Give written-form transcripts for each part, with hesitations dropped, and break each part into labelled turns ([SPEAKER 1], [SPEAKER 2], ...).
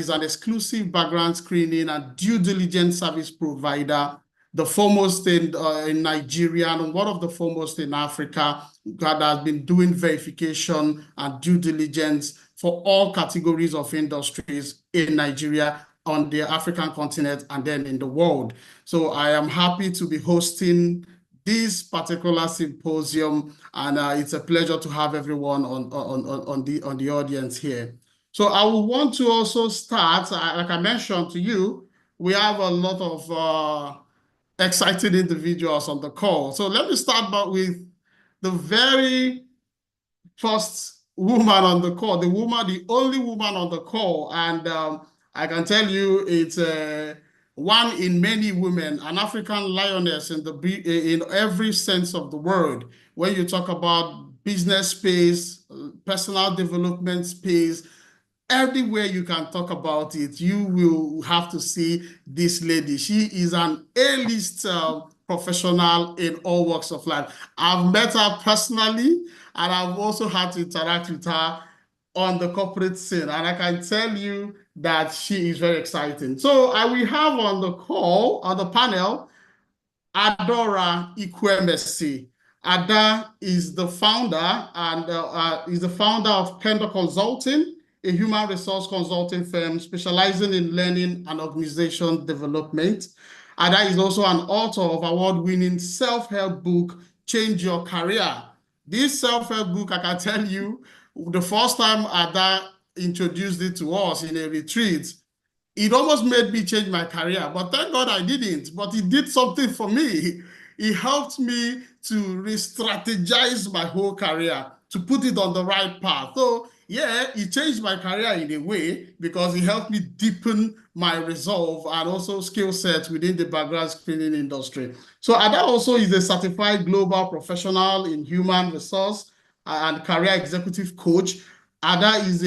[SPEAKER 1] is an exclusive background screening and due diligence service provider, the foremost in Nigeria and one of the foremost in Africa that has been doing verification and due diligence for all categories of industries in Nigeria, on the African continent, and then in the world. So I am happy to be hosting this particular symposium, and it's a pleasure to have everyone on the audience here. So I will want to also start, like I mentioned to you, we have a lot of excited individuals on the call. So let me start with the very first woman on the call, the only woman on the call, and I can tell you it's one in many women, an African lioness in every sense of the word. When you talk about business space, personal development space, everywhere you can talk about it, you will have to see this lady. She is an A-list professional in all walks of life. I've met her personally, and I've also had to interact with her on the corporate scene, and I can tell you that she is very exciting. So we have on the call, on the panel, Adora Ikwemesi. Ada is the founder of Pendo Consulting, a human resource consulting firm specializing in learning and organization development. Ada is also an author of award-winning self-help book, Change Your Career. This self-help book, I can tell you, the first time Ada introduced it to us in a retreat, it almost made me change my career, but thank God I didn't. But it did something for me. It helped me to re-strategize my whole career, to put it on the right path. So yeah, it changed my career in a way because it helped me deepen my resolve and also skill sets within the background screening industry. So Ada also is a certified global professional in human resource and career executive coach. Ada is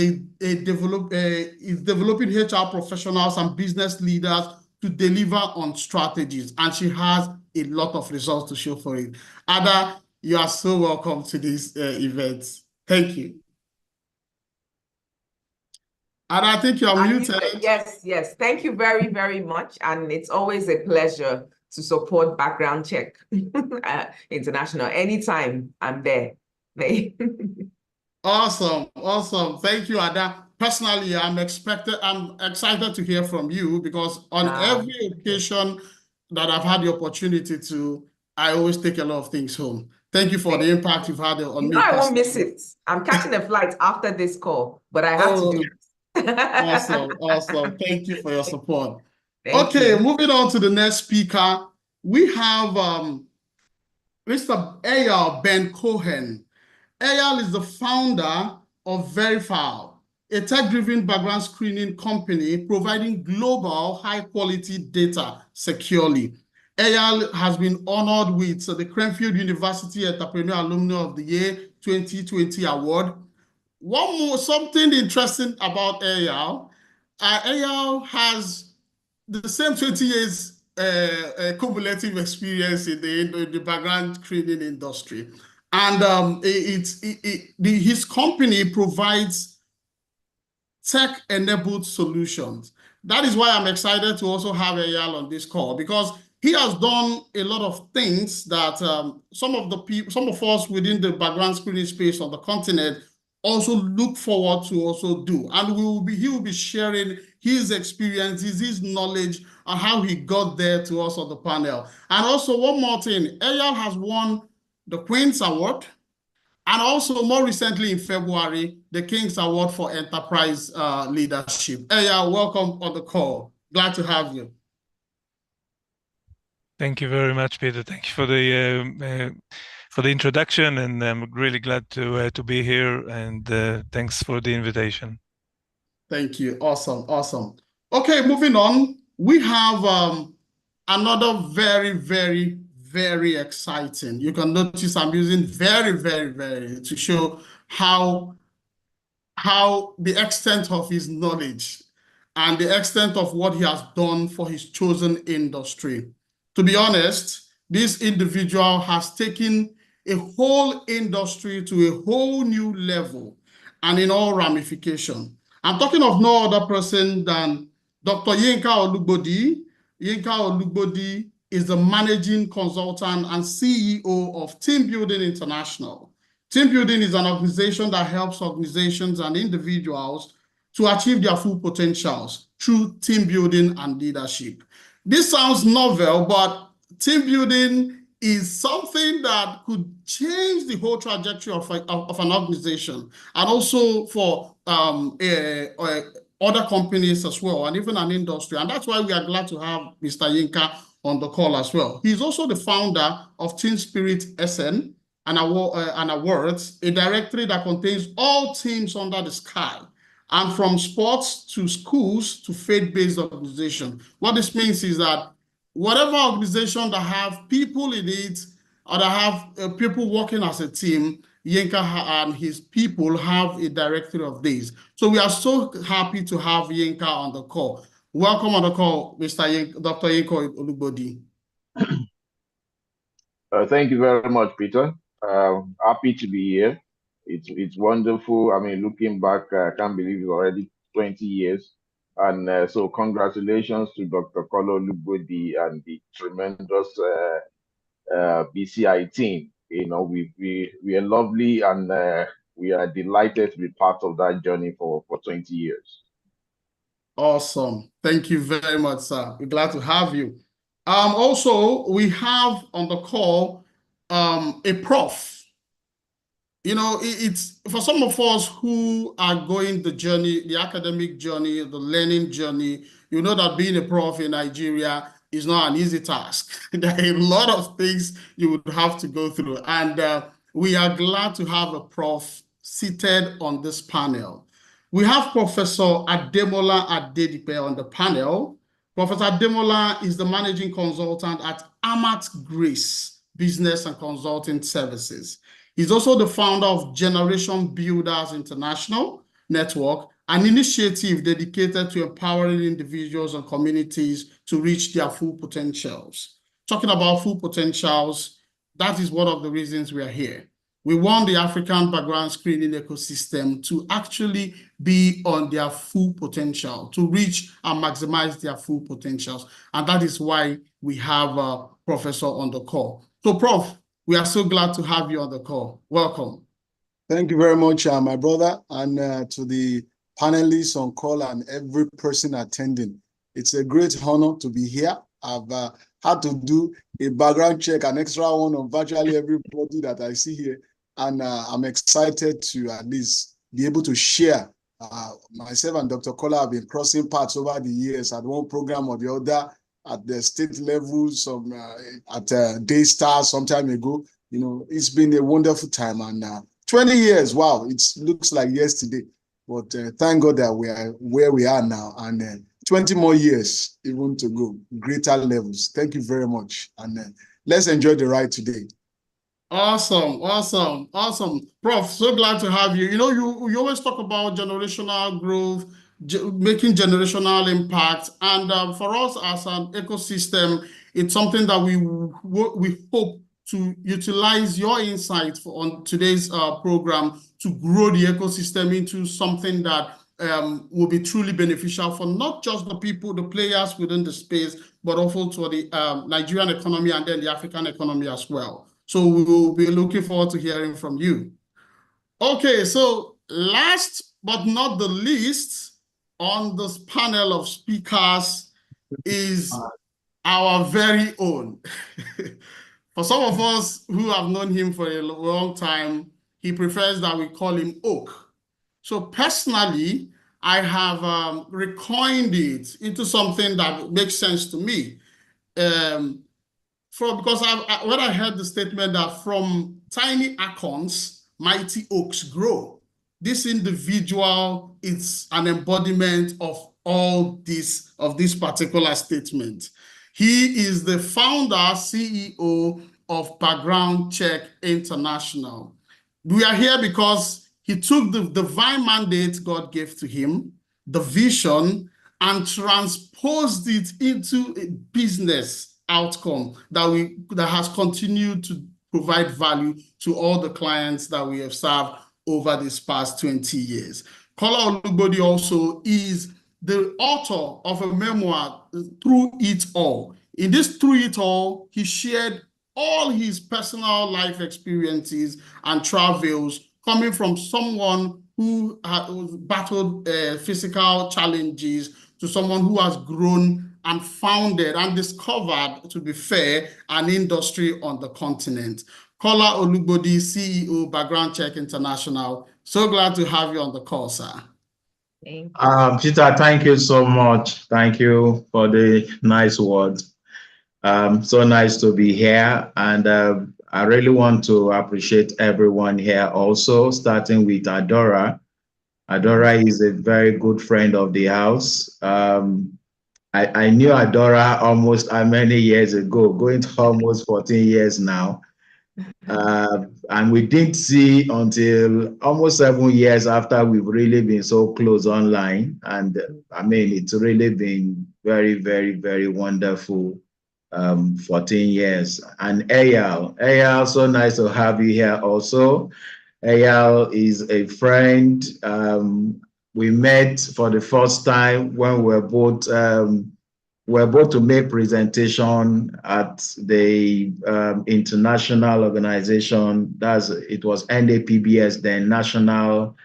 [SPEAKER 1] developing HR professionals and business leaders to deliver on strategies, and she has a lot of results to show for it. Ada, you are so welcome to this event. Thank you. And I think you're muted.
[SPEAKER 2] Yes. Thank you very, very much. And it's always a pleasure to support Background Check International. Anytime I'm there.
[SPEAKER 1] Awesome. Thank you, Ada. Personally, I'm excited to hear from you because on every occasion that I've had the opportunity to, I always take a lot of things home. Thank you for the impact you've had on me.
[SPEAKER 2] I won't miss it. I'm catching a flight after this call, but I have to do it.
[SPEAKER 1] Awesome. Thank you for your support. Okay, moving on to the next speaker. We have Mr. Eyal Ben Cohen. Eyal is the founder of Verifile, a tech-driven background screening company providing global high-quality data securely. Eyal has been honored with the Cranfield University Entrepreneur Alumni of the Year 2020 award. Something interesting about Eyal, Eyal has the same 20 years cumulative experience in the background screening industry. And his company provides tech-enabled solutions. That is why I'm excited to also have Eyal on this call, because he has done a lot of things that some of us within the background screening space on the continent also look forward to also do. And he will be sharing his experiences, his knowledge, and how he got there to us on the panel. And also one more thing, Eyal has won the Queen's Award, and also more recently in February, the King's Award for Enterprise Leadership. Eyal, welcome on the call. Glad to have you.
[SPEAKER 3] Thank you very much, Peter. Thank you for the introduction, and I'm really glad to be here. And thanks for the invitation.
[SPEAKER 1] Thank you. Awesome. Okay, moving on. We have another very exciting. You can notice I'm using very to show how the extent of his knowledge and the extent of what he has done for his chosen industry. To be honest, this individual has taken a whole industry to a whole new level and in all ramification. I'm talking of no other person than Dr. Yinka Olugbodi. Yinka Olugbodi is the managing consultant and CEO of Team Building International. Team Building is an organization that helps organizations and individuals to achieve their full potentials through team building and leadership. This sounds novel, but team building is something that could change the whole trajectory of an organization, and also for other companies as well, and even an industry. And that's why we are glad to have Mr. Yinka on the call as well. He's also the founder of Team Spirit SN and Awards, a directory that contains all teams under the sky, and from sports to schools to faith-based organizations. What this means is that whatever organization that have people in it, or that have people working as a team, Yinka and his people have a directory of these. So we are so happy to have Yinka on the call. Welcome on the call, Dr. Yinka Olugbodi.
[SPEAKER 4] Thank you very much, Peter. Happy to be here. It's wonderful. I mean, looking back, I can't believe it's already 20 years. And so congratulations to Dr. Kolo Olugbodi and the tremendous BCI team. You know, we are lovely, and we are delighted to be part of that journey for 20 years.
[SPEAKER 1] Awesome. Thank you very much, sir. We're glad to have you. Also, we have on the call a prof. You know, it's for some of us who are going the journey, the academic journey, the learning journey, you know that being a prof in Nigeria is not an easy task. There are a lot of things you would have to go through. And we are glad to have a prof seated on this panel. We have Professor Ademola Adedipe on the panel. Professor Ademola is the managing consultant at Amat Grace Business and Consulting Services. He's also the founder of Generation Builders International Network, an initiative dedicated to empowering individuals and communities to reach their full potentials. Talking about full potentials, that is one of the reasons we are here. We want the African background screening ecosystem to actually be on their full potential, to reach and maximize their full potentials. And that is why we have a professor on the call. So, Prof, we are so glad to have you on the call. Welcome.
[SPEAKER 5] Thank you very much, my brother, and to the panelists on call and every person attending. It's a great honor to be here. I've had to do a background check, an extra one on virtually everybody that I see here. And I'm excited to at least be able to share. Myself and Dr. Kola have been crossing paths over the years at one program or the other, at the state level, some at Daystar some time ago. You know, it's been a wonderful time. And 20 years, wow, it looks like yesterday. But thank God that we are where we are now. And 20 more years even to go, greater levels. Thank you very much. And let's enjoy the ride today.
[SPEAKER 1] Awesome, awesome, awesome. Prof, so glad to have you. You know, you always talk about generational growth, making generational impact. And for us as an ecosystem, it's something that we hope to utilize your insights on today's program to grow the ecosystem into something that will be truly beneficial for not just the people, the players within the space, but also to the Nigerian economy and then the African economy as well. So we will be looking forward to hearing from you. Okay, so last but not the least on this panel of speakers is our very own. For some of us who have known him for a long time, he prefers that we call him Oak. So personally, I have recoined it into something that makes sense to me. Because when I heard the statement that from tiny acorns, mighty oaks grow, this individual is an embodiment of all this, of this particular statement. He is the founder, CEO of Background Check International. We are here because he took the divine mandate God gave to him, the vision, and transposed it into a business outcome that has continued to provide value to all the clients that we have served over this past 20 years. Kola Olugbodi also is the author of a memoir, Through It All. In this Through It All, he shared all his personal life experiences and travels coming from someone who battled physical challenges to someone who has grown and founded and discovered, to be fair, an industry on the continent. Kola Olugbodi, CEO, Background Check International. So glad to have you on the call, sir.
[SPEAKER 2] Thank you.
[SPEAKER 6] Peter, thank you so much. Thank you for the nice words. So nice to be here. And I really want to appreciate everyone here also, starting with Adora. Adora is a very good friend of the house. I knew Adora almost how many years ago, going to almost 14 years now. And we didn't see until almost 7 years after we've really been so close online. And I mean, it's really been very, very, very wonderful 14 years. And Eyal, so nice to have you here also. Eyal is a friend. We met for the first time when we were both to make presentation at the international organization. It was NAPBS, then National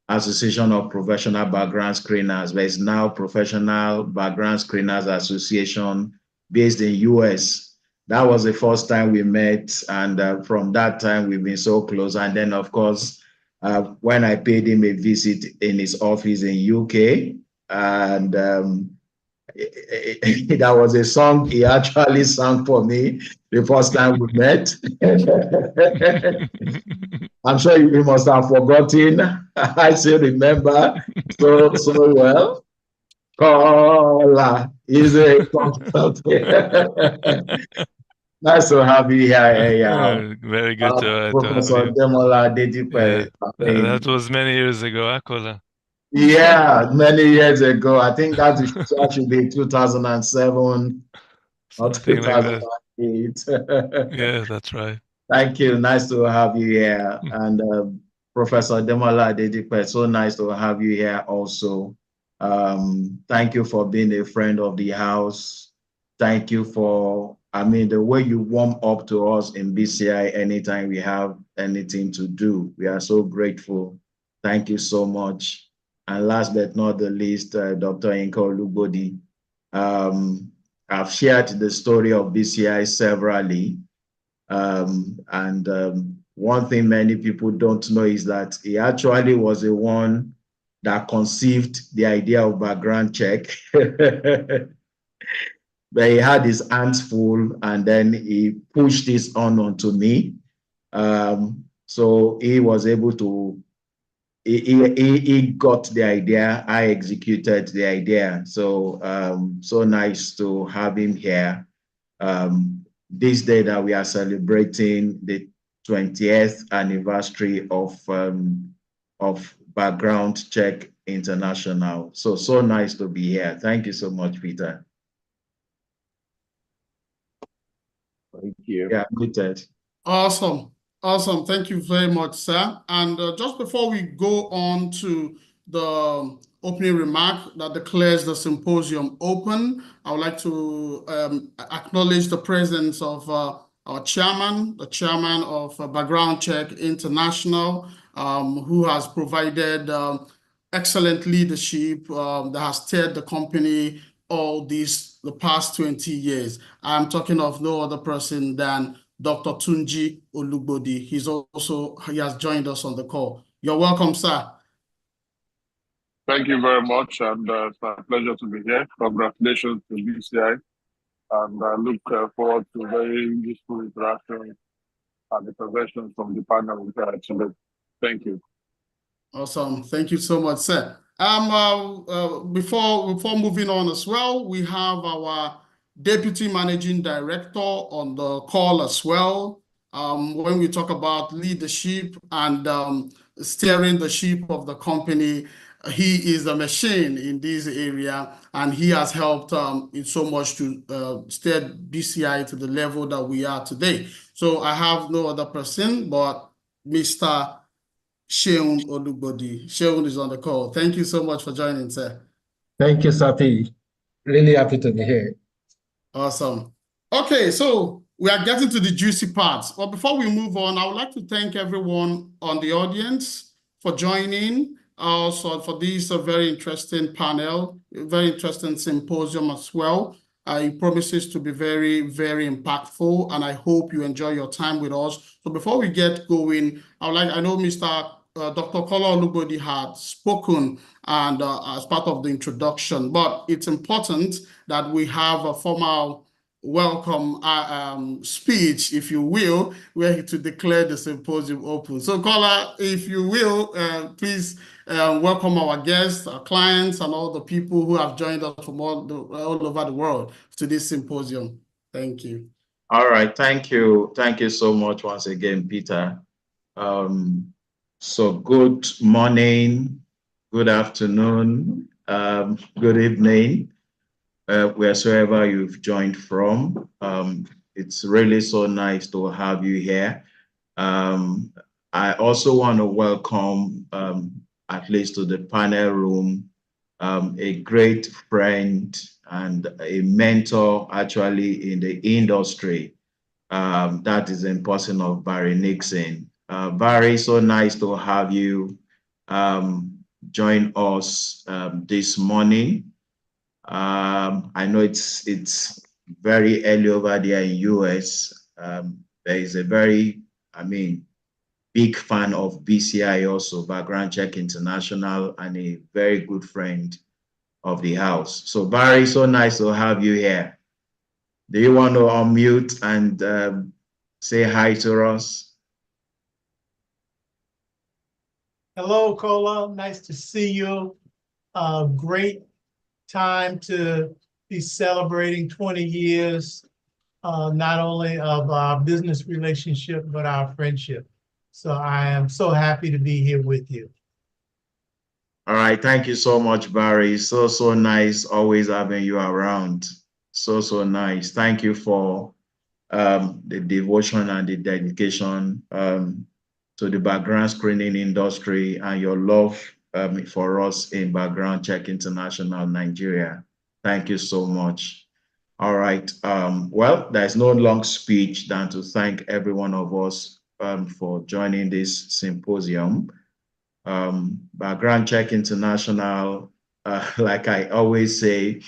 [SPEAKER 6] Association of Professional Background Screeners, but it's now Professional Background Screeners Association based in US. That was the first time we met, and from that time we've been so close. And then, of course, when I paid him a visit in his office in UK, and that was a song he actually sang for me the first time we met. I'm sure you must have forgotten. I still remember so well. Kola is a nice to have you here.
[SPEAKER 3] Very good to have
[SPEAKER 6] Professor
[SPEAKER 3] you.
[SPEAKER 6] Demola Dedipe.
[SPEAKER 3] Yeah, that was many years ago, Akola.
[SPEAKER 6] Yeah, many years ago. I think that should be 2007 or
[SPEAKER 3] Something like that.
[SPEAKER 6] 2008.
[SPEAKER 3] Yeah, that's right.
[SPEAKER 6] Thank you. Nice to have you here. And Professor Demola Dedipe, so nice to have you here also. Thank you for being a friend of the house. Thank you for, I mean, the way you warm up to us in BCI anytime we have anything to do. We are so grateful. Thank you so much. And last but not the least, Dr. Inka Olugbodi. I've shared the story of BCI severally. One thing many people don't know is that he actually was the one that conceived the idea of background check. But he had his hands full, and then he pushed this onto me. So he was able to, he got the idea, I executed the idea. So, so nice to have him here. This day that we are celebrating the 20th anniversary of Background Check International. So nice to be here. Thank you so much, Peter.
[SPEAKER 4] Thank you.
[SPEAKER 6] Yeah, muted.
[SPEAKER 1] Awesome. Awesome. Thank you very much, sir. And just before we go on to the opening remark that declares the symposium open, I would like to acknowledge the presence of our chairman, the chairman of Background Check International, who has provided excellent leadership that has steered the company the past 20 years. I'm talking of no other person than Dr. Tunji Olugbodi. He has joined us on the call. You're welcome, sir.
[SPEAKER 7] Thank you very much, and it's a pleasure to be here. Congratulations to BCI, and I look forward to very useful interaction and interventions from the panel today. Thank you.
[SPEAKER 1] Awesome. Thank you so much, sir. Before moving on as well, we have our Deputy Managing Director on the call as well. When we talk about leadership and steering the ship of the company, he is a machine in this area, and he has helped in so much to steer BCI to the level that we are today. So I have no other person but Mr. Sheun Olugbodi. Sheun is on the call. Thank you so much for joining, sir.
[SPEAKER 8] Thank you, Safi. Really happy to be here.
[SPEAKER 1] Awesome. Okay, so we are getting to the juicy parts. But before we move on, I would like to thank everyone on the audience for joining, also for this very interesting panel, very interesting symposium as well. It promises to be very, very impactful, and I hope you enjoy your time with us. So before we get going, I know Dr. Kola Olugbodi had spoken and as part of the introduction, but it's important that we have a formal welcome speech, if you will, where to declare the symposium open. So Kola, if you will, please welcome our guests, our clients, and all the people who have joined us from all over the world to this symposium. Thank you.
[SPEAKER 6] All right, thank you. Thank you so much once again, Peter. So good morning, good afternoon, good evening, wheresoever you've joined from. It's really so nice to have you here. I also want to welcome, at least to the panel room, a great friend and a mentor actually in the industry. That is in person of Barry Nixon. Barry, so nice to have you join us this morning. I know it's very early over there in US. There is a very, big fan of BCI also, Background Check International, and a very good friend of the house. So Barry, so nice to have you here. Do you want to unmute and say hi to us?
[SPEAKER 9] Hello, Kola. Nice to see you. Great time to be celebrating 20 years, not only of our business relationship, but our friendship. So I am so happy to be here with you.
[SPEAKER 6] All right. Thank you so much, Barry. So nice always having you around. So nice. Thank you for the devotion and the dedication to the background screening industry and your love for us in Background Check International Nigeria. Thank you so much. All right. Well, there's no long speech than to thank every one of us for joining this symposium. Background Check International, like I always say,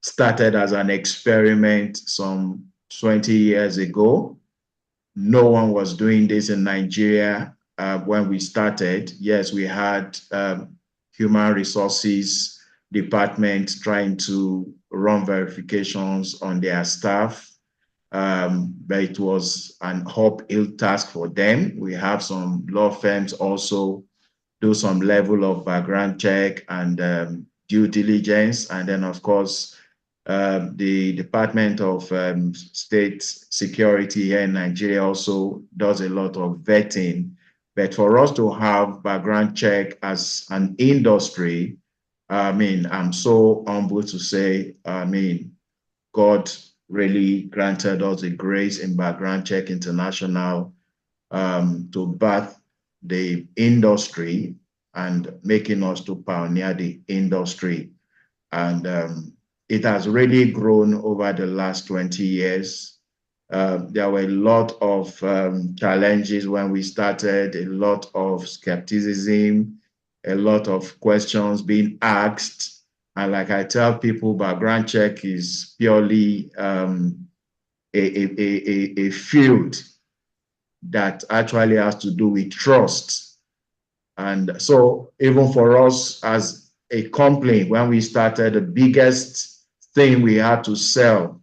[SPEAKER 6] started as an experiment some 20 years ago. No one was doing this in Nigeria when we started. Yes, we had human resources department trying to run verifications on their staff, but it was an uphill task for them. We have some law firms also do some level of background check and due diligence, and then of course the Department of State Security here in Nigeria also does a lot of vetting. But for us to have background check as an industry, I'm so humble to say, God really granted us the grace in Background Check International to birth the industry and making us to pioneer the industry. And it has really grown over the last 20 years. There were a lot of challenges when we started, a lot of skepticism, a lot of questions being asked. And like I tell people, background check is purely a field that actually has to do with trust. And so even for us as a company, when we started, the biggest thing we had to sell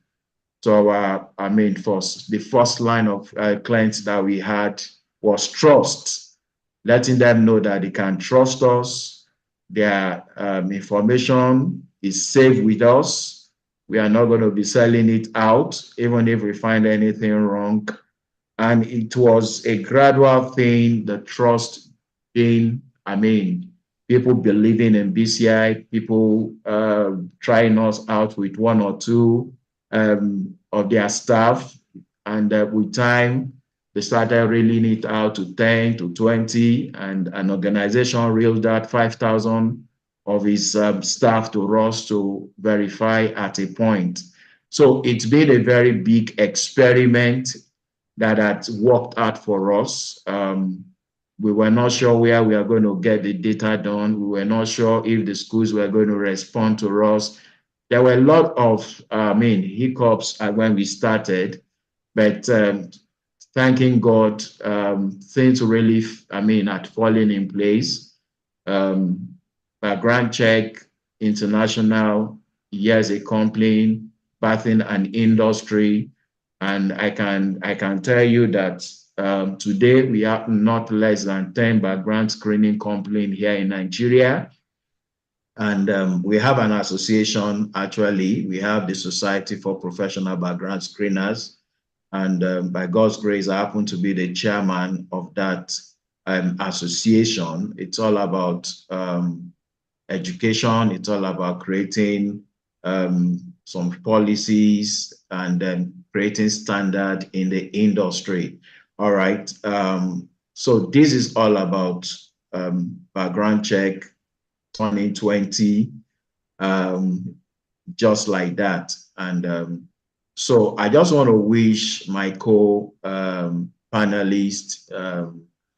[SPEAKER 6] to our, the first line of clients that we had was trust, letting them know that they can trust us, their information is safe with us. We are not going to be selling it out, even if we find anything wrong. And it was a gradual thing, the trust being, people believing in BCI, people trying us out with one or two of their staff. And with time, They started reeling it out to 10 to 20, and an organization reeled out 5,000 of his staff to us to verify at a point. So it's been a very big experiment that had worked out for us. We were not sure where we are going to get the data done. We were not sure if the schools were going to respond to us. There were a lot of, hiccups when we started, but thanking God, things really, had fallen in place. Background Check International, years a company, birthing an industry, and I can tell you that today we have not less than 10 background screening companies here in Nigeria. And we have an association, actually. We have the Society for Professional Background Screeners. And by God's grace, I happen to be the chairman of that association. It's all about education. It's all about creating some policies and then creating standard in the industry. All right. So this is all about background check 2020, just like that. And so I just want to wish my co-panelists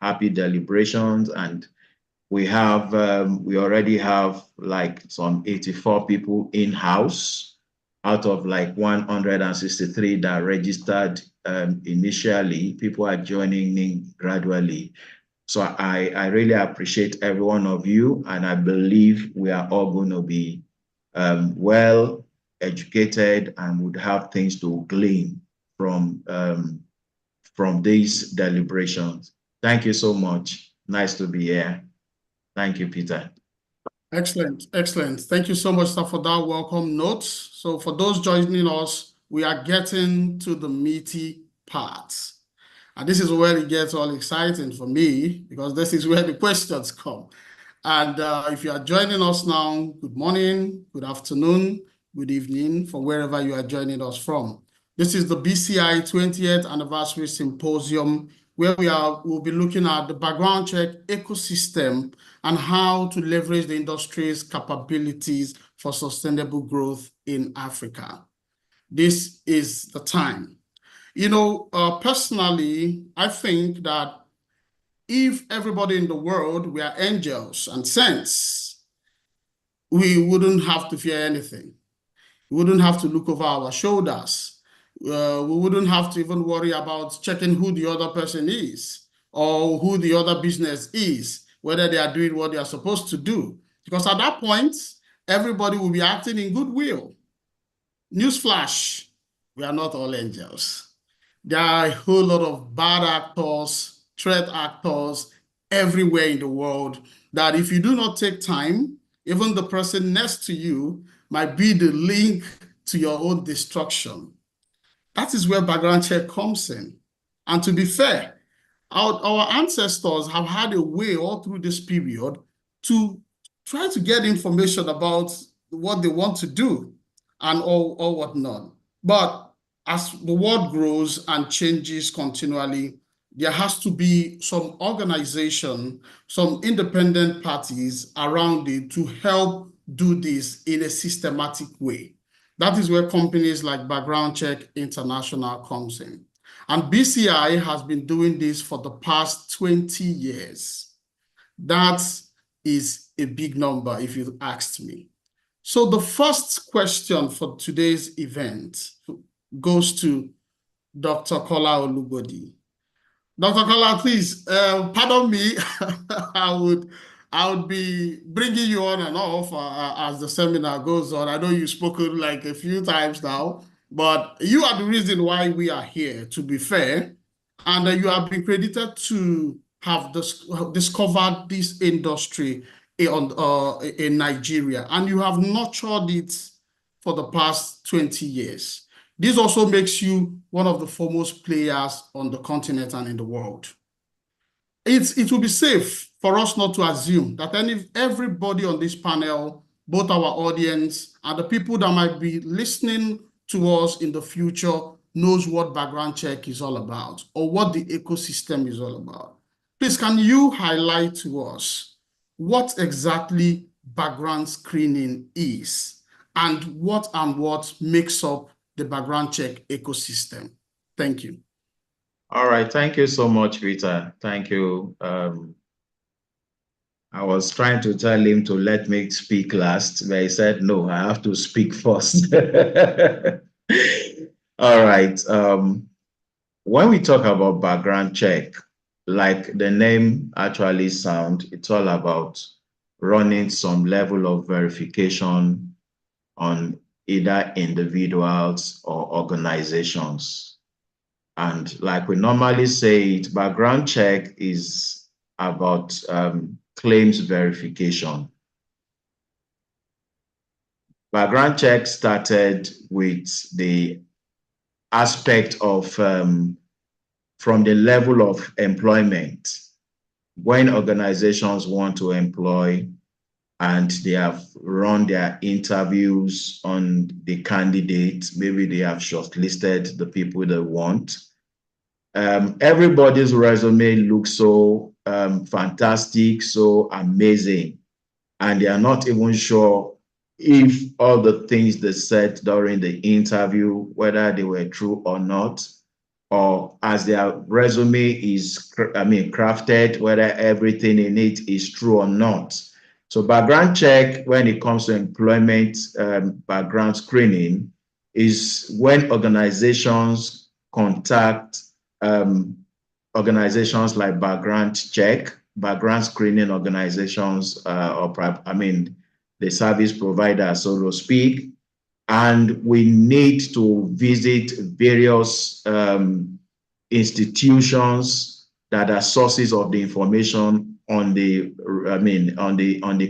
[SPEAKER 6] happy deliberations. And we already have like some 84 people in-house out of like 163 that registered initially. People are joining in gradually. So I really appreciate every one of you, and I believe we are all going to be well educated and would have things to glean from these deliberations. Thank you so much. Nice to be here. Thank you, Peter.
[SPEAKER 1] Excellent, excellent. Thank you so much, sir, for that welcome note. So for those joining us, we are getting to the meaty parts. And this is where it gets all exciting for me, because this is where the questions come. And if you are joining us now, good morning, good afternoon, good evening, from wherever you are joining us from. This is the BCI 20th Anniversary Symposium, where we'll be looking at the background check ecosystem and how to leverage the industry's capabilities for sustainable growth in Africa. This is the time. You know, personally, I think that if everybody in the world were angels and saints, we wouldn't have to fear anything. We wouldn't have to look over our shoulders. We wouldn't have to even worry about checking who the other person is or who the other business is, whether they are doing what they are supposed to do. Because at that point, everybody will be acting in goodwill. Newsflash, we are not all angels. There are a whole lot of bad actors, threat actors everywhere in the world that if you do not take time, even the person next to you might be the link to your own destruction. That is where background check comes in. And to be fair, our ancestors have had a way all through this period to try to get information about what they want to do and or whatnot. But as the world grows and changes continually, there has to be some organization, some independent parties around it to help do this in a systematic way. That is where companies like Background Check International comes in. And BCI has been doing this for the past 20 years. That is a big number if you asked me. So the first question for today's event goes to Dr. Kola Olugbodi. Dr. Kola, please, pardon me, I would be bringing you on and off as the seminar goes on. I know you've spoken like a few times now, but you are the reason why we are here, to be fair. And you have been credited to have discovered this industry in Nigeria, and you have nurtured it for the past 20 years. This also makes you one of the foremost players on the continent and in the world. It will be safe for us not to assume that everybody on this panel, both our audience and the people that might be listening to us in the future, knows what background check is all about or what the ecosystem is all about. Please, can you highlight to us what exactly background screening is and what makes up the background check ecosystem? Thank you.
[SPEAKER 6] All right. Thank you so much, Peter. Thank you. I was trying to tell him to let me speak last, but he said, no, I have to speak first. All right. When we talk about background check, like the name actually sounds, it's all about running some level of verification on either individuals or organizations. And like we normally say it, background check is about claims verification. Background check started with the aspect of from the level of employment. When organizations want to employ and they have run their interviews on the candidates, maybe they have shortlisted the people they want. Everybody's resume looks so fantastic, so amazing, and they are not even sure if all the things they said during the interview, whether they were true or not, or as their resume is, crafted, whether everything in it is true or not. So background check, when it comes to employment background screening, is when organizations contact organizations like background check, background screening organizations, the service provider, so to speak, and we need to visit various institutions that are sources of the information on the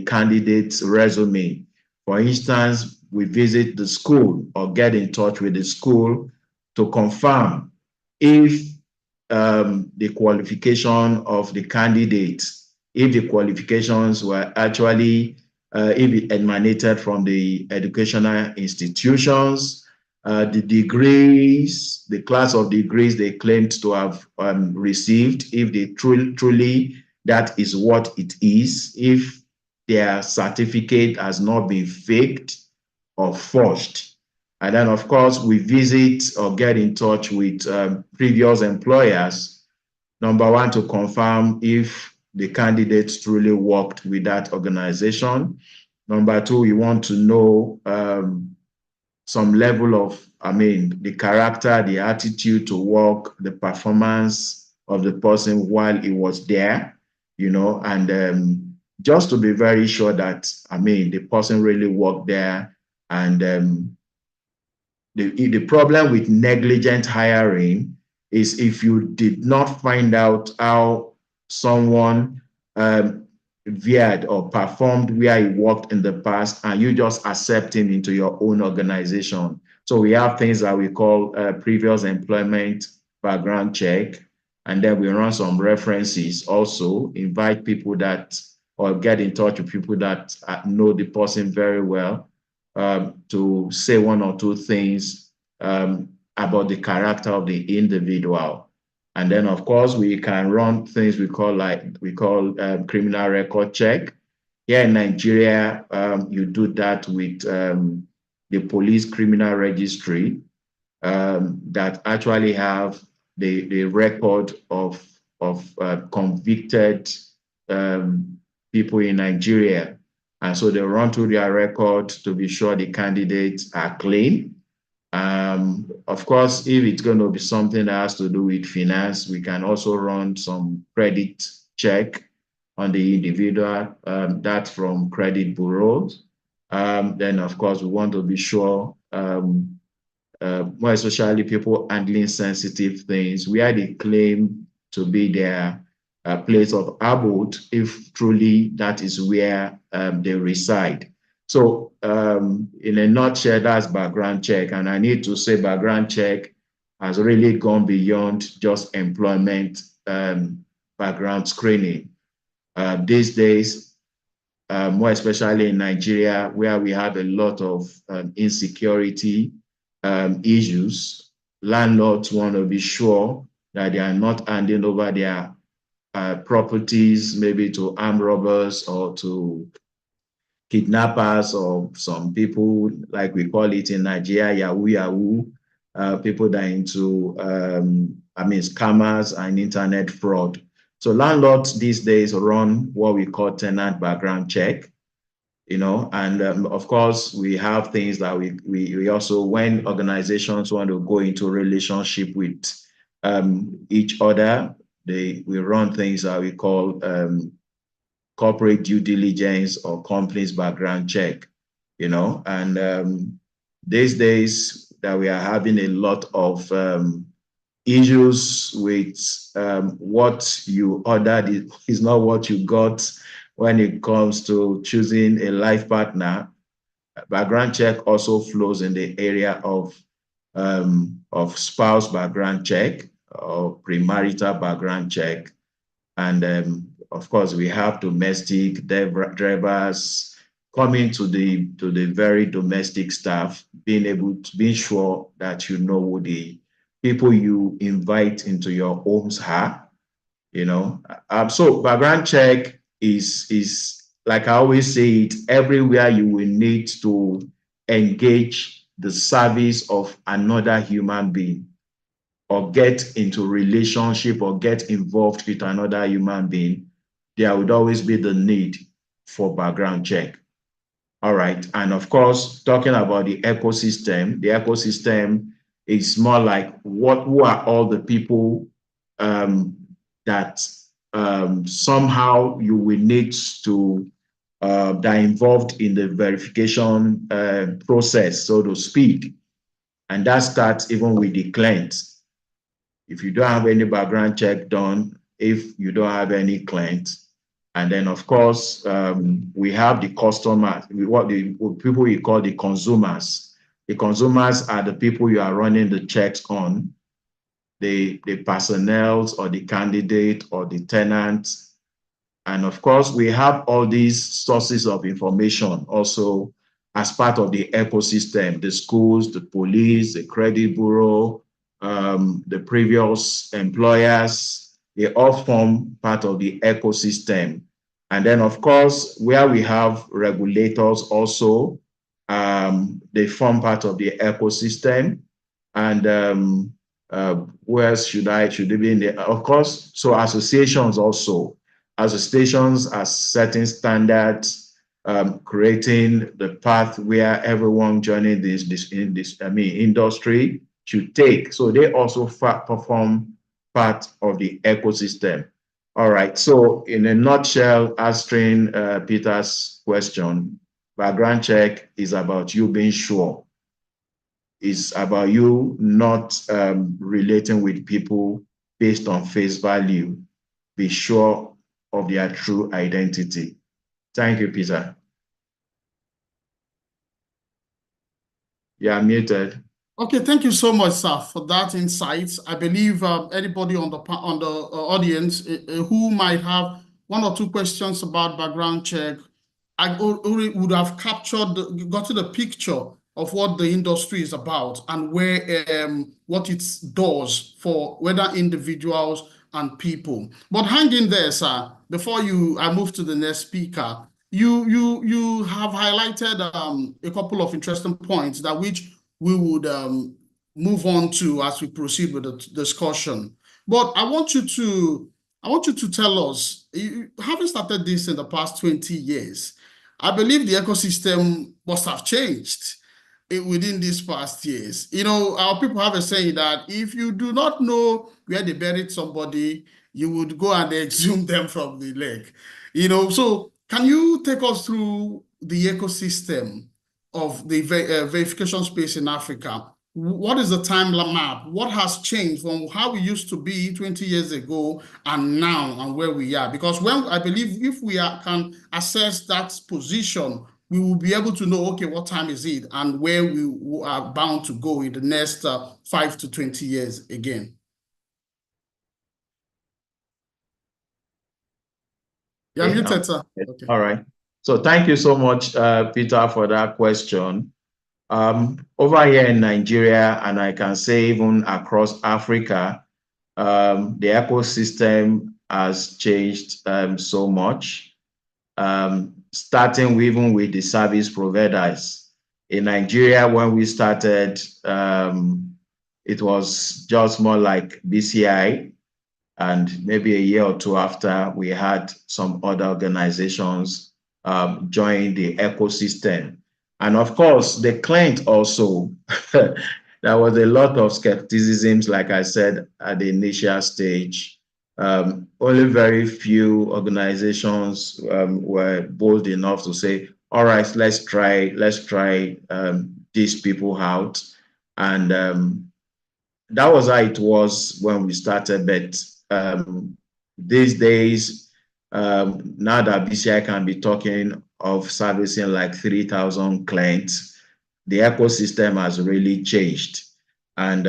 [SPEAKER 6] candidate's resume. For instance, we visit the school or get in touch with the school to confirm if the qualification of the candidate, if the qualifications were actually if it emanated from the educational institutions, the degrees, the class of degrees they claimed to have received, if they truly that is what it is, if their certificate has not been faked or forged. And then, of course, we visit or get in touch with previous employers, number one, to confirm if the candidates truly worked with that organization. Number two, we want to know some level of, the character, the attitude to work, the performance of the person while he was there, and just to be very sure that, the person really worked there. And the problem with negligent hiring is if you did not find out how someone veered or performed where he worked in the past, and you just accept him into your own organization. So we have things that we call previous employment background check, and then we run some references also, invite people that, or get in touch with people that know the person very well, to say one or two things about the character of the individual. And then, of course, we can run things we call criminal record check. Here in Nigeria, you do that with the police criminal registry that actually have the record of convicted people in Nigeria. And so they run through their record to be sure the candidates are clean. Of course, if it's going to be something that has to do with finance, we can also run some credit check on the individual, that's from credit bureaus. Then, of course, we want to be sure, more especially people handling sensitive things, where they claim to be their place of abode, if truly that is where they reside. So in a nutshell, that's background check. And I need to say background check has really gone beyond just employment background screening. These days, more especially in Nigeria, where we have a lot of insecurity issues, landlords want to be sure that they are not handing over their properties maybe to armed robbers or to kidnappers or some people, like we call it in Nigeria, Yahoo Yahoo, people that are into, scammers and internet fraud. So landlords these days run what we call tenant background check, and of course we have things that we also, when organizations want to go into relationship with each other, we run things that we call corporate due diligence or company's background check, and these days that we are having a lot of issues with what you ordered is not what you got when it comes to choosing a life partner. Background check also flows in the area of spouse background check or premarital background check. And of course, we have domestic drivers coming to the very domestic staff, being sure that you know who the people you invite into your homes are. So background check is like I always say it, everywhere you will need to engage the service of another human being, or get into relationship or get involved with another human being, there would always be the need for background check. All right. And of course, talking about the ecosystem is more like who are all the people that somehow you will need to that are involved in the verification process, so to speak. And that starts even with the client. If you don't have any background check done, if you don't have any client, and then of course we have the customers, what people we call the consumers. The consumers are the people you are running the checks on, the personnel or the candidate or the tenant. And of course, we have all these sources of information also as part of the ecosystem, the schools, the police, the credit bureau, the previous employers, they all form part of the ecosystem. And then, of course, where we have regulators also, they form part of the ecosystem. And where should they be in there? Of course, so associations also. Associations are setting standards, creating the path where everyone joining this industry should take. So they also perform part of the ecosystem. All right. So in a nutshell, answering Peter's question, background check is about you being sure. It's about you not relating with people based on face value. Be sure of their true identity. Thank you, Peter. You are muted.
[SPEAKER 1] Okay, thank you so much, sir, for that insight. I believe anybody on the audience who might have one or two questions about background check, I would have gotten a picture of what the industry is about and where what it does for whether individuals and people. But hang in there, sir. Before I move to the next speaker, you have highlighted a couple of interesting points that which we would move on to as we proceed with the discussion. But I want you to tell us, having started this in the past 20 years, I believe the ecosystem must have changed within these past years. Our people have a saying that if you do not know where they buried somebody, you would go and exhume them from the lake. So can you take us through the ecosystem of the verification space in Africa? What is the time map? What has changed from how we used to be 20 years ago and now and where we are? Because I believe if we can assess that position, we will be able to know, okay, what time is it and where we are bound to go in the next 5 to 20 years again. Yeah, muted, sir.
[SPEAKER 6] Okay. All right. So thank you so much, Peter, for that question. Over here in Nigeria, and I can say even across Africa, the ecosystem has changed so much, starting even with the service providers. In Nigeria, when we started, it was just more like BCI, and maybe a year or two after, we had some other organizations join the ecosystem. And of course, the client also, there was a lot of skepticisms, like I said, at the initial stage. Only very few organizations were bold enough to say, all right, let's try these people out. And that was how it was when we started. But these days, now that BCI can be talking of servicing like 3,000 clients, the ecosystem has really changed. And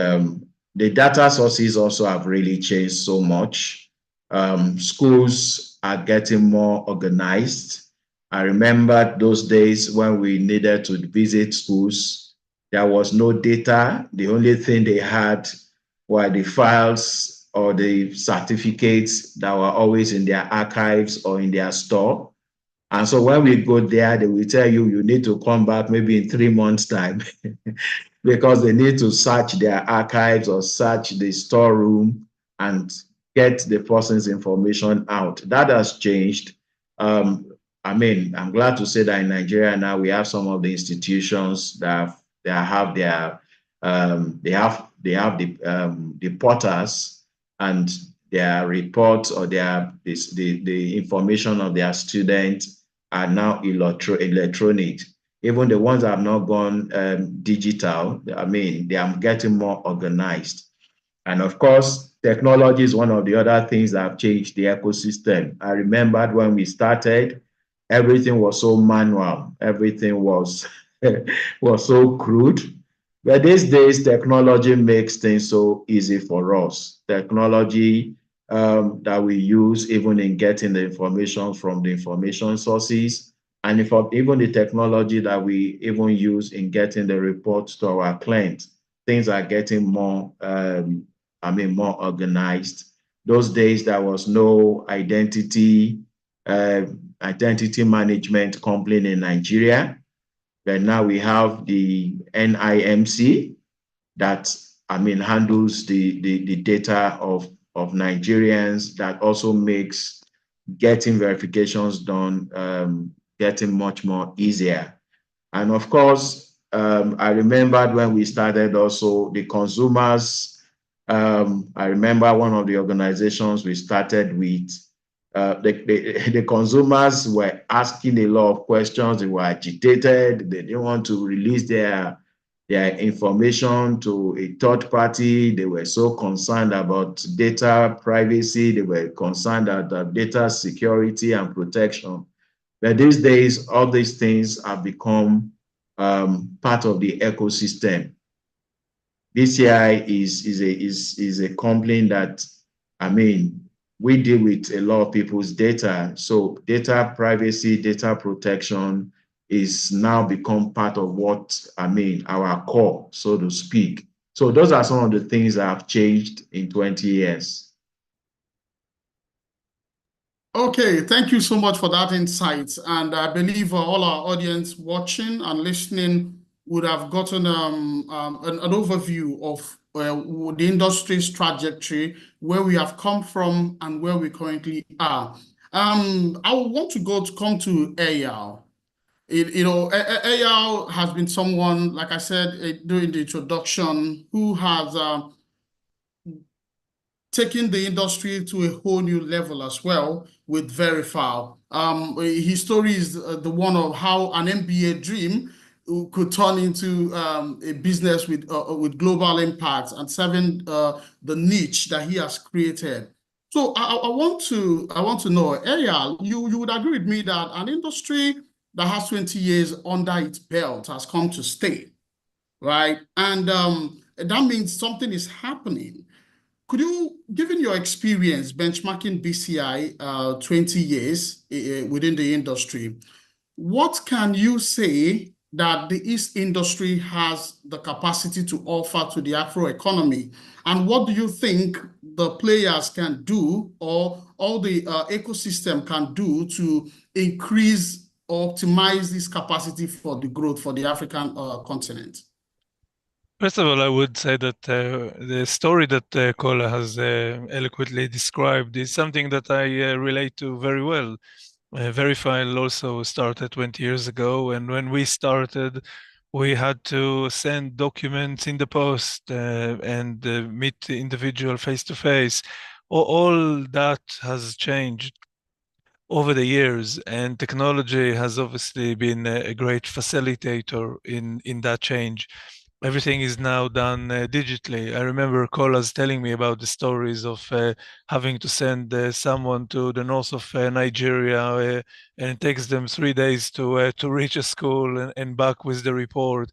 [SPEAKER 6] the data sources also have really changed so much. Schools are getting more organized. I remember those days when we needed to visit schools, there was no data. The only thing they had were the files or the certificates that were always in their archives or in their store. And so when we go there, they will tell you, you need to come back maybe in 3 months' time because they need to search their archives or search the storeroom and get the person's information out. That has changed. I mean, I'm glad to say that in Nigeria now we have some of the institutions that have their they have the portals, and their reports or the information of their students are now electronic. Even the ones that have not gone digital, I mean, they are getting more organized. And of course, technology is one of the other things that have changed the ecosystem. I remembered when we started, everything was so manual. Everything was, was so crude. But these days, technology makes things so easy for us. Technology that we use even in getting the information from the information sources, and even the technology that we even use in getting the reports to our clients, things are getting more, more organized. Those days, there was no identity management company in Nigeria. But now we have the NIMC that, handles the data of Nigerians, that also makes getting verifications done getting much more easier. And of course, I remembered when we started also the consumers. I remember one of the organizations we started with, the consumers were asking a lot of questions. They were agitated. They didn't want to release their information to a third party. They were so concerned about data privacy. They were concerned about data security and protection. But these days, all these things have become part of the ecosystem. BCI is a company that, we deal with a lot of people's data. So data privacy, data protection is now become part of what, our core, so to speak. So those are some of the things that have changed in 20 years.
[SPEAKER 1] Okay, thank you so much for that insight. And I believe all our audience watching and listening would have gotten an overview of the industry's trajectory, where we have come from and where we currently are. I want to come to Eyal. Eyal has been someone, like I said during the introduction, who has taken the industry to a whole new level as well with Verifile. His story is the one of how an MBA dream could turn into a business with global impact and serving the niche that he has created. So I want to know, Eyal, you would agree with me that an industry that has 20 years under its belt has come to stay, right? And that means something is happening. Could you, given your experience benchmarking BCI 20 years within the industry, what can you say that the East industry has the capacity to offer to the Afro economy? And what do you think the players can do, or all the ecosystem can do, to increase or optimize this capacity for the growth for the African continent?
[SPEAKER 3] First of all, I would say that the story that Kola has eloquently described is something that I relate to very well. Verifile also started 20 years ago, and when we started, we had to send documents in the post and meet the individual face to face. All that has changed over the years, and technology has obviously been a great facilitator in that change. Everything is now done digitally. I remember Kolas telling me about the stories of having to send someone to the north of Nigeria, and it takes them 3 days to reach a school and back with the report.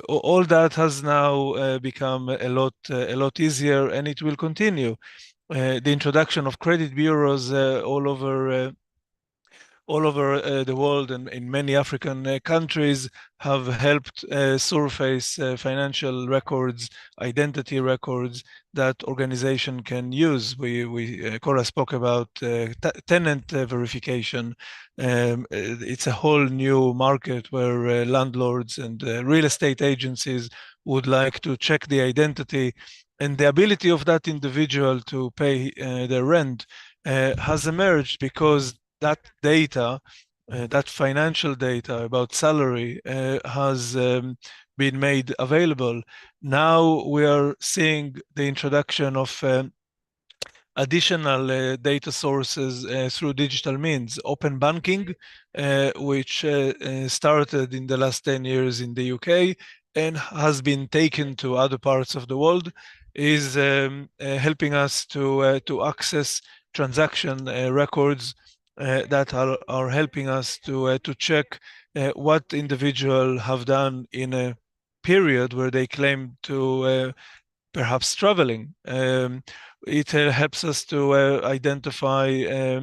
[SPEAKER 3] All that has now become a lot easier, and it will continue. The introduction of credit bureaus all over the world and in many African countries have helped surface financial records, identity records that organization can use. Cora spoke about tenant verification. It's a whole new market where landlords and real estate agencies would like to check the identity, and the ability of that individual to pay their rent has emerged because that data, that financial data about salary has been made available. Now we are seeing the introduction of additional data sources through digital means. Open banking, which started in the last 10 years in the UK and has been taken to other parts of the world, is helping us to access transaction records that are helping us to check what individual have done in a period where they claim to perhaps traveling. It helps us to identify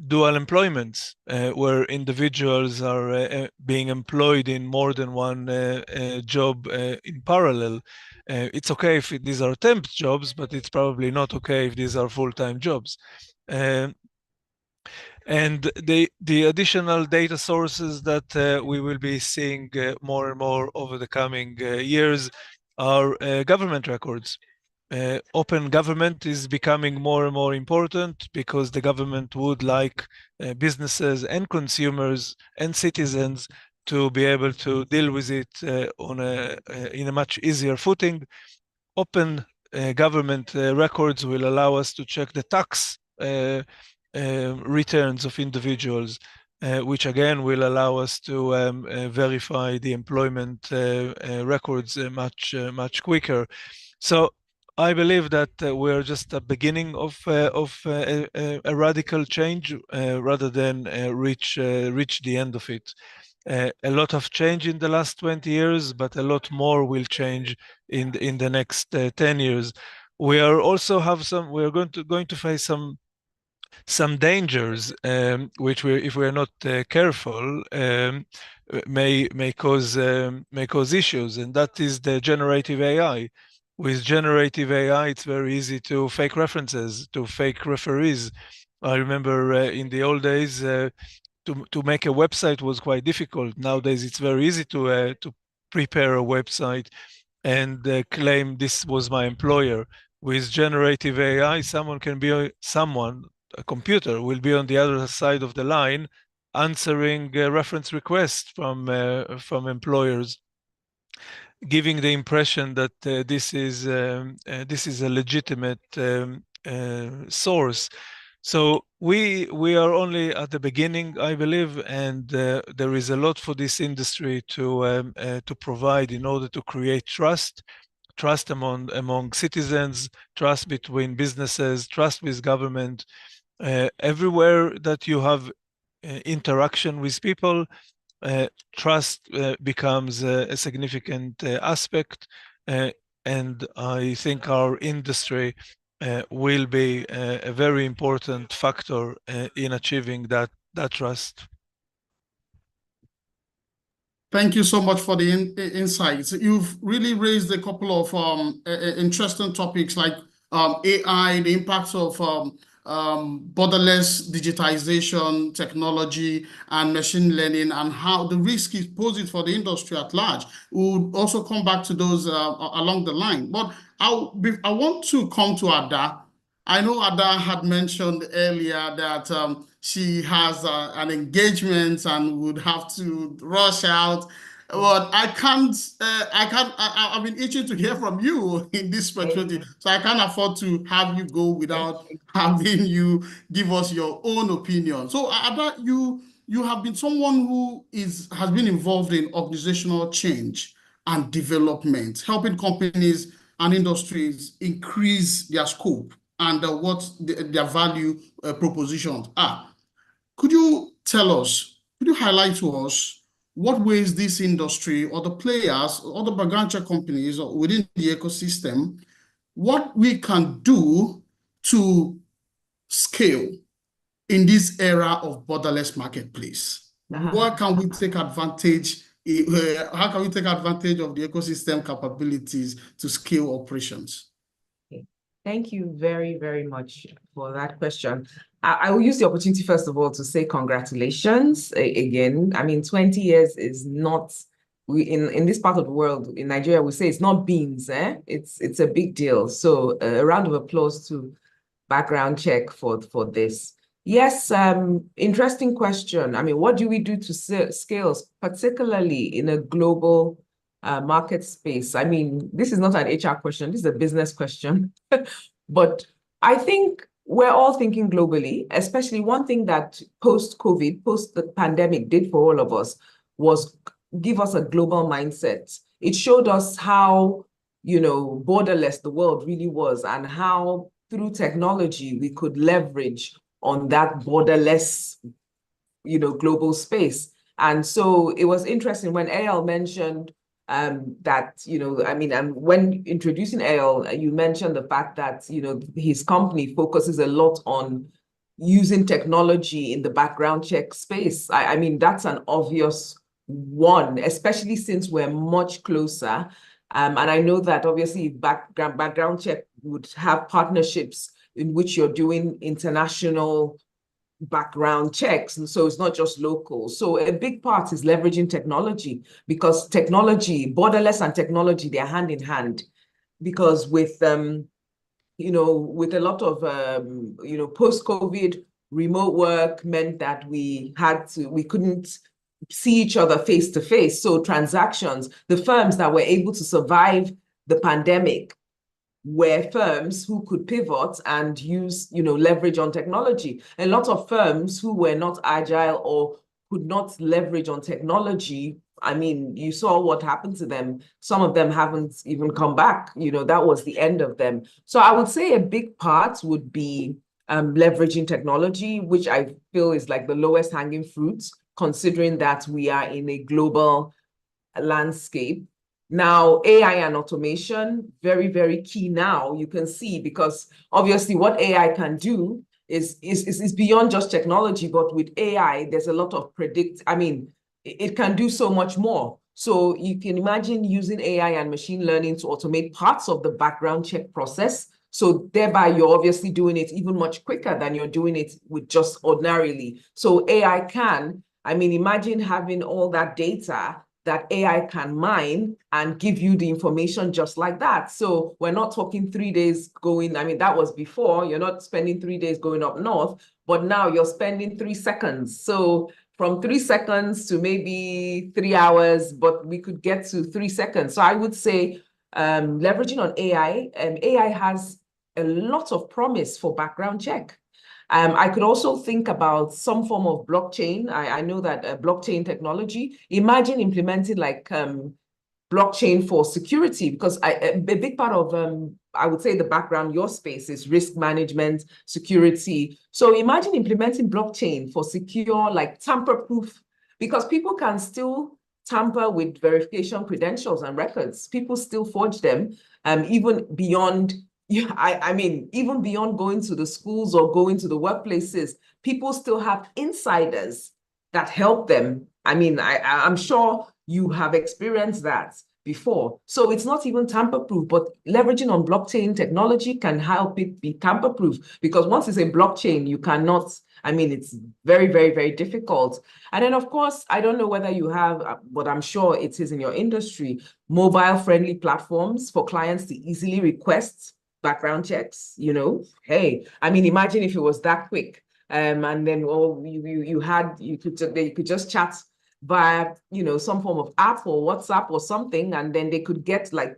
[SPEAKER 3] dual employments, where individuals are being employed in more than one job in parallel. It's okay if these are temp jobs, but it's probably not okay if these are full-time jobs. And the additional data sources that we will be seeing more and more over the coming years are government records. Open government is becoming more and more important because the government would like businesses and consumers and citizens to be able to deal with it in a much easier footing. Open government records will allow us to check the tax returns of individuals, which again will allow us to verify the employment records much quicker. So I believe that we're just at the beginning of a radical change rather than reach the end of it. A lot have changed in the last 20 years, but a lot more will change in the next 10 years. We are also we're going to face some dangers, which if we're not careful, may cause issues, and that is the generative AI. With generative AI, it's very easy to fake references, to fake referees. I remember in the old days, to make a website was quite difficult. Nowadays, it's very easy to prepare a website and claim this was my employer. With generative AI, a computer will be on the other side of the line answering reference requests from employers, giving the impression that this is a legitimate source. So we are only at the beginning, I believe, and there is a lot for this industry to provide in order to create trust among citizens, trust between businesses, trust with government. Everywhere that you have interaction with people, trust becomes a significant aspect, and I think our industry will be a very important factor in achieving that trust.
[SPEAKER 1] Thank you so much for the insights. You've really raised a couple of interesting topics like AI, the impacts of borderless digitization, technology, and machine learning, and how the risk is posed for the industry at large. We'll also come back to those along the line. But I want to come to Ada. I know Ada had mentioned earlier that she has an engagement and would have to rush out. But I've been itching to hear from you in this opportunity. So I can't afford to have you go without having you give us your own opinion. So Ada, you have been someone who has been involved in organizational change and development, helping companies and industries increase their scope and what their value propositions are. Could you highlight to us what ways this industry or the players or the background check companies within the ecosystem, what we can do to scale in this era of borderless marketplace? What can we take advantage? How can we take advantage of the ecosystem capabilities to scale operations?
[SPEAKER 2] Thank you very, very much for that question. I will use the opportunity, first of all, to say congratulations again. I mean, 20 years is not, in this part of the world, in Nigeria, we say it's not beans, It's a big deal. So a round of applause to Background Check for this. Yes, interesting question. I mean, what do we do to scale, particularly in a global market space? I mean, this is not an HR question, this is a business question. But I think we're all thinking globally, especially one thing that post-COVID, post the pandemic did for all of us was give us a global mindset. It showed us how, borderless the world really was and how through technology we could leverage on that borderless, global space. And so it was interesting when AL mentioned that, when introducing AL, you mentioned the fact that, his company focuses a lot on using technology in the background check space. I mean, that's an obvious one, especially since we're much closer. And I know that obviously background check would have partnerships in which you're doing international background checks, and so it's not just local. So a big part is leveraging technology, because technology, borderless and technology, they're hand in hand. Because with with a lot of post-COVID remote work meant that we couldn't see each other face to face. So transactions, the firms that were able to survive the pandemic were firms who could pivot and use, leverage on technology. A lot of firms who were not agile or could not leverage on technology, I mean, you saw what happened to them. Some of them haven't even come back. That was the end of them. So I would say a big part would be leveraging technology, which I feel is like the lowest hanging fruit, considering that we are in a global landscape. Now, AI and automation, very, very key now, you can see, because obviously what AI can do is beyond just technology, but with AI, there's a lot of it can do so much more. So you can imagine using AI and machine learning to automate parts of the background check process. So thereby, you're obviously doing it even much quicker than you're doing it with just ordinarily. So AI can, imagine having all that data that AI can mine and give you the information just like that. So we're not talking 3 days going, that was before, you're not spending 3 days going up north, but now you're spending 3 seconds. So from 3 seconds to maybe 3 hours, but we could get to 3 seconds. So I would say leveraging on AI, AI has a lot of promise for background check. I could also think about some form of blockchain. I know that blockchain technology, imagine implementing like blockchain for security, because a big part of, I would say, the background, your space is risk management, security. So imagine implementing blockchain for secure, like tamper-proof, because people can still tamper with verification credentials and records. People still forge them, even beyond even beyond going to the schools or going to the workplaces, people still have insiders that help them I mean, I'm sure you have experienced that before. So it's not even tamper-proof, but leveraging on blockchain technology can help it be tamper-proof, because once it's a blockchain, you cannot, I mean, it's very, very, very difficult. And then, of course, I don't know whether you have, but I'm sure it is in your industry, mobile-friendly platforms for clients to easily request background checks, you know. Hey, I mean, imagine if it was that quick. And then you could just chat via, you know, some form of app or WhatsApp or something, and then they could get, like,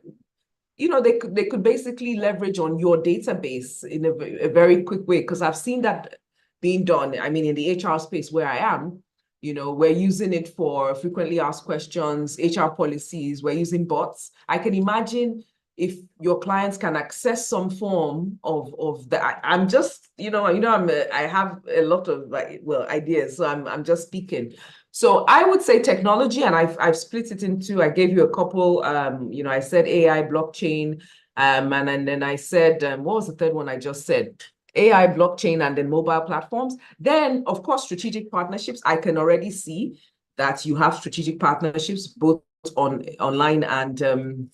[SPEAKER 2] you know, they could basically leverage on your database in a very quick way, because I've seen that being done. I mean, in the HR space where I am, you know, we're using it for frequently asked questions, HR policies, we're using bots. I can imagine if your clients can access some form of that. I'm just, I have a lot of, like, well, ideas, so I'm just speaking. So I would say technology, and I've split it into, I gave you a couple, I said AI, blockchain, and then I said, what was the third one I just said? AI, blockchain, and then mobile platforms. Then, of course, strategic partnerships. I can already see that you have strategic partnerships both online and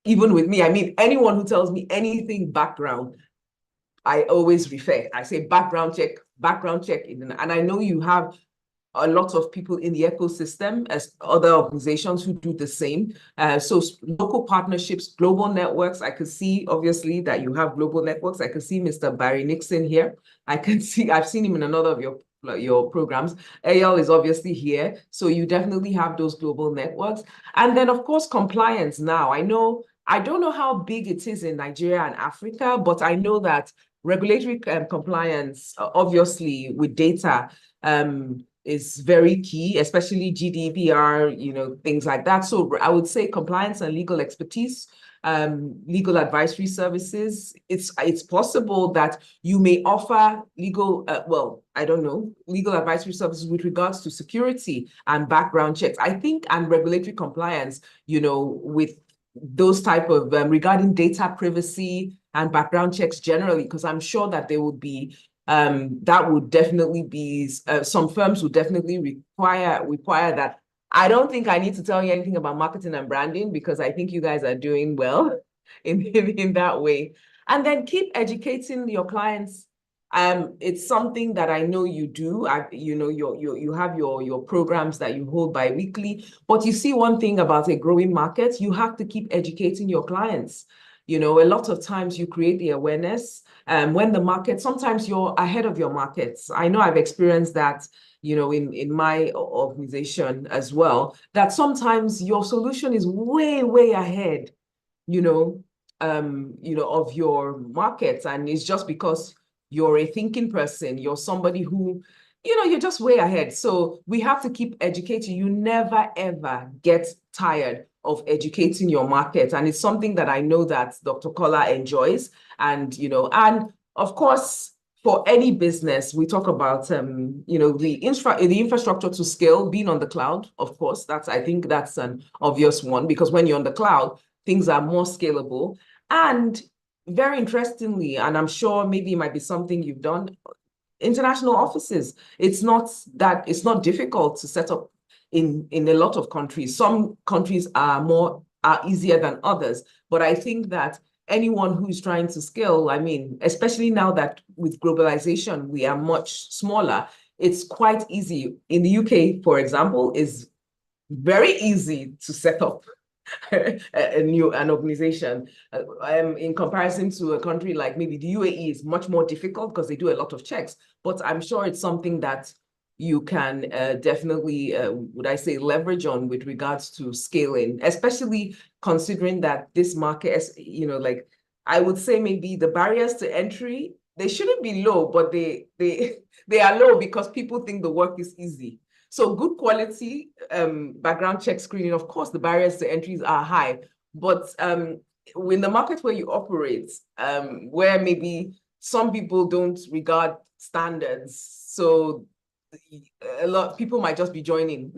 [SPEAKER 2] even with me. I mean, anyone who tells me anything background, I always refer. I say background check, and I know you have a lot of people in the ecosystem as other organizations who do the same. So local partnerships, global networks. I could see, obviously, that you have global networks. I could see Mr. Barry Nixon here. I've seen him in another of your programs. Eyal is obviously here. So you definitely have those global networks. And then, of course, compliance now. I don't know how big it is in Nigeria and Africa, but I know that regulatory compliance, obviously, with data, is very key, especially GDPR, things like that. So I would say compliance and legal expertise, legal advisory services. It's possible that you may offer legal, legal advisory services with regards to security and background checks, I think, and regulatory compliance, with those type of regarding data privacy and background checks generally, because I'm sure that there would be that would definitely be, some firms would definitely require that. I don't think I need to tell you anything about marketing and branding, because I think you guys are doing well in that way. And then keep educating your clients. It's something that I know you do. You have your programs that you hold bi-weekly, but you see one thing about a growing market, you have to keep educating your clients. A lot of times you create the awareness, when the market, sometimes you're ahead of your markets. I know I've experienced that, in my organization as well, that sometimes your solution is way, way ahead, of your markets. And it's just because you're a thinking person, you're somebody who, you're just way ahead. So we have to keep educating. You never, ever get tired of educating your market. And it's something that I know that Dr. Kola enjoys. And, and of course, for any business, we talk about, the infrastructure to scale, being on the cloud. Of course, I think that's an obvious one, because when you're on the cloud, things are more scalable. And very interestingly, and I'm sure maybe it might be something you've done, international offices. It's not difficult to set up in a lot of countries. Some countries are easier than others, but I think that anyone who's trying to scale, I mean, especially now that with globalization, we are much smaller, it's quite easy. In the UK, for example, is very easy to set up an organization. In comparison to a country like maybe the UAE is much more difficult because they do a lot of checks, but I'm sure it's something that you can definitely, would I say, leverage on with regards to scaling, especially considering that this market, like I would say maybe the barriers to entry, they shouldn't be low, but they are low because people think the work is easy. So good quality background check screening, of course, the barriers to entries are high, but in the market where you operate, where maybe some people don't regard standards, so a lot of people might just be joining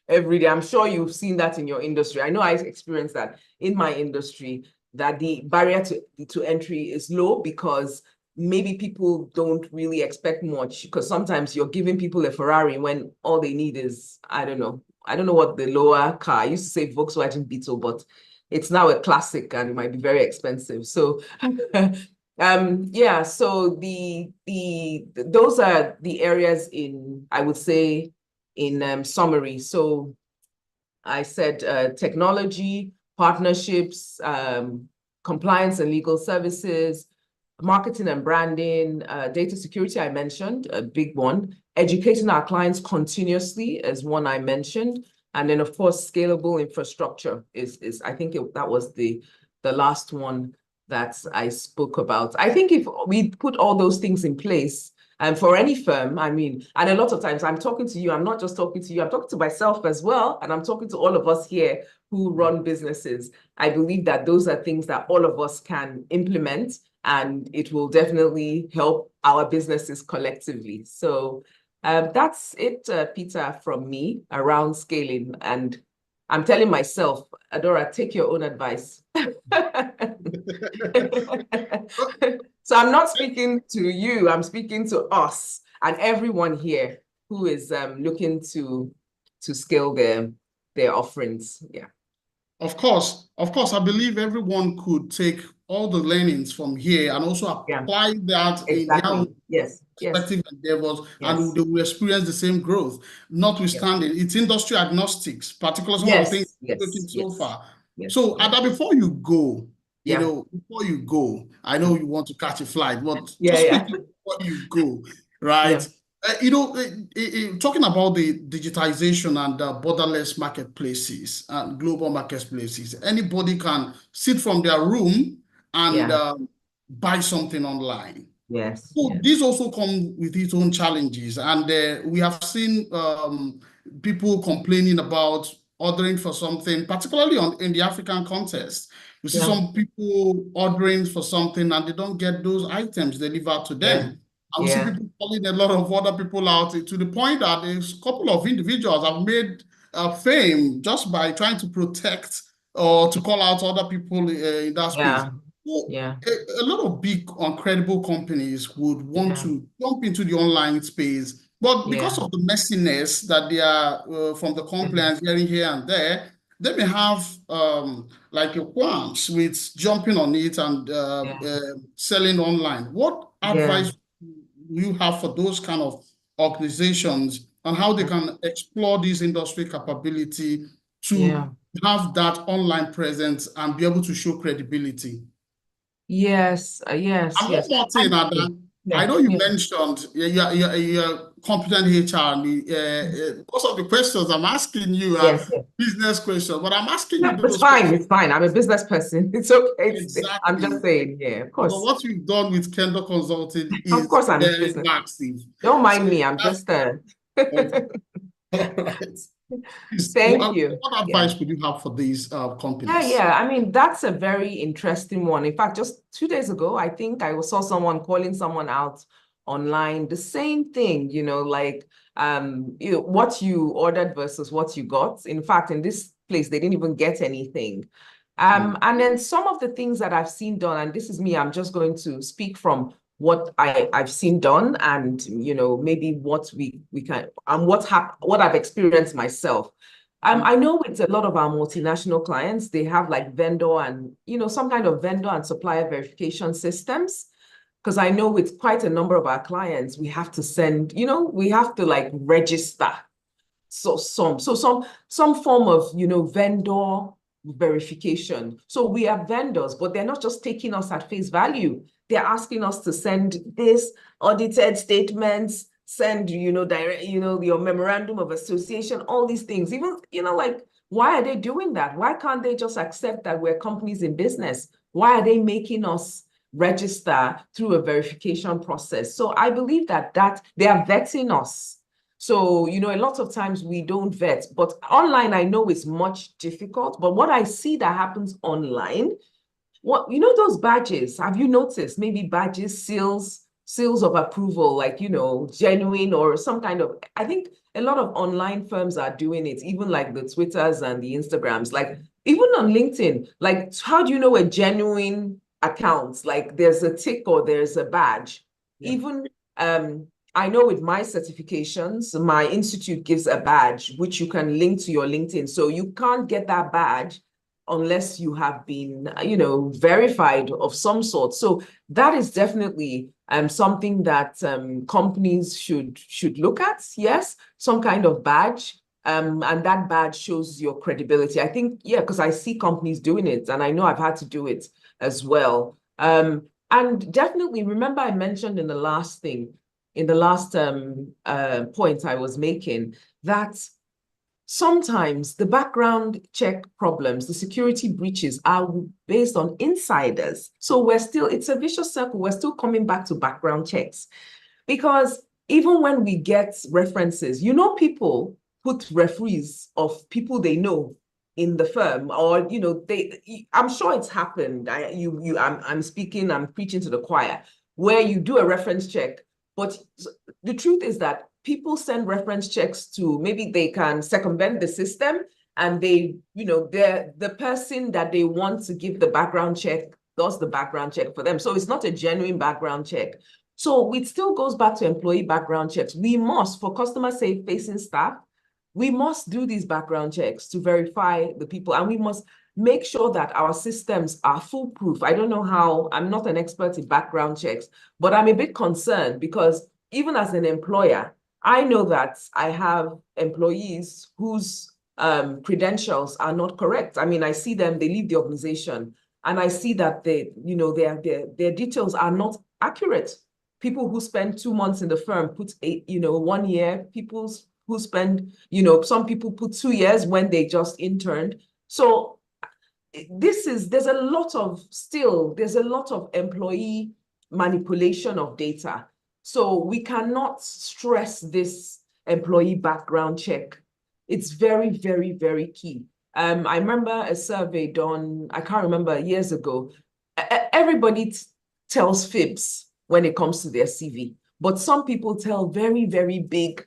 [SPEAKER 2] every day. I'm sure you've seen that in your industry. I know I experienced that in my industry, that the barrier to entry is low because maybe people don't really expect much, because sometimes you're giving people a Ferrari when all they need is, I don't know what the lower car, I used to say Volkswagen Beetle, but it's now a classic and it might be very expensive. So yeah, so those are the areas in, I would say, in summary. So I said technology, partnerships, compliance and legal services, marketing and branding, data security, I mentioned, a big one. Educating our clients continuously is one I mentioned. And then, of course, scalable infrastructure is I think that was the last one that I spoke about. I think if we put all those things in place, and for any firm, I mean, and a lot of times I'm talking to you, I'm not just talking to you, I'm talking to myself as well, and I'm talking to all of us here who run businesses. I believe that those are things that all of us can implement, and it will definitely help our businesses collectively. So that's it, Peter, from me around scaling. And I'm telling myself, Adora, take your own advice. So I'm not speaking to you, I'm speaking to us and everyone here who is looking to scale their offerings. Yeah.
[SPEAKER 1] Of course, I believe everyone could take all the learnings from here and also apply that in their respective endeavors, and they will experience the same growth, notwithstanding it's industry agnostics, particularly some of the things we're looking so far. So, Ada, before you go, I know you want to catch a flight, but just quickly before you go, right? Talking about the digitization and borderless marketplaces and global marketplaces, anybody can sit from their room and buy something online.
[SPEAKER 2] Yes.
[SPEAKER 1] So this also comes with its own challenges, and we have seen people complaining about ordering for something, particularly in the African context. We see some people ordering for something and they don't get those items delivered to them. And we see people calling a lot of other people out, to the point that a couple of individuals have made fame just by trying to protect or to call out other people in that space. So a lot of big, uncredible companies would want to jump into the online space, but because of the messiness that they are from the compliance hearing here and there, they may have like a qualms with jumping on it and selling online. What advice you have for those kind of organizations on how they can explore this industry capability to have that online presence and be able to show credibility?
[SPEAKER 2] Yes.
[SPEAKER 1] And one more thing, Adam. I know you mentioned you're competent HR, and most of the questions I'm asking you are business questions, but I'm asking you
[SPEAKER 2] it's fine. It's fine. I'm a business person. It's okay.
[SPEAKER 1] Exactly.
[SPEAKER 2] I'm just saying, of course.
[SPEAKER 1] But what we've done with Kendall Consulting is
[SPEAKER 2] of course I'm
[SPEAKER 1] very massive.
[SPEAKER 2] Don't mind me. I'm just
[SPEAKER 1] all right.
[SPEAKER 2] Thank you.
[SPEAKER 1] What advice would you have for these companies?
[SPEAKER 2] I mean, that's a very interesting one. In fact, just 2 days ago, I think I saw someone calling someone out online, the same thing, like what you ordered versus what you got. In fact, in this place, they didn't even get anything. And then some of the things that I've seen done, and this is me, I'm just going to speak from what I've seen done, and maybe what we can, and what I've experienced myself. I know with a lot of our multinational clients, they have like vendor and some kind of vendor and supplier verification systems. Because I know with quite a number of our clients, we have to send, we have to like register. So some form of vendor verification. So we are vendors, but they're not just taking us at face value. They're asking us to send this audited statements, send, direct, your memorandum of association, all these things. Even, like, why are they doing that? Why can't they just accept that we're companies in business? Why are they making us register through a verification process? So I believe that they are vetting us. So, a lot of times we don't vet, but online, I know it's much difficult, but what I see that happens online, those badges, have you noticed? Maybe badges, seals of approval, like, genuine or some kind of, I think a lot of online firms are doing it, even like the Twitters and the Instagrams, like even on LinkedIn, like, how do you know a genuine accounts, like there's a tick or there's a badge. Yeah. Even I know with my certifications, my institute gives a badge which you can link to your LinkedIn. So you can't get that badge unless you have been, verified of some sort. So that is definitely something that companies should look at. Yes, some kind of badge. And that badge shows your credibility. I think, yeah, because I see companies doing it, and I know I've had to do it as well. And definitely, remember I mentioned in the last thing, in the last point I was making, that sometimes the background check problems, the security breaches are based on insiders. So it's a vicious circle. We're still coming back to background checks, because even when we get references, people put referees of people they know in the firm, or I'm sure it's happened. I'm preaching to the choir, where you do a reference check, but the truth is that people send reference checks to, maybe they can circumvent the system, and the person that they want to give the background check does the background check for them. So it's not a genuine background check. So it still goes back to employee background checks. We must, for customer-facing staff, we must do these background checks to verify the people, and we must make sure that our systems are foolproof. I don't know how, I'm not an expert in background checks, but I'm a bit concerned, because even as an employer, I know that I have employees whose credentials are not correct. I mean, I see them, they leave the organization, and I see that their details are not accurate. People who spend 2 months in the firm put 1 year. People who spend, some people put 2 years when they just interned. So there's a lot of employee manipulation of data. So we cannot stress this employee background check. It's very, very, very key. I remember a survey done, I can't remember, years ago. Everybody tells fibs when it comes to their CV, but some people tell very, very big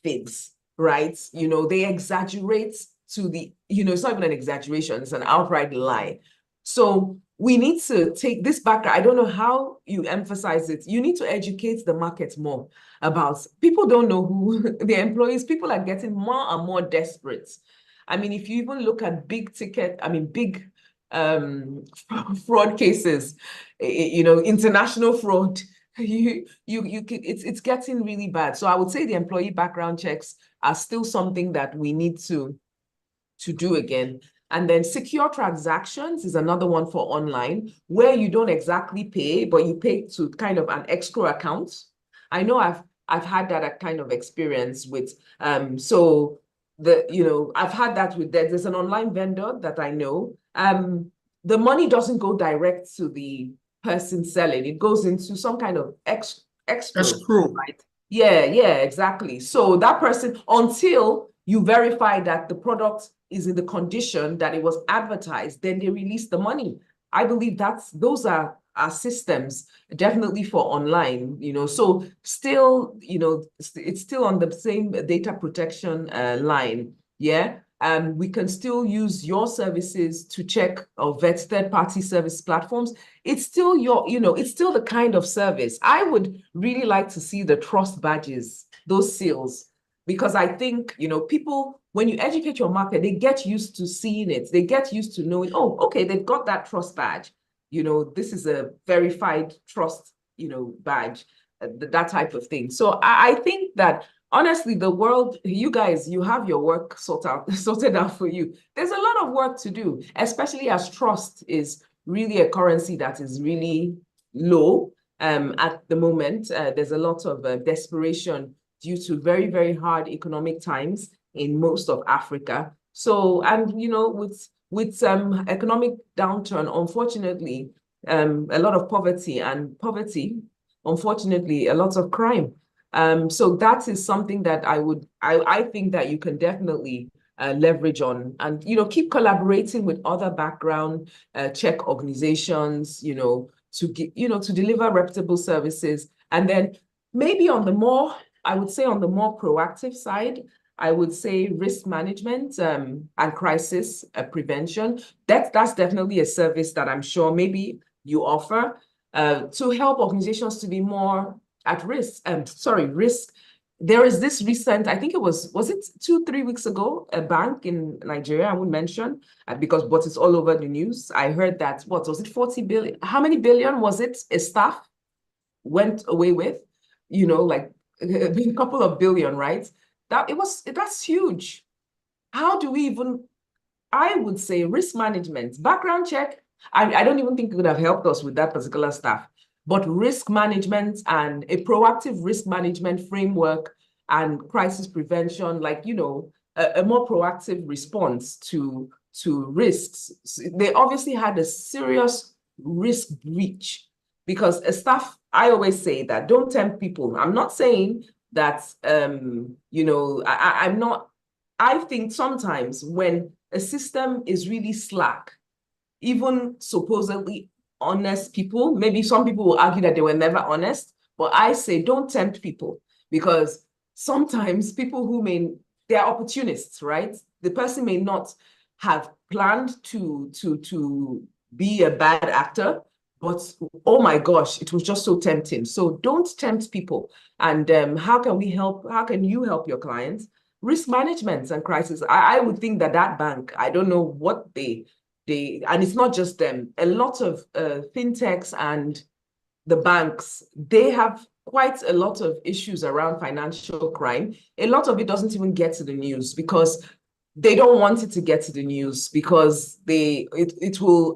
[SPEAKER 2] fibs, right? They exaggerate to the, it's not even an exaggeration, it's an outright lie. So we need to take this back. I don't know how you emphasize it. You need to educate the market more about, people don't know who their employees, people are getting more and more desperate. I mean, if you even look at big fraud cases, international fraud, it's getting really bad. So I would say the employee background checks are still something that we need to do again. And then secure transactions is another one for online, where you don't exactly pay, but you pay to kind of an escrow account. I know I've had that kind of experience with I've had that with there's an online vendor that I know. The money doesn't go direct to the person selling. It goes into some kind of escrow, right? Yeah, exactly. So that person, until you verify that the product is in the condition that it was advertised, then they release the money. I believe those are our systems, definitely for online, so still, it's still on the same data protection line. Yeah. We can still use your services to check or vet third-party service platforms. It's still it's still the kind of service. I would really like to see the trust badges, those seals, because I think, people, when you educate your market, they get used to seeing it. They get used to knowing, oh, okay, they've got that trust badge. This is a verified trust, badge, that type of thing. So I think that, honestly, the world, you guys, you have your work sorted out for you. There's a lot of work to do, especially as trust is really a currency that is really low at the moment. There's a lot of desperation due to very, very hard economic times in most of Africa. So, and with economic downturn, unfortunately, a lot of poverty, unfortunately, a lot of crime. So that is something that I think that you can definitely leverage on, and keep collaborating with other background check organizations, to deliver reputable services. And then maybe I would say on the more proactive side, I would say risk management and crisis prevention. That's definitely a service that I'm sure maybe you offer to help organizations to be more at risk. Risk. There is this recent, I think it was it 2-3 weeks ago, a bank in Nigeria, I won't mention, but it's all over the news. I heard that, what was it, 40 billion? How many billion was it a staff went away with? You know, like a couple of billion, right? That's huge. How do we even, I would say risk management, background check, I don't even think it would have helped us with that particular staff. But risk management and a proactive risk management framework and crisis prevention, like, you know, a more proactive response to risks. They obviously had a serious risk breach because a staff, I always say that don't tempt people. I'm not saying that, you know, I think sometimes when a system is really slack, even supposedly honest people, maybe some people will argue that they were never honest, but I say don't tempt people because sometimes people they're opportunists, right? The person may not have planned to be a bad actor, but oh my gosh, it was just so tempting. So don't tempt people. And how can you help your clients? Risk management and crisis. I would think that bank, I don't know what and it's not just them, a lot of fintechs and the banks, they have quite a lot of issues around financial crime. A lot of it doesn't even get to the news because they don't want it to get to the news because it will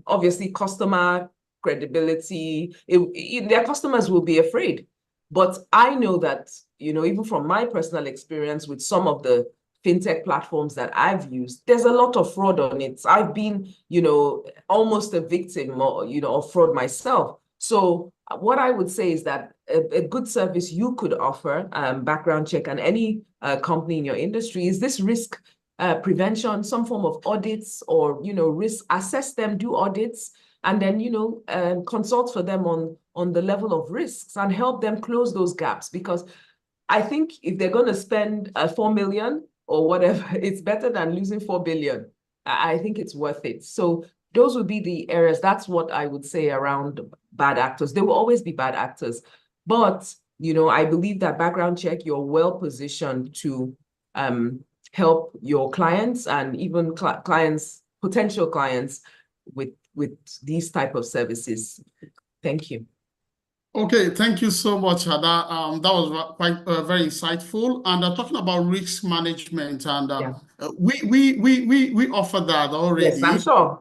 [SPEAKER 2] obviously customer credibility, their customers will be afraid. But I know that, you know, even from my personal experience with some of the fintech platforms that I've used, there's a lot of fraud on it. I've been, you know, almost a victim, you know, of fraud myself. So what I would say is that a good service you could offer, background check, and any company in your industry is this risk prevention, some form of audits or, you know, risk, assess them, do audits, and then, you know, consult for them on the level of risks and help them close those gaps. Because I think if they're going to spend 4 million or whatever, it's better than losing 4 billion. I think it's worth it. So those would be the areas. That's what I would say around bad actors. There will always be bad actors. But, you know, I believe that background check, you're well positioned to help your clients and even potential clients with these type of services. Thank you.
[SPEAKER 1] Okay, thank you so much, Ada. That was quite very insightful. And talking about risk management, and we offer that already.
[SPEAKER 2] Yes, I'm sure.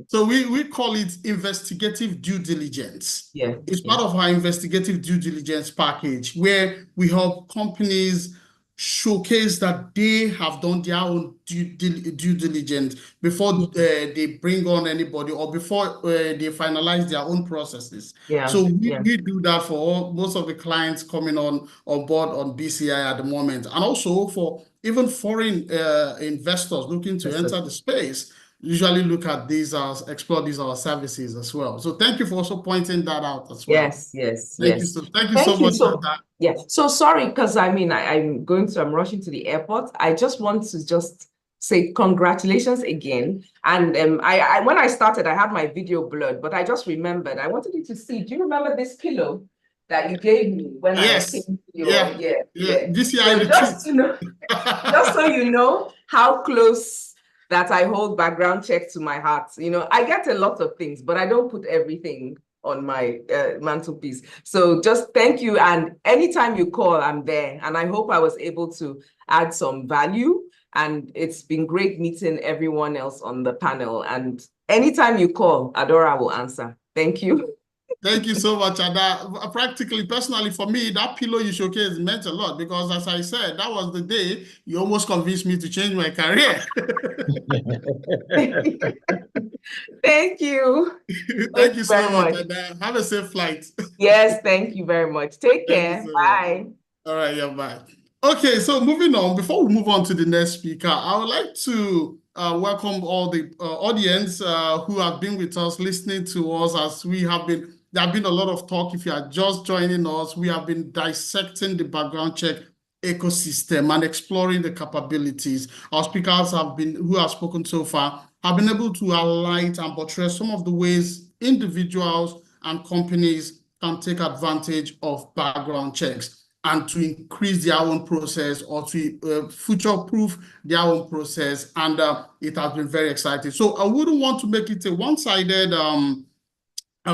[SPEAKER 1] So we call it investigative due diligence.
[SPEAKER 2] Yeah,
[SPEAKER 1] it's part of our investigative due diligence package where we help companies showcase that they have done their own due diligence before they bring on anybody or before they finalize their own processes. So we do that for most of the clients coming on board on BCI at the moment, and also for even foreign investors looking to enter the space. Usually look at these as explore these our services as well. So thank you for also pointing that out as well.
[SPEAKER 2] Yes.
[SPEAKER 1] Thank you so much for that.
[SPEAKER 2] Yeah. So sorry, because I mean I'm rushing to the airport. I just want to say congratulations again. And I when I started, I had my video blurred, but I just remembered. I wanted you to see. Do you remember this pillow that you gave me when I came to your
[SPEAKER 1] BCI
[SPEAKER 2] retreat? Just so you know how close that I hold background check to my heart. You know, I get a lot of things, but I don't put everything on my mantelpiece. So just thank you. And anytime you call, I'm there. And I hope I was able to add some value. And it's been great meeting everyone else on the panel. And anytime you call, Adora will answer. Thank you.
[SPEAKER 1] Thank you so much, Ada. Practically, personally, for me, that pillow you showcased meant a lot because, as I said, that was the day you almost convinced me to change my career.
[SPEAKER 2] Thank you.
[SPEAKER 1] Thank you so much, Ada. Have a safe flight.
[SPEAKER 2] Yes, thank you very much. Take care. Bye.
[SPEAKER 1] All right, yeah, bye. Okay, so moving on, before we move on to the next speaker, I would like to welcome all the audience who have been with us, listening to us as there have been a lot of talk. If you are just joining us, we have been dissecting the background check ecosystem and exploring the capabilities. Our speakers who have spoken so far have been able to highlight and portray some of the ways individuals and companies can take advantage of background checks and to increase their own process or to future-proof their own process. And it has been very exciting. So I wouldn't want to make it a one-sided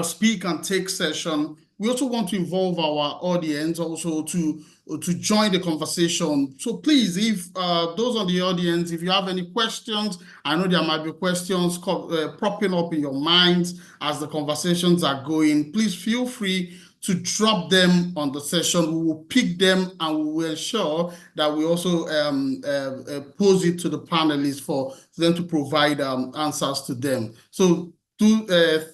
[SPEAKER 1] speak and take session. We also want to involve our audience also to join the conversation. So please, if those on the audience, if you have any questions, I know there might be questions popping up in your minds as the conversations are going, please feel free to drop them on the session. We will pick them and we will ensure that we also pose it to the panelists for them to provide answers to them. So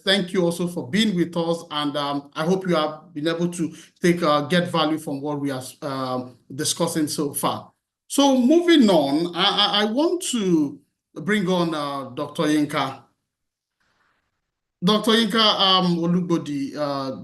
[SPEAKER 1] thank you also for being with us, and I hope you have been able to get value from what we are discussing so far. So moving on, I want to bring on Dr. Yinka. Dr. Yinka Olugbodi,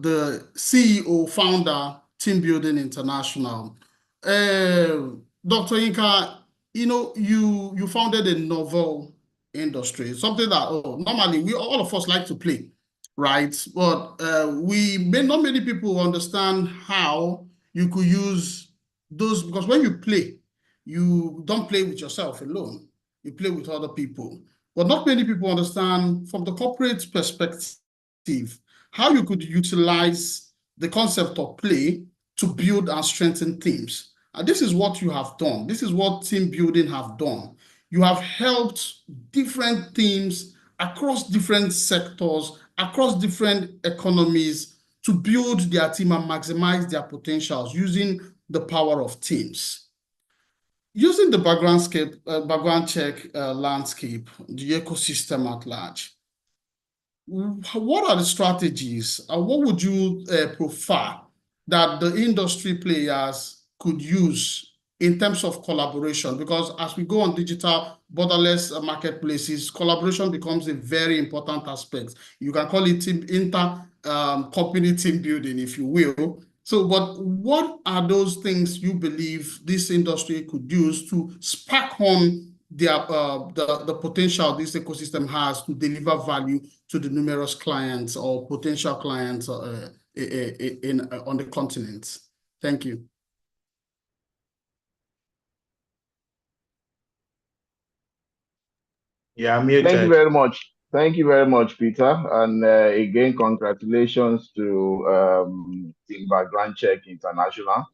[SPEAKER 1] the CEO, founder, Team Building International. Dr. Yinka, you know, you founded a novel industry, something that normally all of us like to play, right? But not many people understand how you could use those, because when you play, you don't play with yourself alone, you play with other people. But not many people understand from the corporate perspective how you could utilize the concept of play to build and strengthen teams. And this is what you have done. This is what team building have done. You have helped different teams across different sectors, across different economies to build their team and maximize their potentials using the power of teams. Using the background check landscape, the ecosystem at large, what are the strategies? What would you prefer that the industry players could use in terms of collaboration? Because as we go on digital borderless marketplaces, collaboration becomes a very important aspect. You can call it company team building, if you will. So, but what are those things you believe this industry could use to spark on the potential this ecosystem has to deliver value to the numerous clients or potential clients on the continent? Thank you.
[SPEAKER 6] Yeah, muted.
[SPEAKER 4] Thank you very much. Thank you very much, Peter. And again, congratulations to Team Background Check International.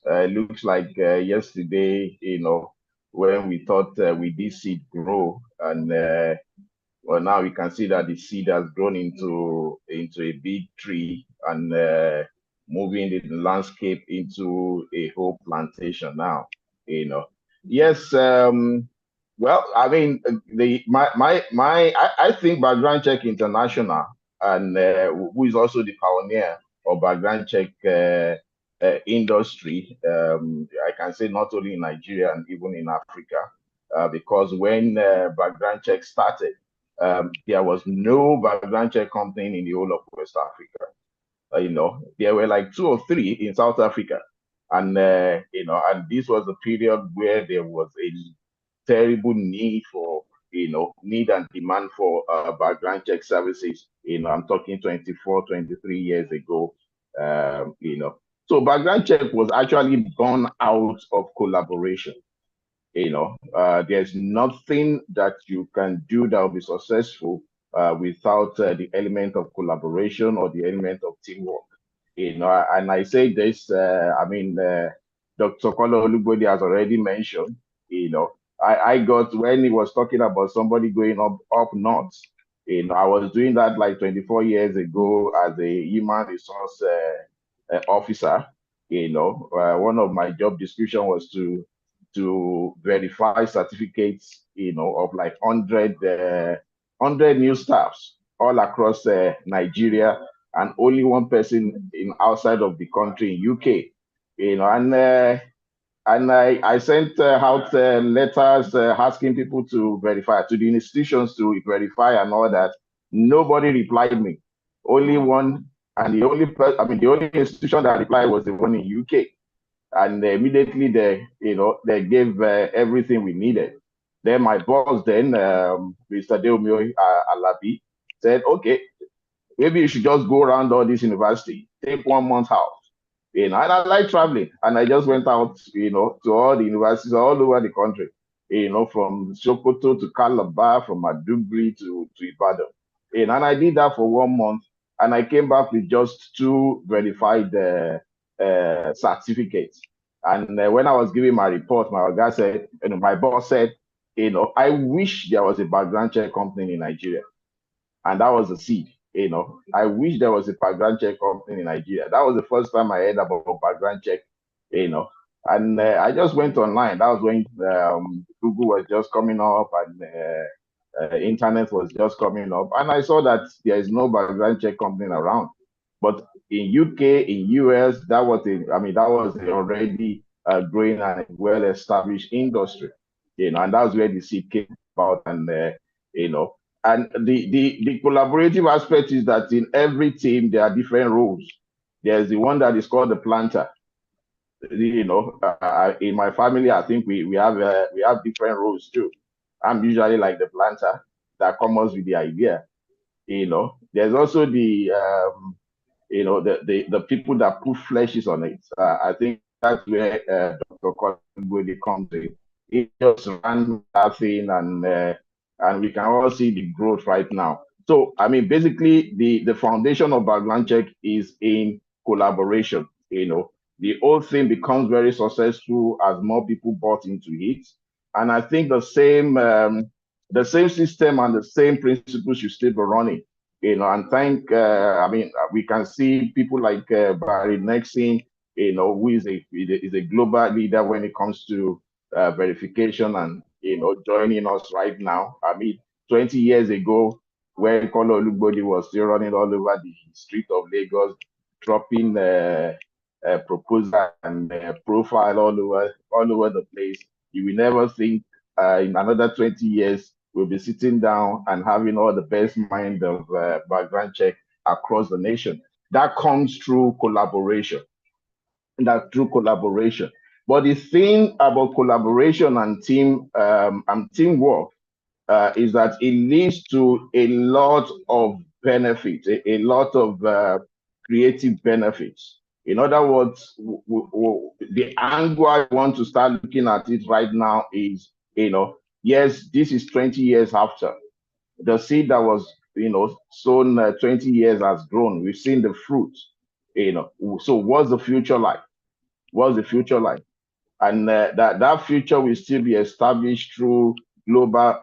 [SPEAKER 4] Looks like yesterday, you know, when we thought we did see it grow, and well, now we can see that the seed has grown into a big tree and moving the landscape into a whole plantation now. You know, yes. Well, I mean, I think Background Check International, and who is also the pioneer of background check industry. I can say not only in Nigeria and even in Africa, because when background check started, there was no background check company in the whole of West Africa. You know, there were like 2 or 3 in South Africa, and you know, and this was a period where there was a terrible need for, you know, need and demand for background check services. You know, I'm talking 24, 23 years ago. You know, so background check was actually born out of collaboration. You know, there's nothing that you can do that will be successful without the element of collaboration or the element of teamwork. You know, and I say this, I mean, Dr. Kola Olugbodi has already mentioned, you know, I got, when he was talking about somebody going up north, you know, I was doing that like 24 years ago as a human resource officer. You know, one of my job description was to verify certificates, you know, of like 100 new staffs all across Nigeria, and only one person in outside of the country in UK, you know, and I sent out letters asking people to verify, to the institutions to verify and all that. Nobody replied me. Only one, and the only the only institution that replied was the one in UK. And immediately they gave everything we needed. Then my boss, Mr. Deomio Alabi, said, okay, maybe you should just go around all this university, take 1 month out. And I like traveling, and I just went out, to all the universities all over the country, from Sokoto to Calabar, from Maiduguri to Ibadan. And I did that for 1 month, and I came back with just 2 verified certificates. And when I was giving my report, my boss said, I wish there was a background check company in Nigeria. And that was the seed. I wish there was a background check company in Nigeria. That was the first time I heard about a background check. And I just went online. That was when Google was just coming up, and internet was just coming up, and I saw that there is no background check company around. But in UK, in US, that was already growing and well-established industry. And that's where the seed came about. And and the collaborative aspect is that in every team there are different roles. There's the one that is called the planter. In my family, I think we have different roles too. I'm usually like the planter that comes with the idea. There's also the people that put fleshes on it. I think that's where Dr. Colin comes in. He just ran that thing, and we can all see the growth right now. So, basically, the foundation of background check is in collaboration. The whole thing becomes very successful as more people bought into it. And I think the same system and the same principles should still be running. And we can see people like Barry Nexon, who is a global leader when it comes to verification, and joining us right now. 20 years ago, when Kolo Olugbodi was still running all over the street of Lagos, dropping proposal and profile all over the place, you will never think in another 20 years we'll be sitting down and having all the best mind of background check across the nation. That comes through collaboration. But the thing about collaboration and teamwork is that it leads to a lot of benefits, a lot of creative benefits. In other words, the angle I want to start looking at it right now is, yes, this is 20 years after. The seed that was, sown 20 years has grown. We've seen the fruit, So what's the future like? And that future will still be established through global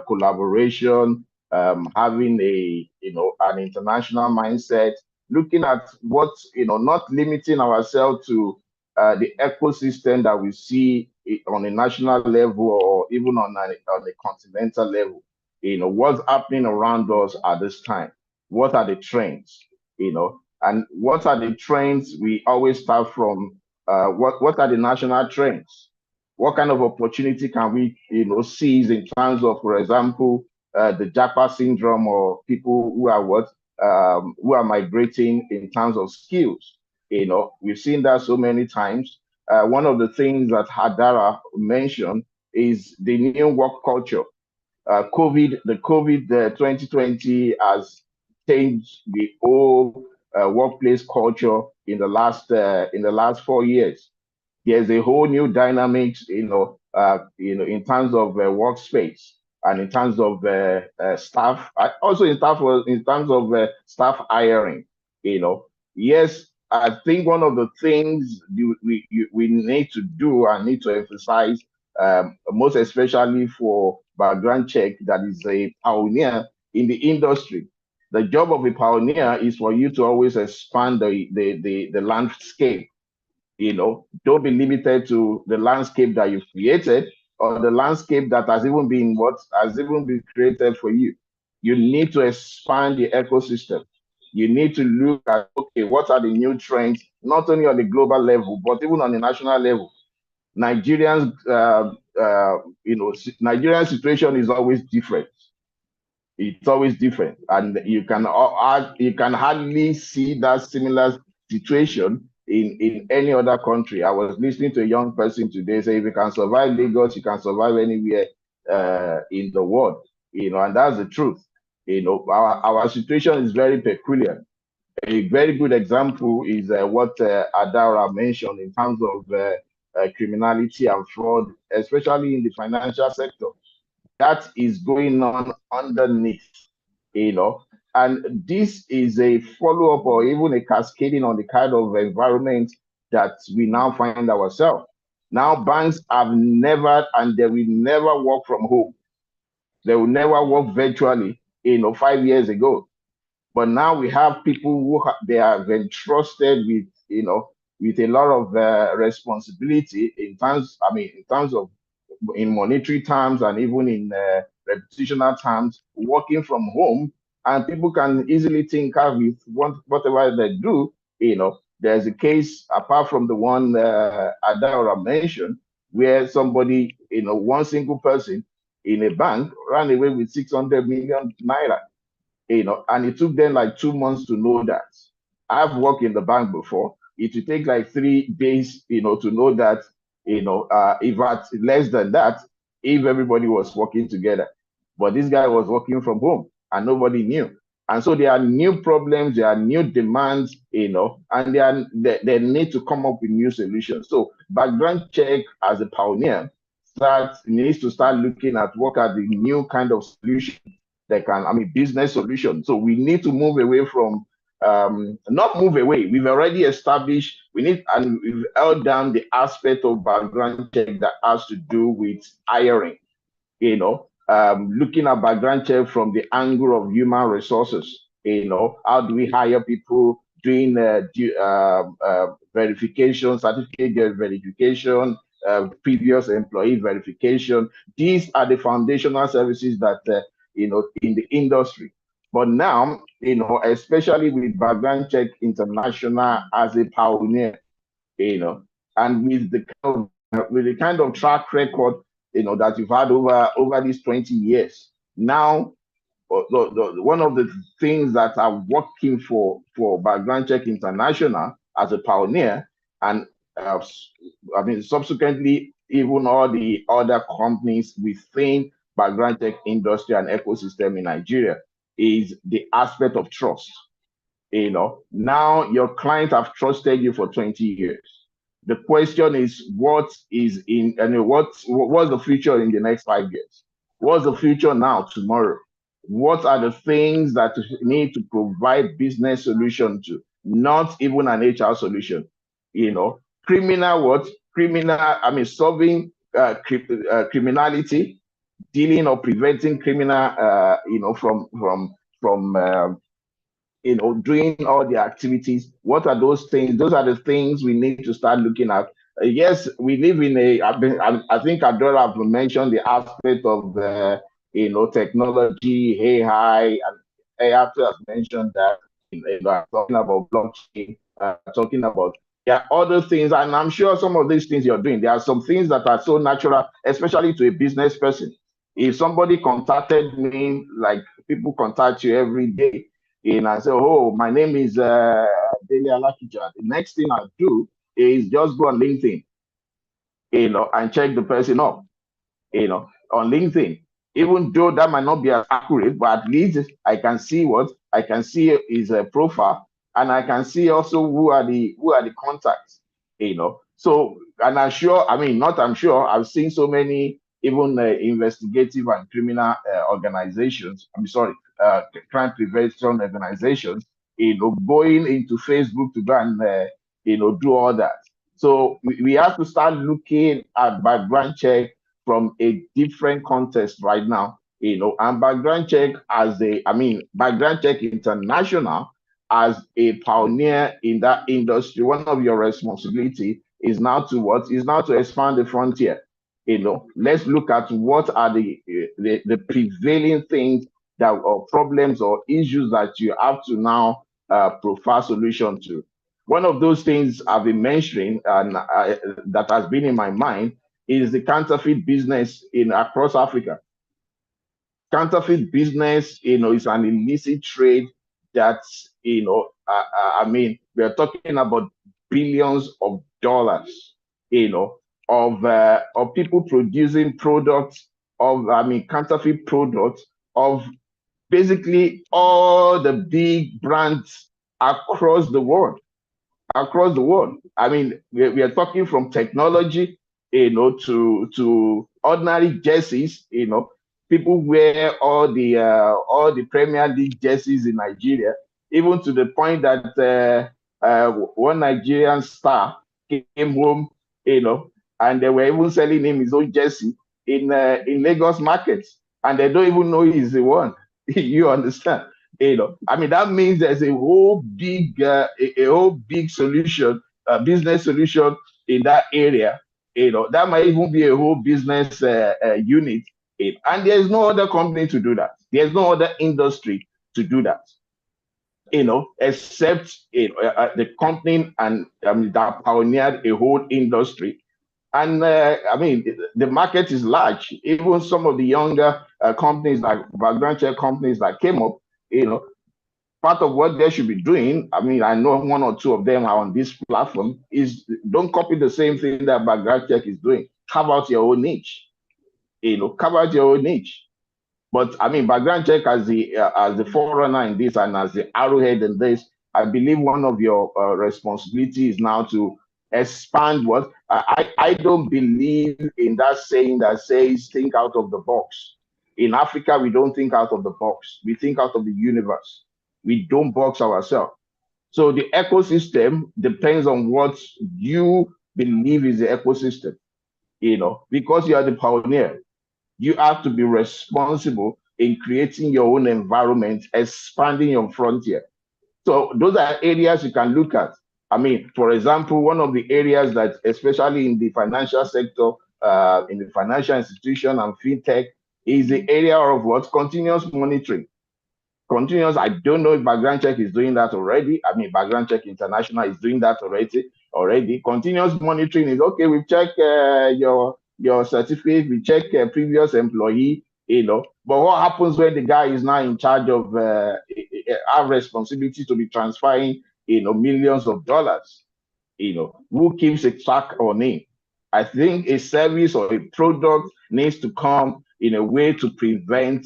[SPEAKER 4] collaboration, having an international mindset, looking at what, not limiting ourselves to the ecosystem that we see on a national level or even on a continental level. What's happening around us at this time? What are the trends? And what are the trends? We always start from what are the national trends? What kind of opportunity can we, seize in terms of, for example, the Japa syndrome, or people who are migrating in terms of skills? We've seen that so many times. One of the things that Hadara mentioned is the new work culture. The COVID 2020 has changed the whole workplace culture in the last 4 years. There's a whole new dynamics, in terms of workspace, and in terms of staff, also in terms of staff hiring. Yes, I think one of the things we need to do and need to emphasize, most especially for background check that is a pioneer in the industry. The job of a pioneer is for you to always expand the landscape. Don't be limited to the landscape that you've created, or the landscape that has even been created for you. You need to expand the ecosystem. You need to look at, okay, what are the new trends, not only on the global level, but even on the national level. Nigerian situation is always different. It's always different, and you can hardly see that similar situation in any other country. I was listening to a young person today say, if you can survive Lagos, you can survive anywhere in the world. And that's the truth. Our situation is very peculiar. A very good example is what Adara mentioned in terms of criminality and fraud, especially in the financial sector. That is going on underneath, and this is a follow-up or even a cascading on the kind of environment that we now find ourselves. Now, banks have never and they will never work from home. They will never work virtually, 5 years ago. But now we have people who they have entrusted with, with a lot of responsibility in terms of in monetary terms and even in reputational terms, working from home, and people can easily tinker with whatever they do. There's a case apart from the one Adaora mentioned, where somebody, one single person in a bank ran away with 600 million naira, and it took them like 2 months to know that. I've worked in the bank before. It will take like 3 days, to know that, if at less than that, if everybody was working together. But this guy was working from home and nobody knew. And so there are new problems, there are new demands, and they need to come up with new solutions. So background check as a pioneer needs to start looking at what are the new kind of solutions that can, business solutions. So we need to move away from, not move away. We've already established, we've held down the aspect of background check that has to do with hiring, looking at background check from the angle of human resources. How do we hire people, doing verification, certificate verification, previous employee verification. These are the foundational services that, in the industry. But now, especially with Background Check International as a pioneer, and with the kind of track record, that you've had over these 20 years. Now, one of the things that are working for Background Check International as a pioneer, and subsequently, even all the other companies within background check industry and ecosystem in Nigeria, is the aspect of trust. Now your clients have trusted you for 20 years. The question is, what's the future in the next 5 years? What's the future now, tomorrow? What are the things that you need to provide business solution to? Not even an HR solution. Solving criminality, dealing or preventing criminal, from doing all the activities. What are those things? Those are the things we need to start looking at. Yes, we live in I think Adora have mentioned the aspect of technology, AI, and AI has mentioned that, talking about blockchain, talking about, there are other things, and I'm sure some of these things you're doing, there are some things that are so natural, especially to a business person. If somebody contacted me, like people contact you every day, and I say, oh, my name is Delia Lakija. The next thing I do is just go on LinkedIn, and check the person up, on LinkedIn. Even though that might not be as accurate, but at least I can see his profile, and I can see also who are the contacts, So, and I'm sure, I've seen so many even investigative and criminal organizations. Crime prevention organizations, going into Facebook to go and do all that. So we have to start looking at background check from a different context right now, and background check background check international as a pioneer in that industry. One of your responsibility is now to expand the frontier. Let's look at what are the prevailing things or problems or issues that you have to now provide solution to. One of those things I've been mentioning and that has been in my mind is the counterfeit business across Africa. Counterfeit business, is an illicit trade that, we're talking about billions of dollars, of people producing products counterfeit products of basically all the big brands across the world. Across the world. I mean, we are talking from technology, to ordinary jerseys. People wear all the Premier League jerseys in Nigeria, even to the point that one Nigerian star came home, and they were even selling him his own jersey in Lagos markets, and they don't even know he's the one. You understand? I mean, that means there's a whole big solution, business solution in that area. That might even be a whole business unit. And there's no other company to do that. There's no other industry to do that. Except the company and that pioneered a whole industry. And I mean, the market is large. Even some of the younger companies, like background check companies that came up, part of what they should be doing, I mean, I know one or two of them are on this platform, is don't copy the same thing that background check is doing. Carve out your own niche. Carve out your own niche. But I mean, background check as the forerunner in this and as the arrowhead in this, I believe one of your responsibilities now to expand what I don't believe in that saying that says think out of the box. In Africa, we don't think out of the box. We think out of the universe. We don't box ourselves. So the ecosystem depends on what you believe is the ecosystem. Because you are the pioneer, you have to be responsible in creating your own environment, expanding your frontier. So those are areas you can look at. I mean, for example, one of the areas that, especially in the financial sector, in the financial institution and fintech, is the area of what? Continuous monitoring. Continuous, I don't know if background check is doing that already. I mean, background check international is doing that already. Continuous monitoring is okay. We check your certificate, we check previous employee, but what happens when the guy is now in charge of our responsibility to be transferring, millions of dollars? Who keeps a track on him? I think a service or a product needs to come in a way to prevent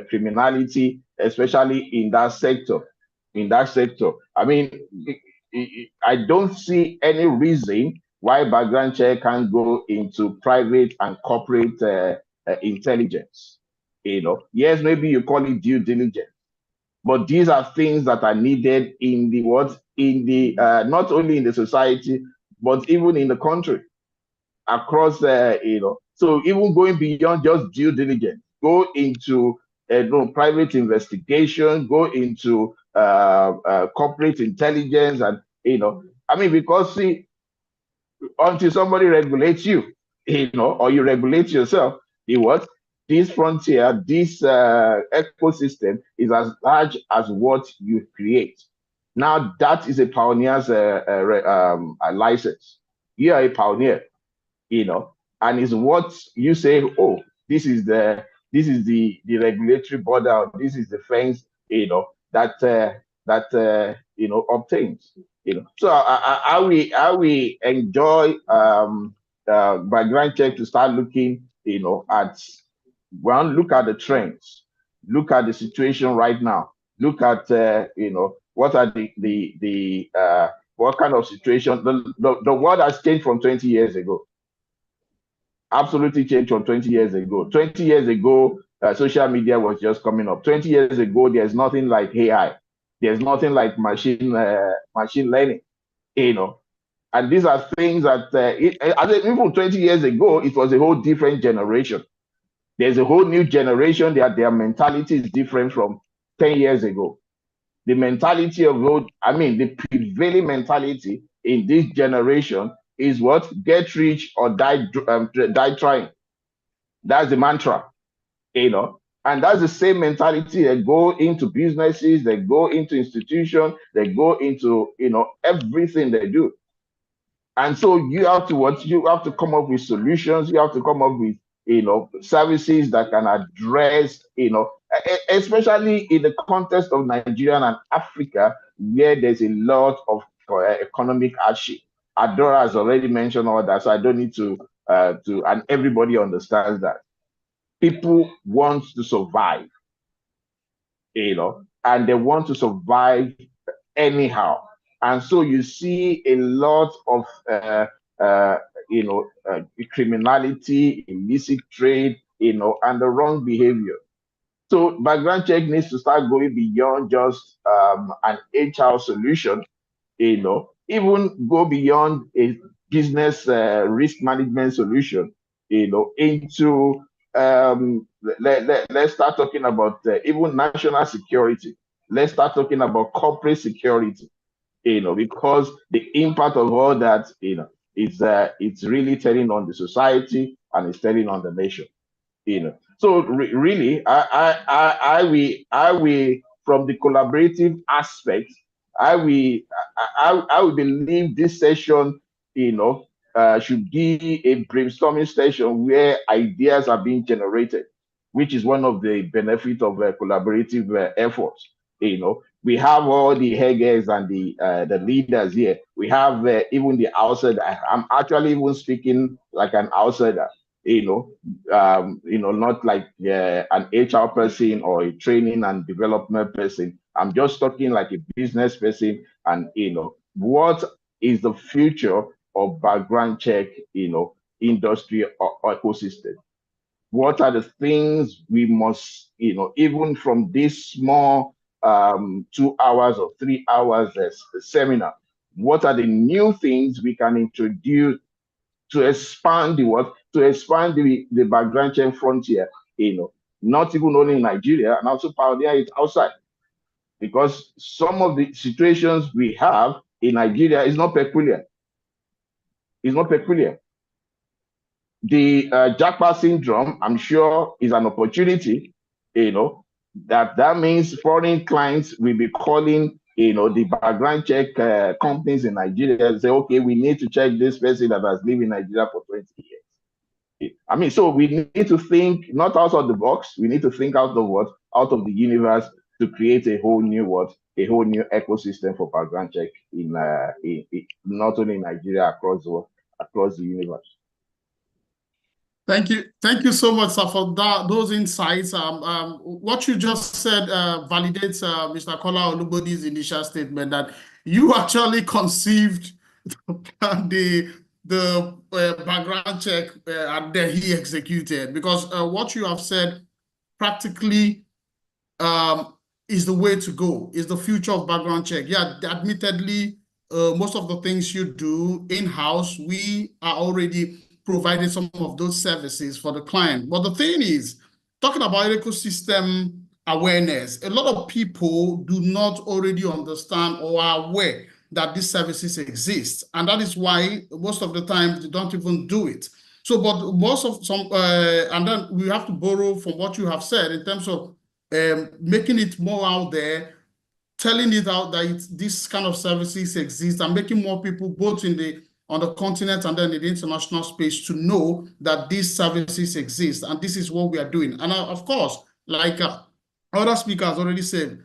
[SPEAKER 4] criminality, especially in that sector. I mean, I don't see any reason why background check can go into private and corporate intelligence. Yes, maybe you call it due diligence, but these are things that are needed in the not only in the society, but even in the country, across so even going beyond just due diligence, go into private investigation, go into corporate intelligence, and I mean, because see, until somebody regulates you, or you regulate yourself, this frontier, this ecosystem is as large as what you create. Now that is a pioneer's license. You are a pioneer, and it's what you say, oh, this is the regulatory border, this is the fence, that obtains. So how we enjoy background check to start looking, at look at the trends, look at the situation right now, look at what are the what kind of situation the world has changed from 20 years ago. Absolutely changed from 20 years ago. 20 years ago, social media was just coming up. 20 years ago, there's nothing like AI. There's nothing like machine learning, And these are things that, even 20 years ago, it was a whole different generation. There's a whole new generation. Their mentality is different from 10 years ago. The mentality of the prevailing mentality in this generation is what? Get rich or die trying. That's the mantra, and that's the same mentality that go into businesses, they go into institutions, they go into everything they do. And so you have to come up with solutions, you have to come up with services that can address, especially in the context of Nigeria and Africa, where there's a lot of economic hardship. Adora has already mentioned all that, so I don't need to, and everybody understands that. People want to survive. and they want to survive anyhow. And so you see a lot of criminality, illicit trade, and the wrong behavior. So background check needs to start going beyond just an HR solution, even go beyond a business risk management solution, into let's start talking about even national security. Let's start talking about corporate security, because the impact of all that, it's really telling on the society and it's telling on the nation. So really, I will from the collaborative aspect, I will believe this session, should be a brainstorming session where ideas are being generated, which is one of the benefits of collaborative efforts. We have all the heads and the leaders here. We have even the outsider. I'm actually even speaking like an outsider. Not like an HR person or a training and development person. I'm just talking like a business person. And what is the future of background check, industry or ecosystem? What are the things we must, even from this small 2 hours or 3 hours seminar, what are the new things we can introduce to expand the background check frontier, not even only in Nigeria, and also pioneer it outside. Because some of the situations we have in Nigeria is not peculiar. It's not peculiar. The Jackpot syndrome, I'm sure, is an opportunity, that means foreign clients will be calling, the background check companies in Nigeria and say, okay, we need to check this person that has lived in Nigeria for 20 years. I mean, so we need to think not out of the box. We need to think out of the universe to create a whole new ecosystem for background check in not only in Nigeria, across the universe.
[SPEAKER 1] Thank you so much, sir, for those insights. What you just said validates Mr. Kola Olubodi's initial statement that you actually conceived the background check and then he executed, because what you have said practically is the way to go, is the future of background check. Yeah, admittedly, most of the things you do in-house, we are already providing some of those services for the client. But the thing is, talking about ecosystem awareness, a lot of people do not already understand or are aware that these services exist. And that is why most of the time they don't even do it. So, but most of and then we have to borrow from what you have said in terms of making it more out there, telling it out that this kind of services exist, and making more people both on the continent and then in the international space to know that these services exist, and this is what we are doing. And of course, like other speakers already said,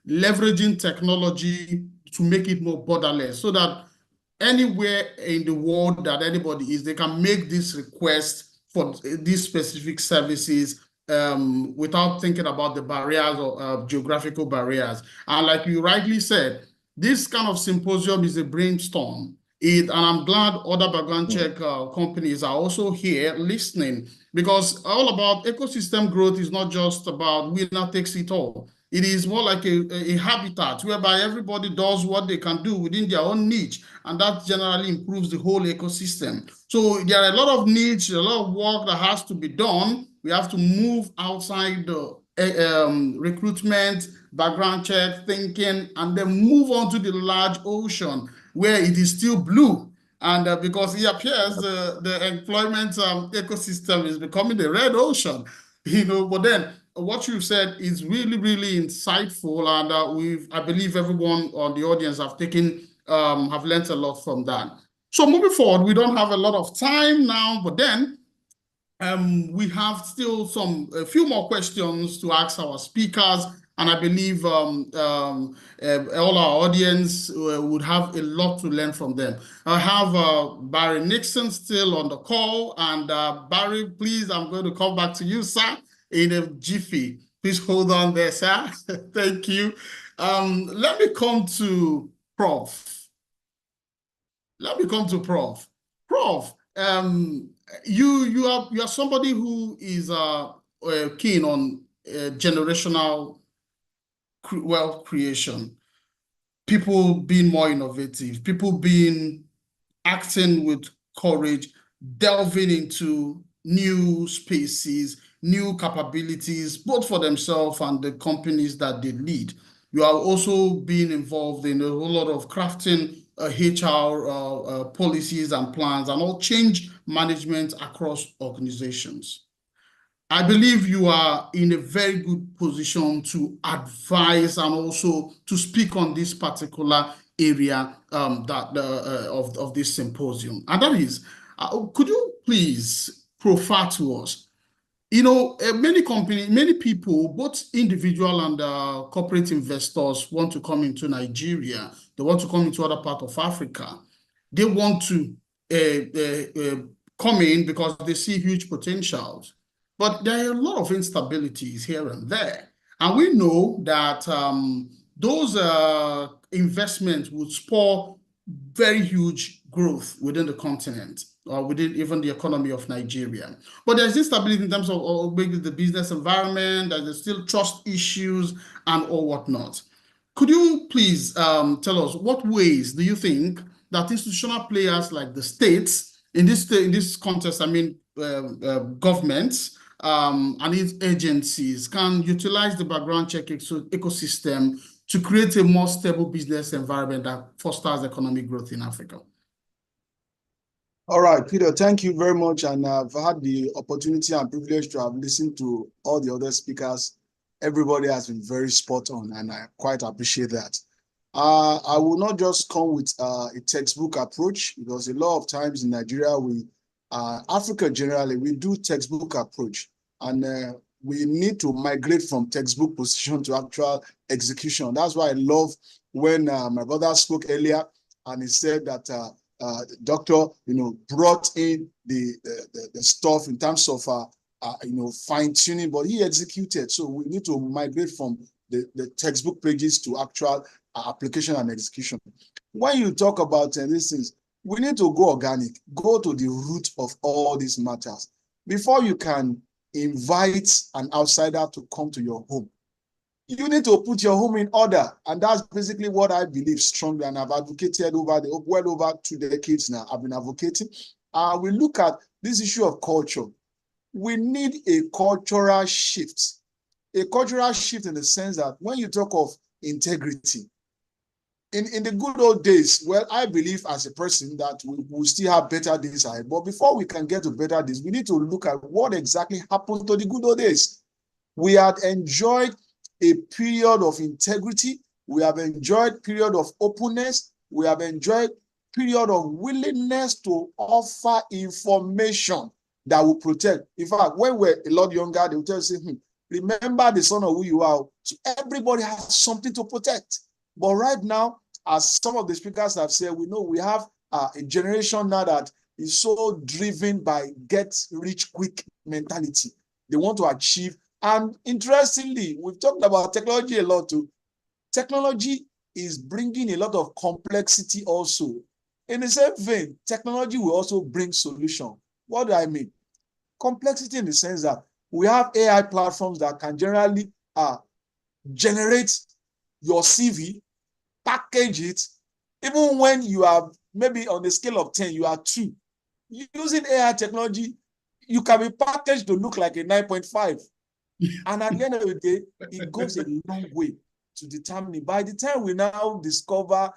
[SPEAKER 1] leveraging technology to make it more borderless, so that anywhere in the world that anybody is, they can make this request for these specific services without thinking about the barriers or geographical barriers. And like you rightly said, this kind of symposium is a brainstorm. And I'm glad other background check companies are also here listening, because all about ecosystem growth is not just about winner takes it all. It is more like a habitat whereby everybody does what they can do within their own niche, and that generally improves the whole ecosystem. So there are a lot of needs, a lot of work that has to be done. We have to move outside the recruitment, background check, thinking, and then move on to the large ocean where it is still blue. And because it appears the employment ecosystem is becoming the red ocean, but then what you said is really, really insightful. And I believe everyone on the audience have learned a lot from that. So moving forward, we don't have a lot of time now, but then we have still a few more questions to ask our speakers, and I believe all our audience would have a lot to learn from them. I have Barry Nixon still on the call, and Barry, please, I'm going to come back to you, sir, in a jiffy. Please hold on there, sir. Thank you. Let me come to Prof. Prof, you are somebody who is keen on generational wealth creation, people being more innovative, people being acting with courage, delving into new spaces, new capabilities, both for themselves and the companies that they lead. You are also being involved in a whole lot of crafting HR policies and plans and all change management across organizations. I believe you are in a very good position to advise and also to speak on this particular area of this symposium. And that is, could you please profile to us, many people, both individual and corporate investors want to come into Nigeria. They want to come into other parts of Africa. They want to come in because they see huge potentials. But there are a lot of instabilities here and there. And we know that those investments would spur very huge growth within the continent or within even the economy of Nigeria. But there's instability in terms of maybe the business environment, there's still trust issues and all whatnot. Could you please tell us what ways do you think that institutional players like the states, in this context, I mean governments and its agencies can utilize the background check ecosystem to create a more stable business environment that fosters economic growth in Africa?
[SPEAKER 5] All right, Peter, thank you very much. And I've had the opportunity and privilege to have listened to all the other speakers. Everybody has been very spot on, and I quite appreciate that. I will not just come with a textbook approach, because a lot of times in Nigeria, Africa generally, we do textbook approach, and we need to migrate from textbook position to actual execution. That's why I love when my brother spoke earlier, and he said that the doctor, brought in the stuff in terms of fine tuning, but he executed. So we need to migrate from the textbook pages to actual application and execution. When you talk about these things, we need to go organic, go to the root of all these matters before you can invite an outsider to come to your home. You need to put your home in order, and that's basically what I believe strongly, and I've advocated well over 2 decades now. I've been advocating. We look at this issue of culture. We need a cultural shift in the sense that when you talk of integrity, in the good old days, well, I believe as a person that we will still have better days ahead. But before we can get to better days, we need to look at what exactly happened to the good old days. We had enjoyed a period of integrity. We have enjoyed period of openness. We have enjoyed period of willingness to offer information that will protect. In fact, when we're a lot younger, they will tell us, remember the son of who you are. So everybody has something to protect. But right now, as some of the speakers have said, we know we have a generation now that is so driven by get rich quick mentality. They want to achieve. And interestingly, we've talked about technology a lot too. Technology is bringing a lot of complexity also. In the same vein, technology will also bring solution. What do I mean? Complexity in the sense that we have AI platforms that can generally generate your CV, package it, even when you are maybe on the scale of 10, you are 2. Using AI technology, you can be packaged to look like a 9.5. And at the end of the day, it goes a long way to determining. By the time we now discover,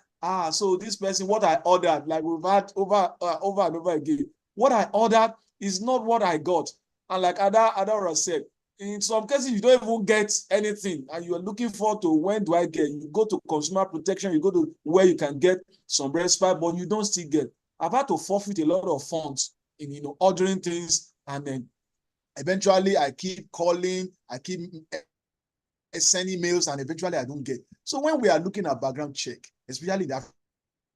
[SPEAKER 5] so this person, what I ordered, like we've had over and over again, what I ordered is not what I got. And like Adara said, in some cases, you don't even get anything, and you are looking forward to when do I get. You go to consumer protection, you go to where you can get some respite, but you don't still get. I've had to forfeit a lot of funds in ordering things, and then eventually I keep calling, I keep sending emails, and eventually I don't get. So when we are looking at background check, especially the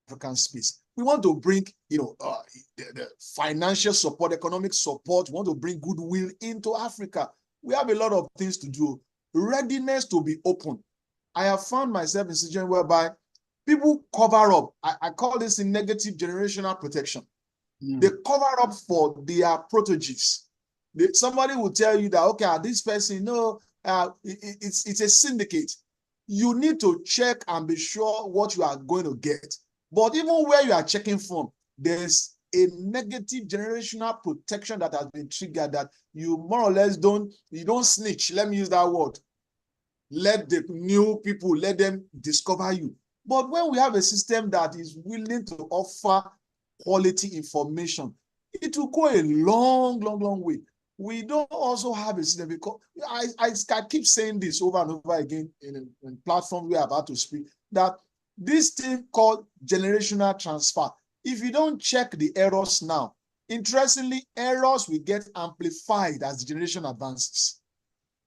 [SPEAKER 5] African space, we want to bring the financial support, economic support. We want to bring goodwill into Africa. We have a lot of things to do. readiness to be open. I have found myself in a situation whereby people cover up. I call this a negative generational protection. They cover up for their proteges. Somebody will tell you that, okay, this person, no, it's a syndicate. You need to check and be sure what you are going to get. But even where you are checking from, there's a negative generational protection that has been triggered, that you more or less don't snitch. Let me use that word. Let the new people, let them discover you. But when we have a system that is willing to offer quality information, it will go a long, long, long way. We don't also have a system, because I keep saying this over and over again in platforms we are about to speak, that this thing called generational transfer, if you don't check the errors now, interestingly, errors will get amplified as the generation advances.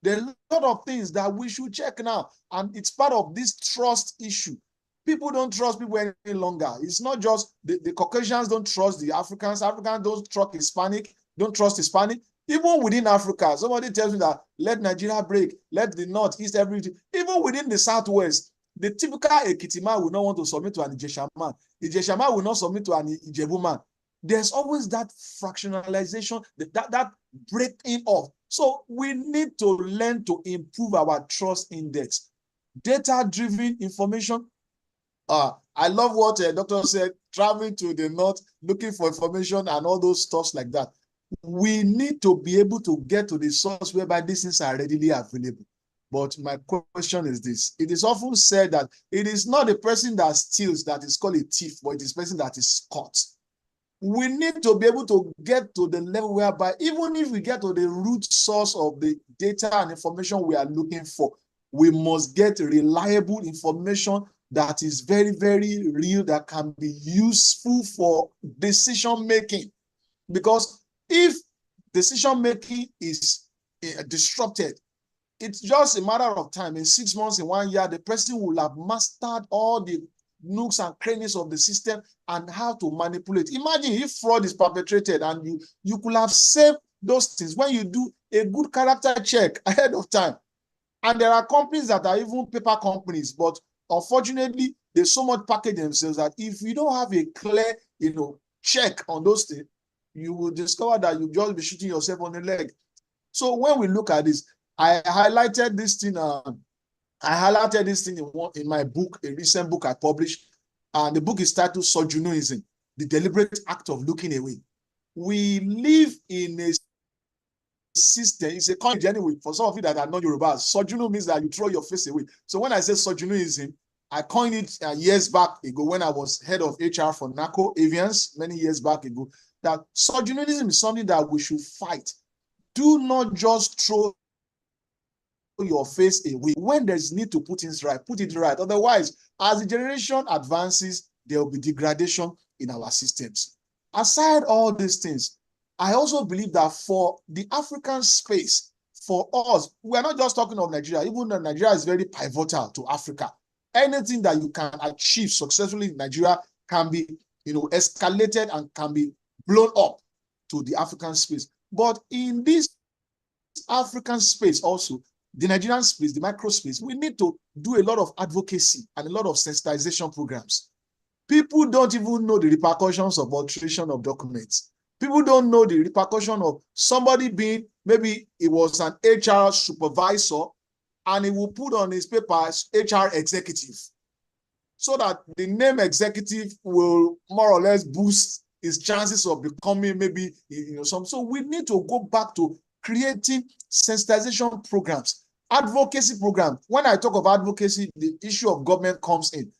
[SPEAKER 5] There are a lot of things that we should check now, and it's part of this trust issue. People don't trust people any longer. It's not just the Caucasians don't trust the Africans. Africans don't trust Hispanic. Even within Africa, somebody tells me that let Nigeria break, let the North, East, everything. Even within the Southwest, the typical Ekiti man will not want to submit to an Ijesha man. Ijesha man will not submit to an Ijebu man. There's always that fractionalization, that breaking off. So we need to learn to improve our trust index. Data-driven information. I love what Doctor said, traveling to the North, looking for information and all those stuff like that. We need to be able to get to the source whereby these things are readily available. But my question is this. It is often said that it is not the person that steals that is called a thief, but it is the person that is caught. We need to be able to get to the level whereby even if we get to the root source of the data and information we are looking for, we must get reliable information that is very, very real, that can be useful for decision making. Because if decision making is disrupted, it's just a matter of time. In 6 months, in 1 year, the person will have mastered all the nooks and crannies of the system and how to manipulate. Imagine if fraud is perpetrated and you could have saved those things when you do a good character check ahead of time. And there are companies that are even paper companies, but unfortunately, they so much package themselves that if you don't have a clear, check on those things, you will discover that you'll just be shooting yourself on the leg. So when we look at this, I highlighted this thing. In my book, a recent book I published, and the book is titled Sojunoism, the deliberate act of looking away. We live in a system, it's a coinage anyway, for some of you that are not Yorubas. Sojuno means that you throw your face away. So when I say Sojunoism, I coined it years back ago when I was head of HR for NACO Avians, many years back ago, that Sojunoism is something that we should fight. Do not just throw your face away. When there's need to put things right, put it right. Otherwise, as the generation advances, there will be degradation in our systems. Aside all these things, I also believe that for the African space, for us, we are not just talking of Nigeria, even though Nigeria is very pivotal to Africa. Anything that you can achieve successfully in Nigeria can be, escalated and can be blown up to the African space. But in this African space also, the Nigerian space, the micro space, we need to do a lot of advocacy and a lot of sensitization programs. People don't even know the repercussions of alteration of documents. People don't know the repercussion of somebody being, maybe it was an HR supervisor, and he will put on his papers HR executive, so that the name executive will more or less boost his chances of becoming maybe, some. So we need to go back to creating sensitization programs, advocacy programs. When I talk of advocacy, the issue of government comes in.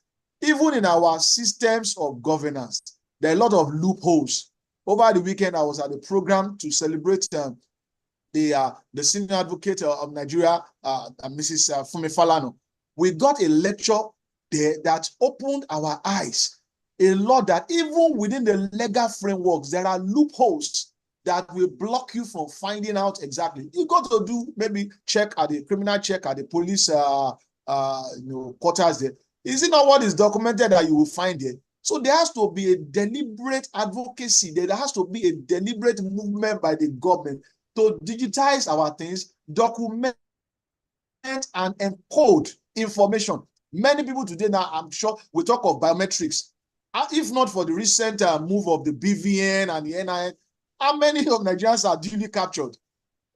[SPEAKER 5] Even in our systems of governance, there are a lot of loopholes. Over the weekend, I was at a program to celebrate the senior advocate of Nigeria, Mrs. Fumi Falano. We got a lecture there that opened our eyes a lot, that even within the legal frameworks, there are loopholes that will block you from finding out exactly. You got to do maybe criminal check at the police quarters there. Is it not what is documented that you will find there? So there has to be a deliberate advocacy. There has to be a deliberate movement by the government to digitize our things, document and encode information. Many people today now, I'm sure, we talk of biometrics. If not for the recent move of the BVN and the NIN, how many of Nigerians are duly captured?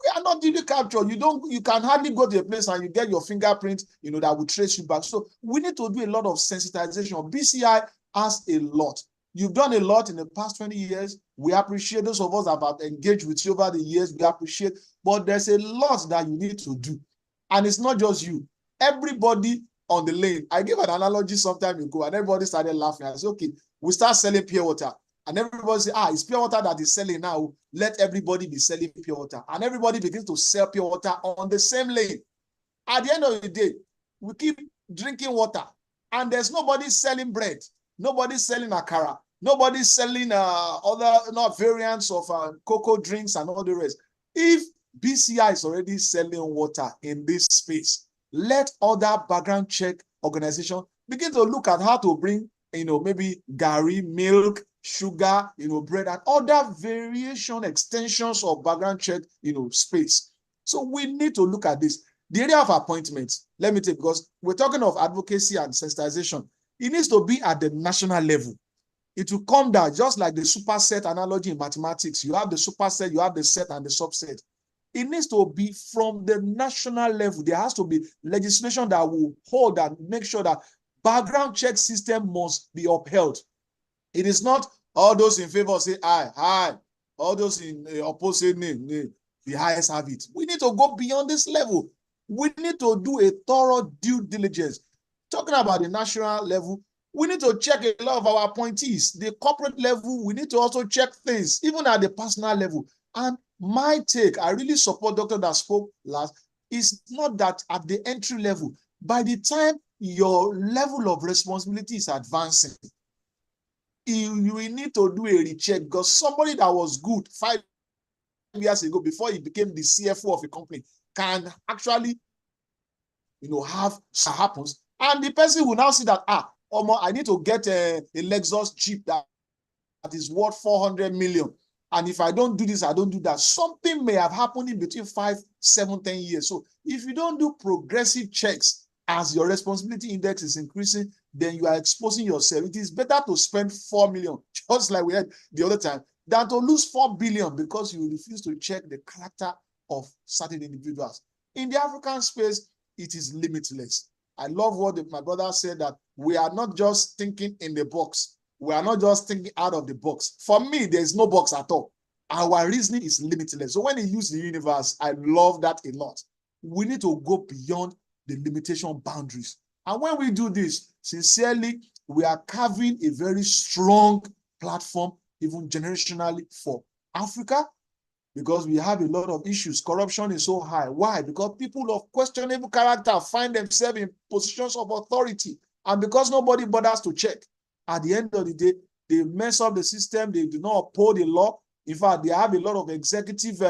[SPEAKER 5] We are not duly captured. You can hardly go to a place and you get your fingerprint, that will trace you back. So we need to do a lot of sensitization. BCI has a lot. You've done a lot in the past 20 years. We appreciate those of us that have engaged with you over the years. We appreciate, but there's a lot that you need to do. And it's not just you. Everybody on the lane. I gave an analogy some time ago and everybody started laughing. I said, okay, we start selling pure water. And everybody say, it's pure water that is selling now. Let everybody be selling pure water. And everybody begins to sell pure water on the same lane. At the end of the day, we keep drinking water. And there's nobody selling bread. Nobody's selling akara. Nobody's selling other variants of cocoa drinks and all the rest. If BCI is already selling water in this space, let other background check organizations begin to look at how to bring, maybe gari, milk, sugar, bread, and other variation extensions of background check, space. So we need to look at this. The area of appointments, let me take, because we're talking of advocacy and sensitization. It needs to be at the national level. It will come down, just like the superset analogy in mathematics. You have the superset, you have the set and the subset. It needs to be from the national level. There has to be legislation that will hold and make sure that background check system must be upheld. It is not all those in favor say aye. All those in opposite name, the highest have it. We need to go beyond this level. We need to do a thorough due diligence. Talking about the national level, we need to check a lot of our appointees. The corporate level, we need to also check things, even at the personal level. And my take, I really support Dr. that spoke last, is not that at the entry level, by the time your level of responsibility is advancing, you need to do a recheck, because somebody that was good 5 years ago before he became the CFO of a company can actually, have happens. And the person will now see that, I need to get a Lexus Jeep that is worth 400 million. And if I don't do this, I don't do that. Something may have happened in between 5, 7, 10 years. So if you don't do progressive checks as your responsibility index is increasing, then you are exposing yourself. It is better to spend 4 million, just like we had the other time, than to lose 4 billion because you refuse to check the character of certain individuals. In the African space, it is limitless. I love what my brother said, that we are not just thinking in the box. We are not just thinking out of the box. For me, there is no box at all. Our reasoning is limitless. So when he used the universe, I love that a lot. We need to go beyond the limitation boundaries. And when we do this, sincerely, we are carving a very strong platform, even generationally, for Africa, because we have a lot of issues. Corruption is so high. Why? Because people of questionable character find themselves in positions of authority. And because nobody bothers to check, at the end of the day, they mess up the system. They do not uphold the law. In fact, they have a lot of executive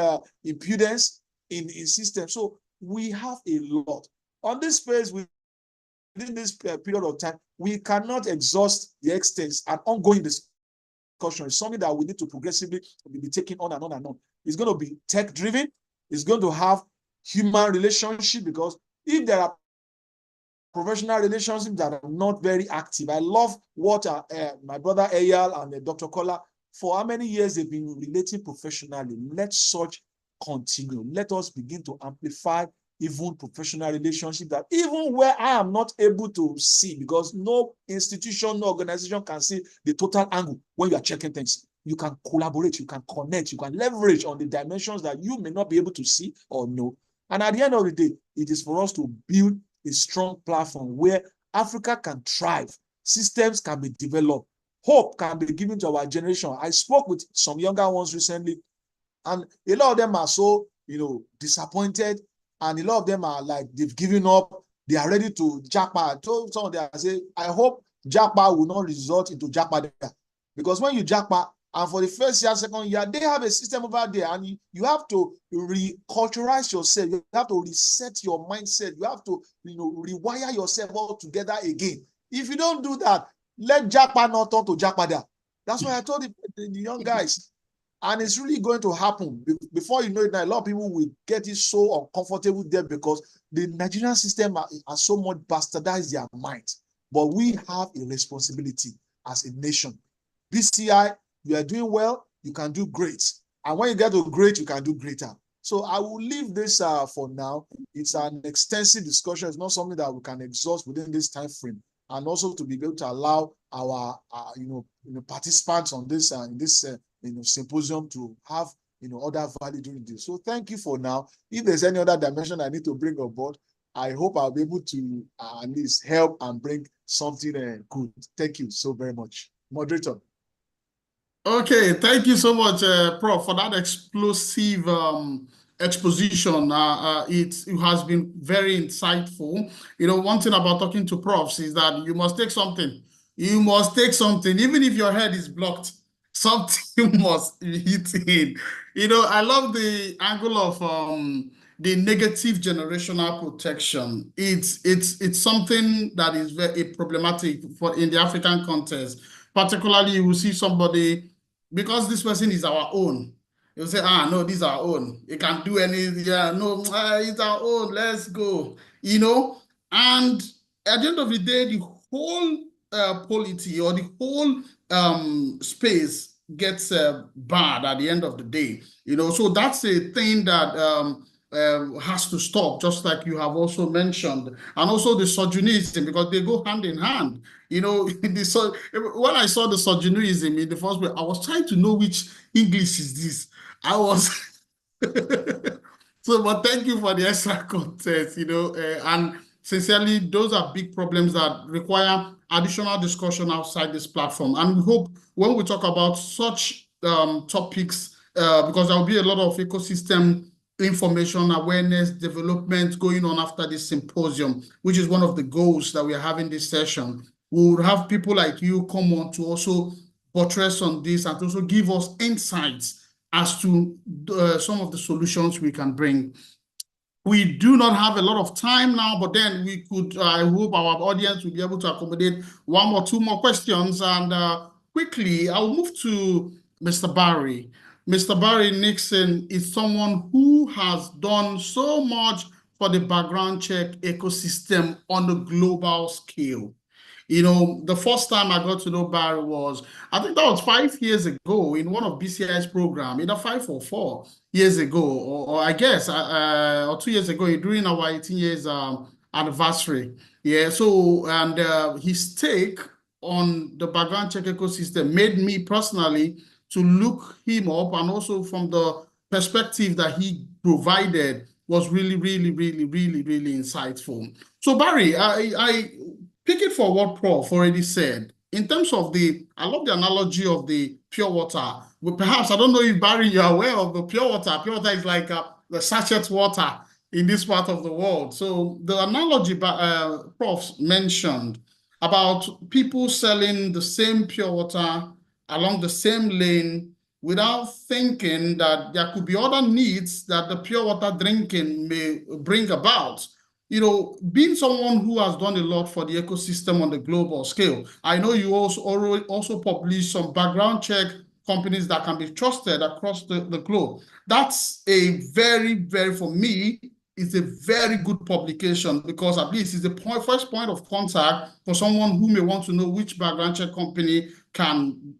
[SPEAKER 5] impudence in system. So we have a lot. On this space, within this period of time, we cannot exhaust the extent and ongoing discussion. It's something that we need to progressively be taking on and on and on. It's going to be tech-driven. It's going to have human relationship, because if there are professional relationships that are not very active. I love what my brother Eyal and Dr. Kola, for how many years they've been relating professionally. Let such continue. Let us begin to amplify even professional relationships, that even where I am not able to see, because no institution, no organization can see the total angle when you are checking things. You can collaborate, you can connect, you can leverage on the dimensions that you may not be able to see or know. And at the end of the day, it is for us to build a strong platform where Africa can thrive, systems can be developed, hope can be given to our generation. I spoke with some younger ones recently, and a lot of them are so, disappointed, and a lot of them are like, they've given up, they are ready to japa. I told some of them, I say, I hope japa will not result into japa there, because when you japa, and for the first year, second year, they have a system over there, and you have to reculturize yourself. You have to reset your mindset. You have to, rewire yourself all together again. If you don't do that, let Japa not turn to Japa there. That's why I told the young guys, And it's really going to happen. Before you know it, now, a lot of people will get it so uncomfortable there because the Nigerian system has so much bastardized their mind. But we have a responsibility as a nation. BCI, you are doing well, you can do great. And when you get to great, you can do greater. So I will leave this for now. It's an extensive discussion. It's not something that we can exhaust within this time frame. And also to be able to allow our participants on this in this symposium to have other value during this. So thank you for now. If there's any other dimension I need to bring on board, I hope I'll be able to at least help and bring something good. Thank you so very much. Moderator.
[SPEAKER 1] Okay, thank you so much, Prof, for that explosive exposition. It has been very insightful. One thing about talking to profs is that you must take something. You must take something, even if your head is blocked. Something must hit in. I love the angle of the negative generational protection. It's something that is very problematic in the African context. Particularly, you will see somebody, because this person is our own. You'll say, no, this is our own. It can't do anything. Yeah, no, it's our own. Let's go. And at the end of the day, the whole polity or the whole space gets bad at the end of the day. So that's a thing that has to stop, just like you have also mentioned. And also the sojournism, because they go hand in hand. When I saw the sojournism in the first place, I was trying to know which English is this. I was but thank you for the extra context, and sincerely, those are big problems that require additional discussion outside this platform. And we hope when we talk about such topics, because there will be a lot of ecosystem information, awareness, development going on after this symposium, which is one of the goals that we are having this session. We will have people like you come on to also buttress on this and to also give us insights as to some of the solutions we can bring. We do not have a lot of time now, but then we could, I hope our audience will be able to accommodate one or two more questions. And quickly, I'll move to Mr. Barry. Mr. Barry Nixon is someone who has done so much for the background check ecosystem on a global scale. The first time I got to know Barry was, I think that was 5 years ago in one of BCI's program, either 5 or 4 years ago, or I guess, or 2 years ago during our 18 years anniversary. Yeah, so, and his take on the background check ecosystem made me personally to look him up, and also from the perspective that he provided was really, really, really, really, really insightful. So Barry, I pick it for what Prof already said. In terms of I love the analogy of the pure water. Well, perhaps, I don't know if Barry, you're aware of the pure water. Pure water is like the sachet water in this part of the world. So the analogy Prof mentioned about people selling the same pure water along the same lane without thinking that there could be other needs that the pure water drinking may bring about. Being someone who has done a lot for the ecosystem on the global scale, I know you also publish some background check companies that can be trusted across the globe. That's a very, very, for me, it's a very good publication, because at least it's the first point of contact for someone who may want to know which background check company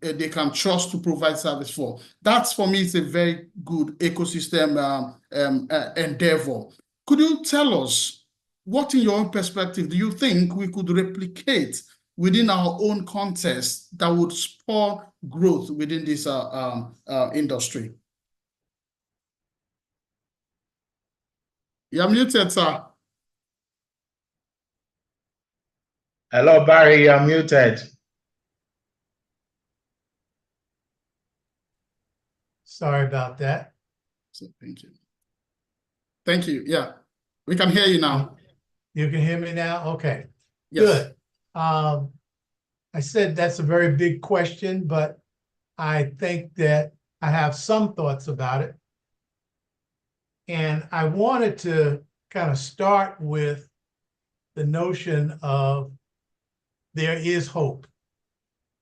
[SPEAKER 1] they can trust to provide service for. That's, for me, it's a very good ecosystem endeavor. Could you tell us, what in your own perspective do you think we could replicate within our own context that would spur growth within this industry? You're muted, sir.
[SPEAKER 6] Hello, Barry, you're muted.
[SPEAKER 9] Sorry about that.
[SPEAKER 1] So, thank you. Thank you. Yeah, we can hear you now.
[SPEAKER 9] You can hear me now? Okay,
[SPEAKER 1] Yes.
[SPEAKER 9] good. I said that's a very big question, but I think that I have some thoughts about it. And I wanted to kind of start with the notion of there is hope.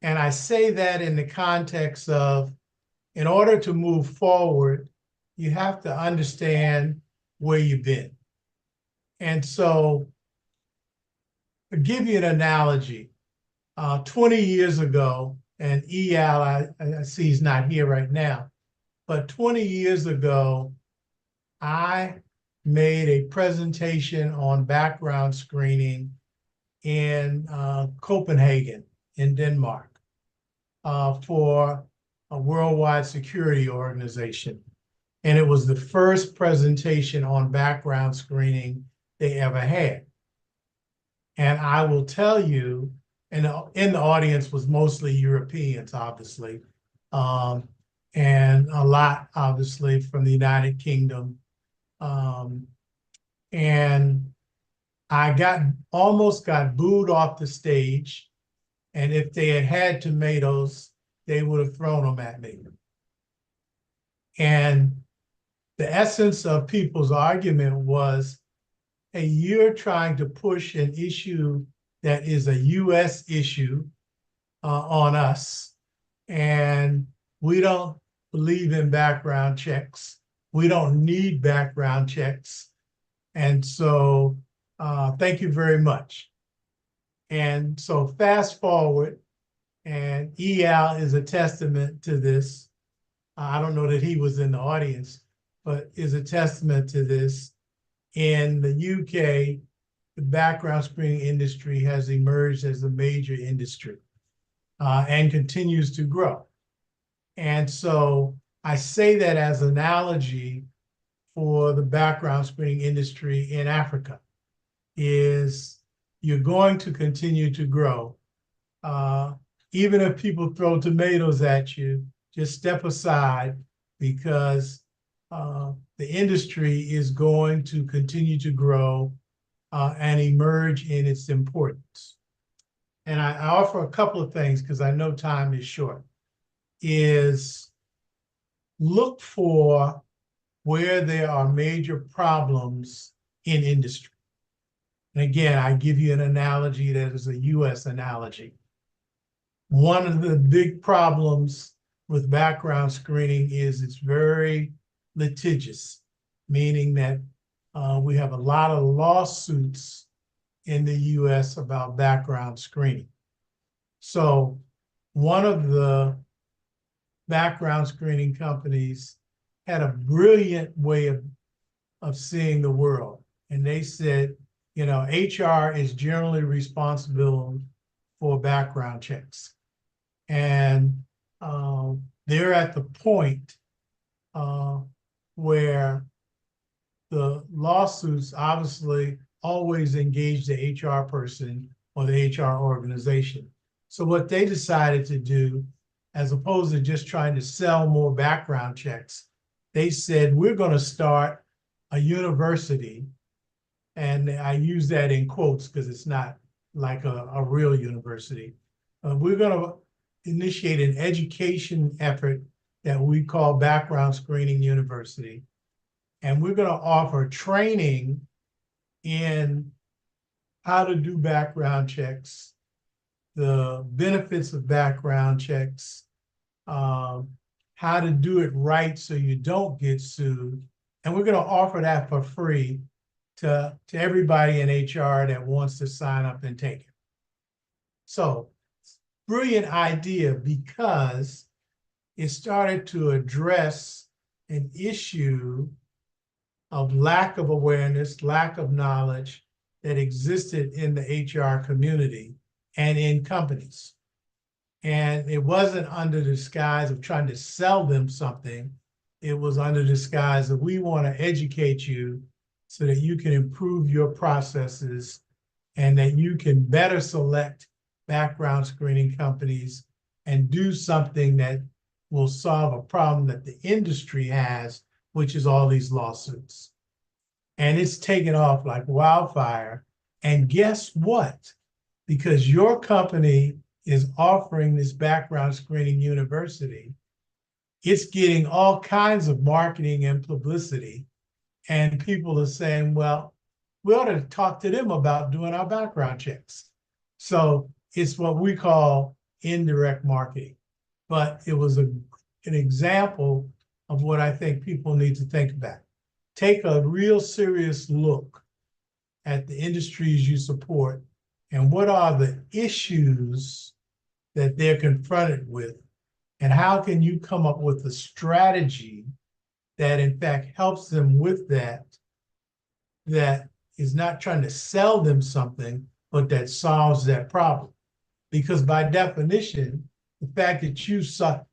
[SPEAKER 9] And I say that in the context of in order to move forward, you have to understand where you've been. And so, I'll give you an analogy. 20 years ago, and EAL, I see he's not here right now, but 20 years ago, I made a presentation on background screening in Copenhagen, in Denmark, for a worldwide security organization. And it was the first presentation on background screening they ever had. And I will tell you, and in the audience was mostly Europeans, obviously, and a lot, obviously, from the United Kingdom. And I almost got booed off the stage. And if they had had tomatoes, they would have thrown them at me. And the essence of people's argument was, hey, you're trying to push an issue that is a US issue on us. And we don't believe in background checks. We don't need background checks. And so thank you very much. And so fast forward, and EAL is a testament to this. I don't know that he was in the audience, but is a testament to this. In the UK, the background screening industry has emerged as a major industry and continues to grow. And so I say that as an analogy for the background screening industry in Africa, is you're going to continue to grow. Even if people throw tomatoes at you, just step aside, because the industry is going to continue to grow and emerge in its importance. And I offer a couple of things, because I know time is short, is look for where there are major problems in industry. And again, I give you an analogy that is a US analogy. One of the big problems with background screening is it's very litigious, meaning that we have a lot of lawsuits in the US about background screening. So one of the background screening companies had a brilliant way of seeing the world. And they said, you know, HR is generally responsible for background checks. And they're at the point where the lawsuits obviously always engage the HR person or the HR organization. So what they decided to do, as opposed to just trying to sell more background checks, they said, we're going to start a university. And I use that in quotes because it's not like a real university. We're going to initiate an education effort that we call Background Screening University. And we're going to offer training in how to do background checks, the benefits of background checks, how to do it right so you don't get sued. And we're going to offer that for free to everybody in HR that wants to sign up and take it. So, brilliant idea, because it started to address an issue of lack of awareness, lack of knowledge that existed in the HR community and in companies. And it wasn't under the disguise of trying to sell them something. It was under the disguise of, we want to educate you so that you can improve your processes and that you can better select background screening companies and do something that will solve a problem that the industry has, which is all these lawsuits. And it's taken off like wildfire. And guess what? Because your company is offering this background screening university, it's getting all kinds of marketing and publicity. And people are saying, well, we ought to talk to them about doing our background checks. So it's what we call indirect marketing. But it was a an example of what I think people need to think about. Take a real serious look at the industries you support and what are the issues that they're confronted with, and how can you come up with a strategy that in fact helps them with that, that is not trying to sell them something, but that solves that problem. Because by definition, the fact that you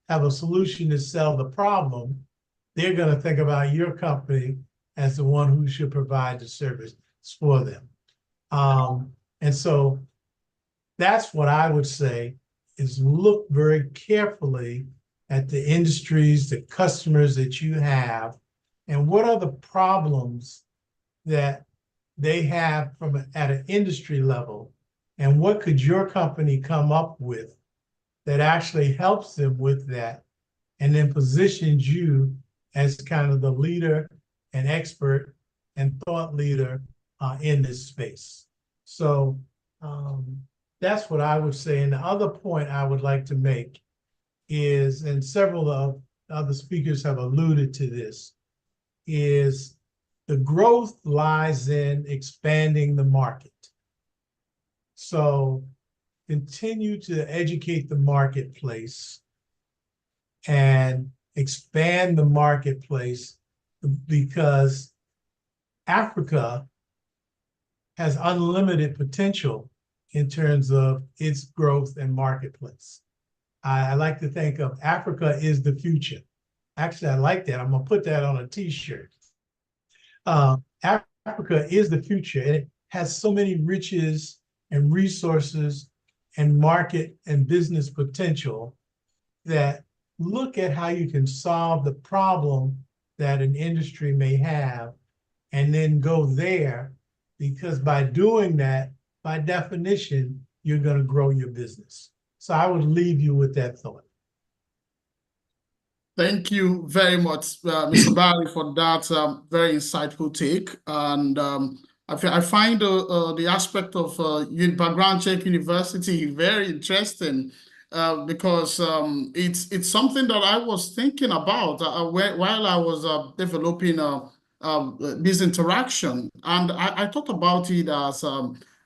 [SPEAKER 9] have a solution to sell the problem, they're going to think about your company as the one who should provide the service for them. And so that's what I would say is look very carefully at the industries, the customers that you have, and what are the problems that they have at an industry level, and what could your company come up with that actually helps them with that, and then positions you as kind of the leader and expert and thought leader in this space. So that's what I would say. And the other point I would like to make is, and several of other speakers have alluded to this, is the growth lies in expanding the market. So continue to educate the marketplace and expand the marketplace, because Africa has unlimited potential in terms of its growth and marketplace. I like to think of Africa is the future. Actually, I like that. I'm gonna put that on a t-shirt. Africa is the future, and it has so many riches and resources and market and business potential that look at how you can solve the problem that an industry may have and then go there, because by doing that, by definition, you're going to grow your business. So I would leave you with that thought.
[SPEAKER 1] Thank you very much, Mr. Barry, for that very insightful take. And I find the aspect of background check university very interesting because it's something that I was thinking about while I was developing this interaction. And I thought about it as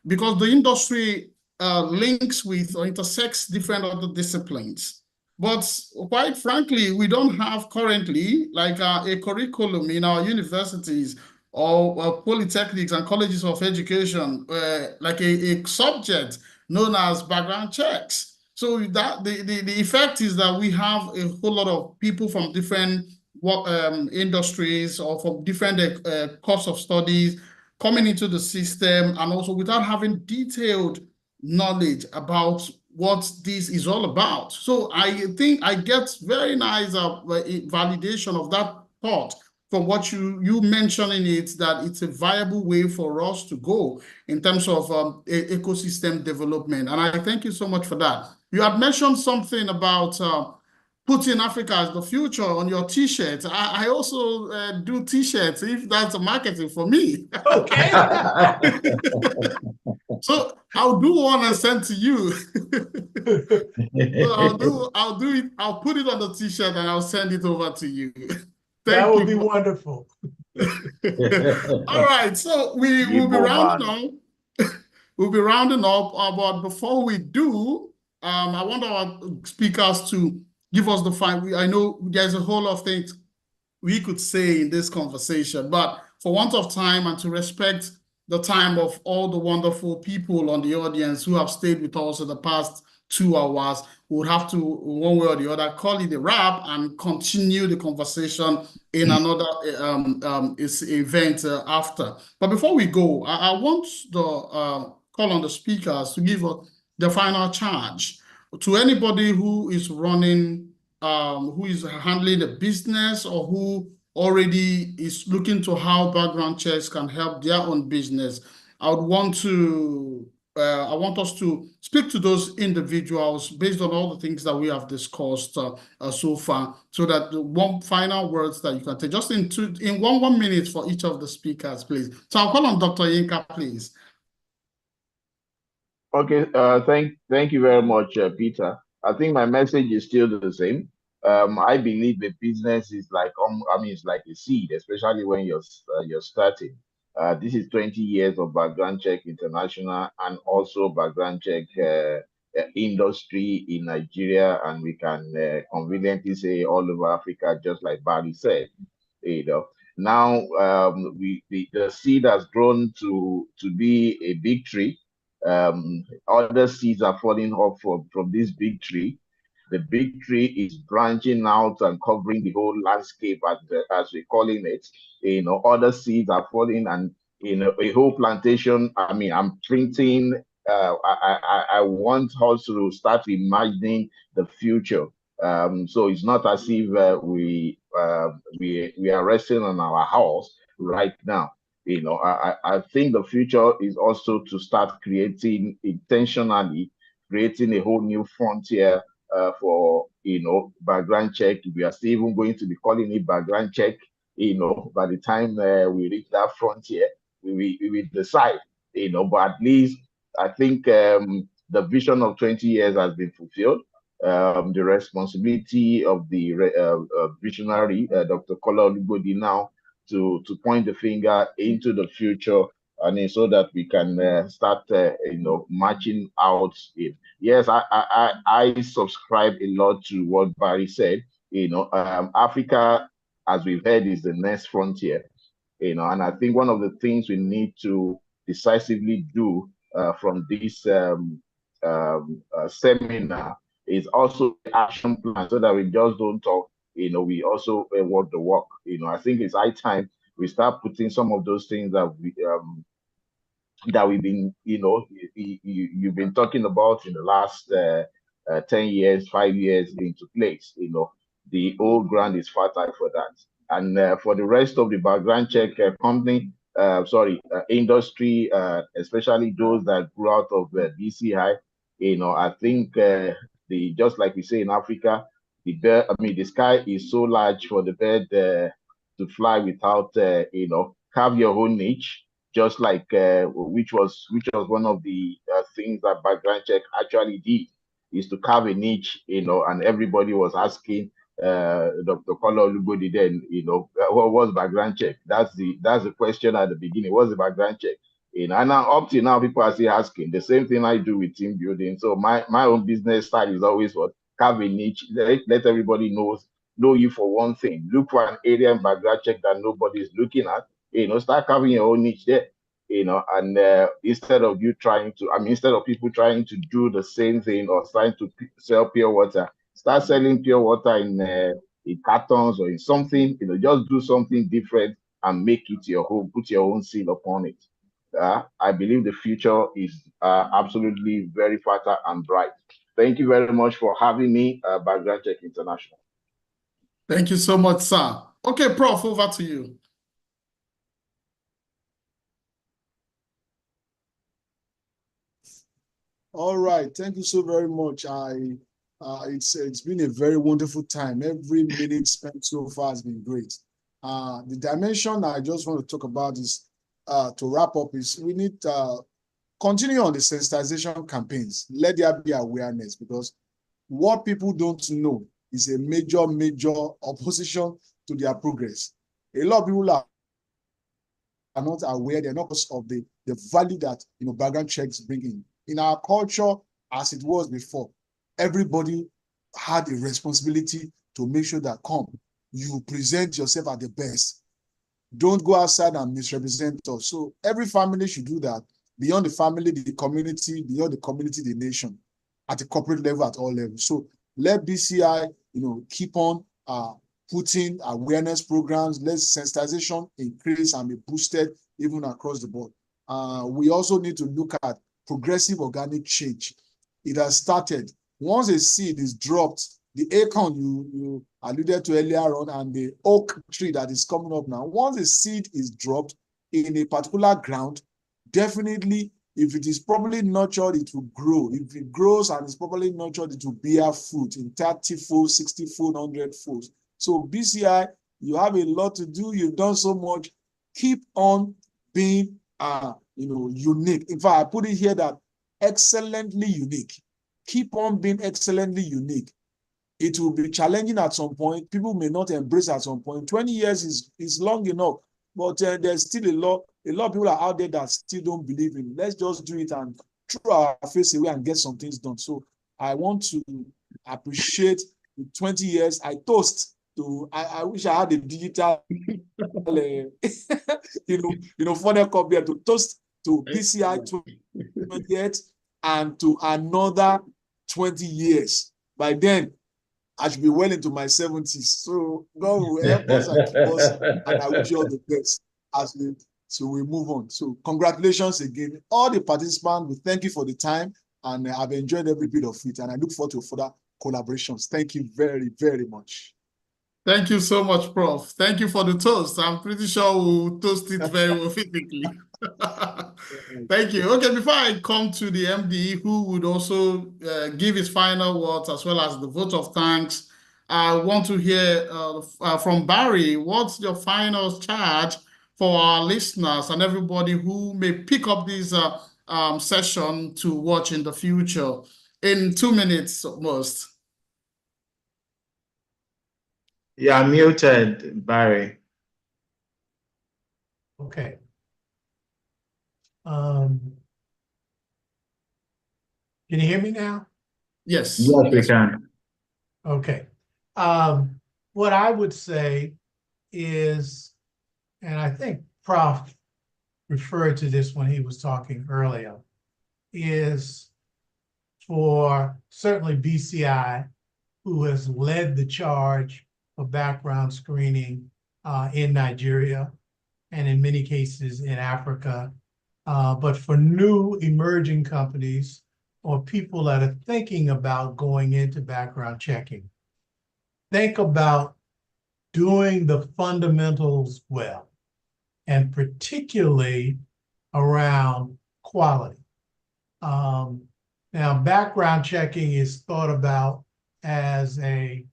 [SPEAKER 1] because the industry links with or intersects different other disciplines. But quite frankly, we don't have currently like a curriculum in our universities or polytechnics and colleges of education, like a subject known as background checks. So that the effect is that we have a whole lot of people from different industries or from different courses of studies coming into the system, and also without having detailed knowledge about what this is all about. So I think I get very nice validation of that thought from what you mentioning it, that it's a viable way for us to go in terms of ecosystem development. And I thank you so much for that. You had mentioned something about putting Africa as the future on your t-shirt. I also do t-shirts, if that's a marketing for me.
[SPEAKER 9] Okay.
[SPEAKER 1] So I'll do one and send to you. So I'll do it. I'll put it on the t-shirt and I'll send it over to you.
[SPEAKER 9] That would be wonderful.
[SPEAKER 1] All right, so we'll be rounding up. We'll be rounding up, but before we do, I want our speakers to give us the final. I know there's a whole lot of things we could say in this conversation, but for want of time and to respect the time of all the wonderful people on the audience who have stayed with us in the past 2 hours, we would have to, one way or the other, call it a wrap and continue the conversation in another event after. But before we go, I want the call on the speakers to give the final charge to anybody who is running, who is handling a business, or who already is looking to how background checks can help their own business. I want us to speak to those individuals based on all the things that we have discussed so far, so that the one final words that you can take, just in one minute for each of the speakers, please. So I'll call on Dr. Yinka, please.
[SPEAKER 4] Okay, thank you very much, Peter. I think my message is still the same. I believe the business is like, I mean, it's like a seed, especially when you're starting. This is 20 years of background check international and also background check industry in Nigeria, and we can conveniently say all over Africa, just like Barry said. You know, now the seed has grown to be a big tree. Other seeds are falling off from this big tree. The big tree is branching out and covering the whole landscape, as we're calling it. You know, other seeds are falling, and a whole plantation. I mean, I'm printing. I want us to start imagining the future. So it's not as if we are resting on our house right now. You know, I think the future is also to start creating intentionally, creating a whole new frontier for background check. We are still even going to be calling it background check. You know, by the time we reach that frontier, we will decide. You know, but at least I think the vision of 20 years has been fulfilled. The responsibility of the visionary, Dr. Kola Olubodi, now to point the finger into the future, and so that we can start, marching out. Yes, I subscribe a lot to what Barry said. You know, Africa, as we've heard, is the next frontier. You know, and I think one of the things we need to decisively do from this seminar is also action plan, so that we just don't talk. You know, we also work the work. You know, I think it's high time we start putting some of those things that we've been, you've been talking about in the last 10 years, 5 years into place. You know, the old ground is fertile for that. And for the rest of the background check industry, especially those that grew out of BCI, you know, I think just like we say in Africa, the sky is so large for the bird to fly without, carve your own niche, just like which was one of the things that background check actually did, is to carve a niche, you know, and everybody was asking Dr. Kola Olubodi then, what was background check? That's the question at the beginning. What's the background check? You know, and now up to now, people are still asking the same thing I do with team building. So my own business style is always what, carve a niche, let everybody know you for one thing. Look for an area in background check that nobody's looking at. You know, start carving your own niche there. You know, and instead of people trying to do the same thing or trying to sell pure water, start selling pure water in cartons or in something. You know, just do something different and make it your home. Put your own seal upon it. I believe the future is absolutely very fertile and bright. Thank you very much for having me, Background Check International.
[SPEAKER 1] Thank you so much, sir. Okay, Prof, over to you.
[SPEAKER 5] All right, thank you so very much. It's been a very wonderful time. Every minute spent so far has been great. The dimension I just want to talk about is to wrap up is we need continue on the sensitization campaigns. Let there be awareness, because what people don't know is a major opposition to their progress. A lot of people are not aware, they're not because of the value that background checks bring in. In our culture, as it was before, everybody had a responsibility to make sure that you present yourself at the best. Don't go outside and misrepresent us. So every family should do that. Beyond the family, the community, beyond the community, the nation, at the corporate level, at all levels. So let BCI, keep on putting awareness programs. Let sensitization increase and be boosted even across the board. We also need to look at progressive organic change. It has started. Once a seed is dropped, the acorn you alluded to earlier on and the oak tree that is coming up now, once a seed is dropped in a particular ground, definitely, if it is properly nurtured, it will grow. If it grows and is properly nurtured, it will bear fruit in 30-fold, 60-fold, 100-fold. So BCI, you have a lot to do. You've done so much. Keep on being unique. In fact, I put it here that excellently unique. Keep on being excellently unique. it will be challenging at some point. People may not embrace at some point. 20 years is long enough, but there's still a lot of people are out there that still don't believe in it. Let's just do it and throw our face away and get some things done. So I want to appreciate the 20 years. I toast to, I wish I had a digital, funnel copy to toast to BCI 20th and to another 20 years. By then, I should be well into my 70s. So God will help us and keep us, and I wish you all the best so we move on. So congratulations again. All the participants, we thank you for the time, and I've enjoyed every bit of it, and I look forward to further collaborations. Thank you very, very much.
[SPEAKER 1] Thank you so much, Prof. Thank you for the toast. I'm pretty sure we'll toast it very well physically. Thank you. Okay, before I come to the MD, who would also give his final words as well as the vote of thanks, I want to hear from Barry. What's your final charge for our listeners and everybody who may pick up this session to watch in the future in 2 minutes at most?
[SPEAKER 6] Yeah, muted, Barry.
[SPEAKER 9] Okay. Can you hear me now?
[SPEAKER 1] Yes.
[SPEAKER 6] Yes, we can.
[SPEAKER 9] Okay. What I would say is, and I think Prof referred to this when he was talking earlier, is for certainly BCI, who has led the charge for background screening in Nigeria and in many cases in Africa. But for new emerging companies or people that are thinking about going into background checking, think about doing the fundamentals well, and particularly around quality. Now, background checking is thought about as a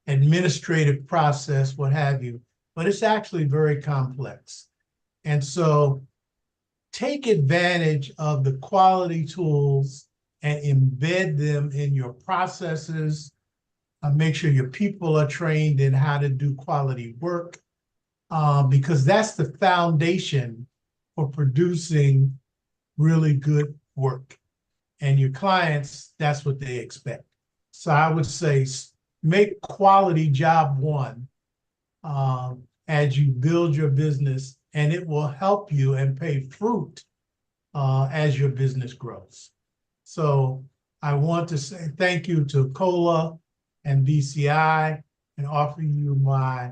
[SPEAKER 9] administrative process, what have you, but it's actually very complex. And so take advantage of the quality tools and embed them in your processes. Make sure your people are trained in how to do quality work, because that's the foundation for producing really good work. And your clients, that's what they expect. So I would say make quality job one as you build your business, and it will help you and pay fruit as your business grows. So I want to say thank you to COLA and BCI and offer you my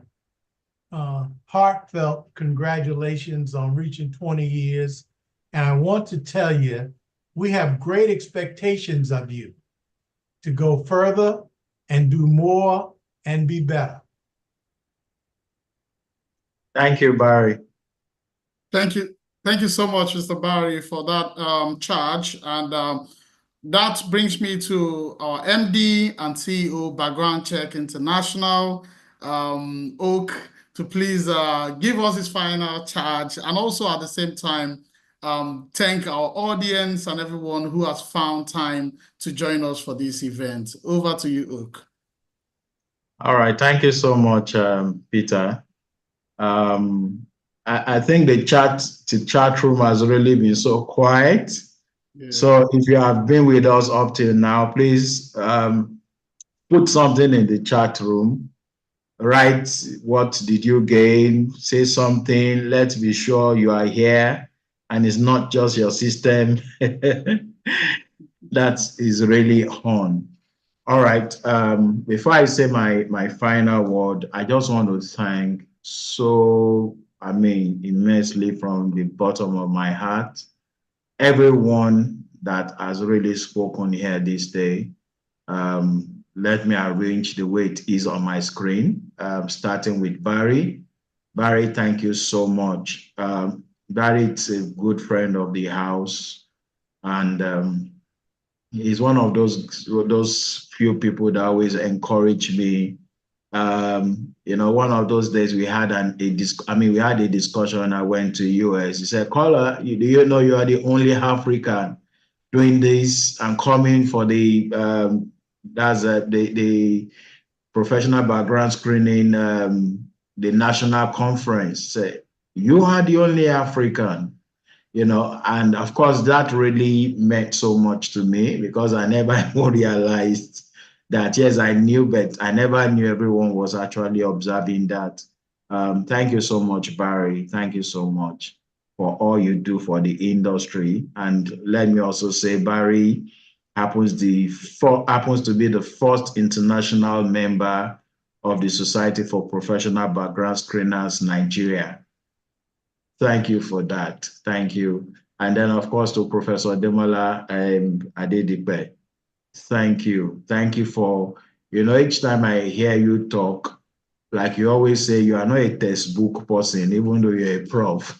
[SPEAKER 9] heartfelt congratulations on reaching 20 years. And I want to tell you, we have great expectations of you to go further and do more and be better.
[SPEAKER 6] Thank you, Barry.
[SPEAKER 1] Thank you. Thank you so much, Mr. Barry, for that charge. And that brings me to our MD and CEO, Background Check International, Oak, to please give us his final charge, and also at the same time, thank our audience and everyone who has found time to join us for this event. Over to you, Oak.
[SPEAKER 6] All right. Thank you so much, Peter. I think the chat room has really been so quiet. Yeah. So if you have been with us up till now, please put something in the chat room. Write what did you gain, say something. Let's be sure you are here and it's not just your system that is really on. All right. Before I say my final word, I just want to thank immensely from the bottom of my heart, everyone that has really spoken here this day. Let me arrange the way it is on my screen, starting with Barry. Barry, thank you so much. Barry is a good friend of the house, and he's one of those few people that always encourage me. One of those days we had we had a discussion and I went to US. He said, "Caller, do you know you are the only African doing this and coming for the that's the professional background screening, the national conference. You are the only African, and of course that really meant so much to me because I never even realized that. Yes, I knew, but I never knew everyone was actually observing that. Thank you so much, Barry. Thank you so much for all you do for the industry. And let me also say, Barry happens to be the first international member of the Society for Professional Background Screeners Nigeria. Thank you for that. Thank you. And then, of course, to Professor Demola Adedipe. Thank you. Thank you for, each time I hear you talk, like you always say, you are not a textbook person, even though you're a prof.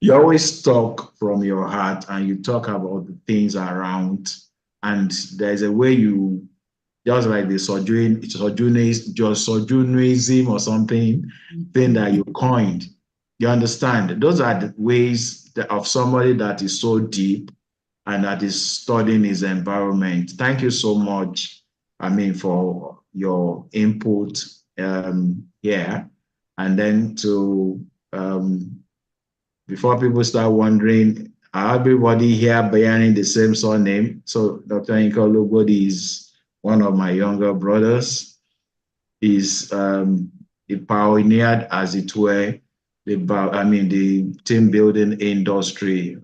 [SPEAKER 6] You always talk from your heart and you talk about the things around. And there's a way you, just like the sojournism or something, thing that you coined. You understand? Those are the ways of somebody that is so deep and that is studying his environment. Thank you so much, for your input here. And then before people start wondering, everybody here bearing the same surname. So Dr. Inkolobodi is one of my younger brothers. He pioneered, as it were, the team building industry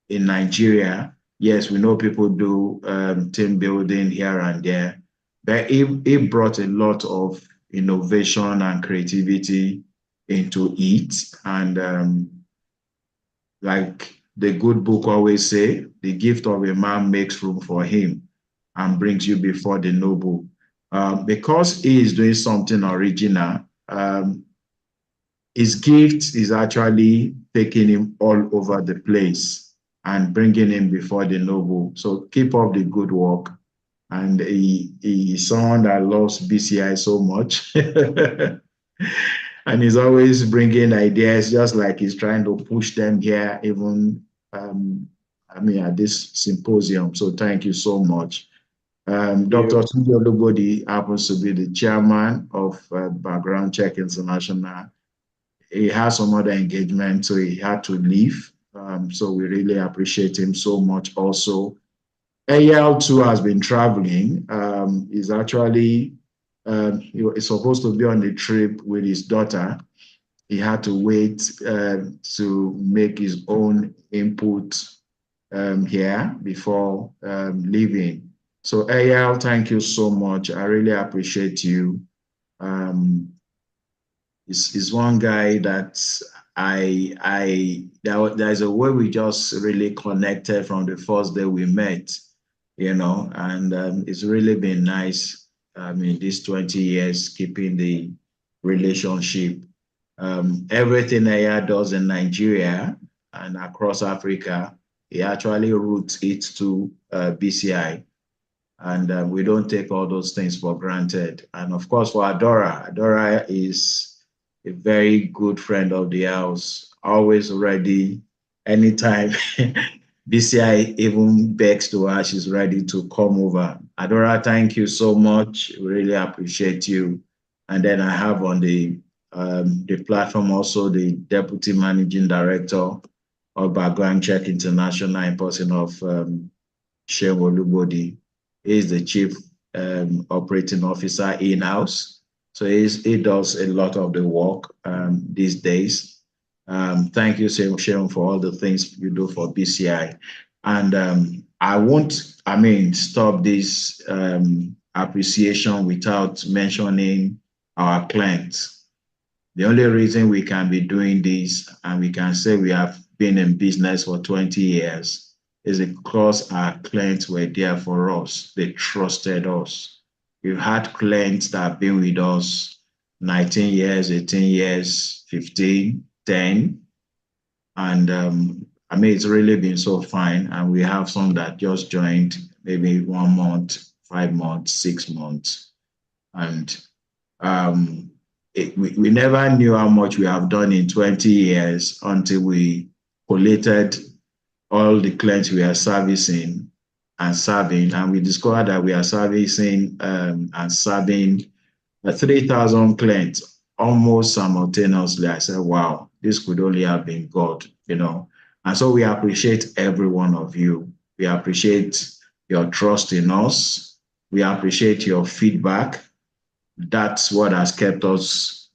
[SPEAKER 6] in Nigeria. Yes, we know people do team building here and there, but he brought a lot of innovation and creativity into it. And like the good book always say, the gift of a man makes room for him and brings you before the noble. Because he is doing something original, his gift is actually taking him all over the place and bringing him before the noble. So keep up the good work. And he is someone that loves BCI so much. And he's always bringing ideas, just like he's trying to push them here, even, at this symposium. So thank you so much. Dr. Tunde Olubodi happens to be the chairman of Background Check International. He has some other engagement, so he had to leave. So we really appreciate him so much also. Eyal too has been traveling. He's actually he's supposed to be on the trip with his daughter. He had to wait to make his own input here before leaving. So Eyal, thank you so much. I really appreciate you. He's one guy that there's a way we just really connected from the first day we met, and it's really been nice. These 20 years, keeping the relationship. Everything Aya does in Nigeria and across Africa, he actually routes it to BCI. And we don't take all those things for granted. And of course, for Adora is a very good friend of the house, always ready anytime. BCI even begs to her, she's ready to come over. Adora, thank you so much. We really appreciate you. And then I have on the platform also the Deputy Managing Director of Background Check International in person of Shehu Olubodi. He is the Chief Operating Officer in-house. So he does a lot of the work these days. Thank you, Sharon, for all the things you do for BCI. And I won't, stop this appreciation without mentioning our clients. The only reason we can be doing this and we can say we have been in business for 20 years is because our clients were there for us. They trusted us. We've had clients that have been with us 19 years, 18 years, 15, 10. And it's really been so fine. And we have some that just joined maybe 1 month, 5 months, 6 months. And we never knew how much we have done in 20 years until we collated all the clients we are servicing and serving, and we discovered that we are servicing and serving 3,000 clients almost simultaneously. I said, wow, this could only have been God, you know. And so we appreciate every one of you. We appreciate your trust in us. We appreciate your feedback. That's what has kept us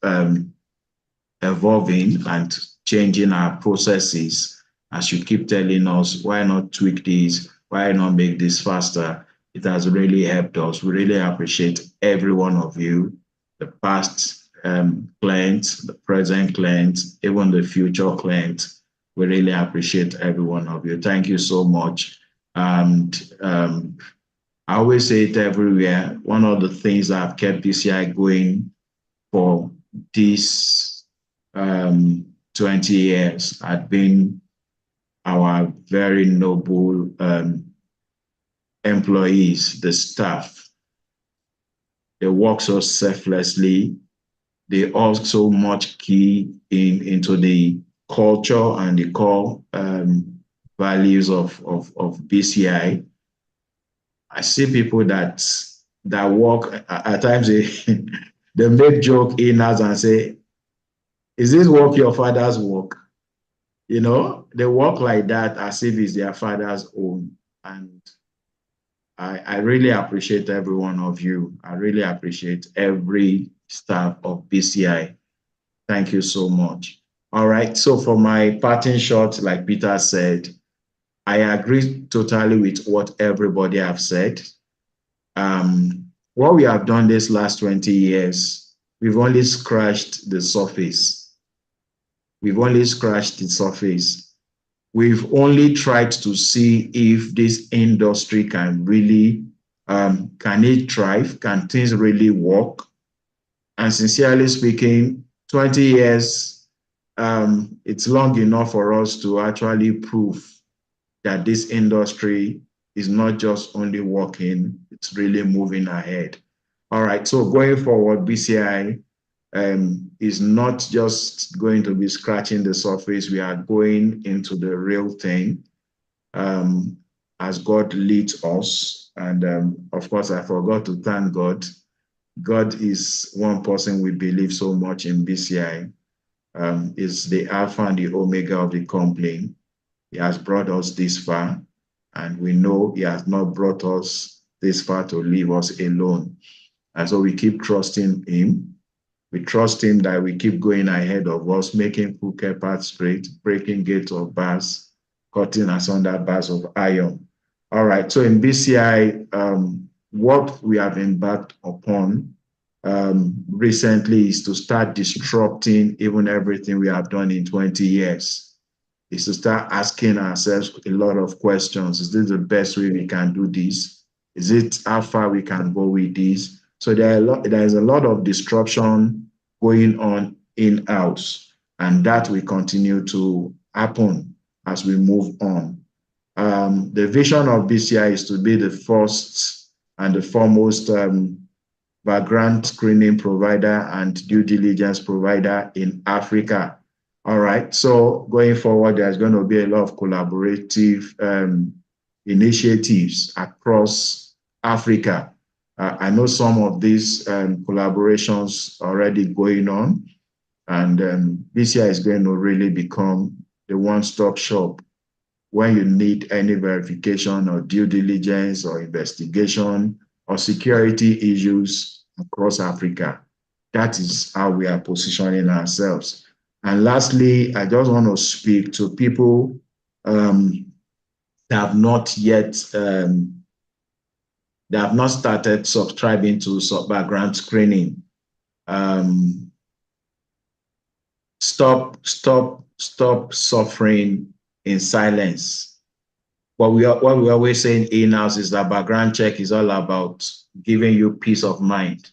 [SPEAKER 6] evolving and changing our processes. As you keep telling us, why not tweak this? Why not make this faster? It has really helped us. We really appreciate every one of you, the past clients, the present clients, even the future clients. We really appreciate every one of you. Thank you so much. And I always say it everywhere. One of the things that have kept BCI going for this 20 years had been our very noble employees, the staff. They work so selflessly. They also much key into the culture and the core values of BCI. I see people that work at times they make joke in us and say, "Is this work your father's work?" You know, they work like that as if it's their father's own. And I really appreciate every one of you. I really appreciate every staff of BCI. Thank you so much. All right. So for my parting shot, like Peter said, I agree totally with what everybody have said. What we have done this last 20 years, we've only scratched the surface. We've only scratched the surface. We've only tried to see if this industry can really, can it thrive? Can things really work? And sincerely speaking, 20 years, it's long enough for us to actually prove that this industry is not just only working, it's really moving ahead. All right, so going forward, BCI is not just going to be scratching the surface. We are going into the real thing as God leads us. And of course, I forgot to thank God. God is one person we believe so much in BCI. Is the Alpha and the Omega of the company. He has brought us this far, and we know he has not brought us this far to leave us alone. And so we keep trusting him. We trust him that we keep going ahead of us, making crooked paths straight, breaking gates of bars, cutting asunder bars of iron. All right, so in BCI, what we have embarked upon recently is to start disrupting even everything we have done in 20 years. Is to start asking ourselves a lot of questions. Is this the best way we can do this? Is it how far we can go with this? So there is a lot of disruption going on in-house, and that will continue to happen as we move on. The vision of BCI is to be the first and the foremost background screening provider and due diligence provider in Africa. All right, so going forward, there's going to be a lot of collaborative initiatives across Africa. I know some of these collaborations already going on, and BCI is going to really become the one-stop shop when you need any verification or due diligence or investigation or security issues across Africa. That is how we are positioning ourselves. And lastly, I just want to speak to people that have not yet, they have not started subscribing to background screening. Stop suffering in silence. What we always say in-house is that background check is all about giving you peace of mind.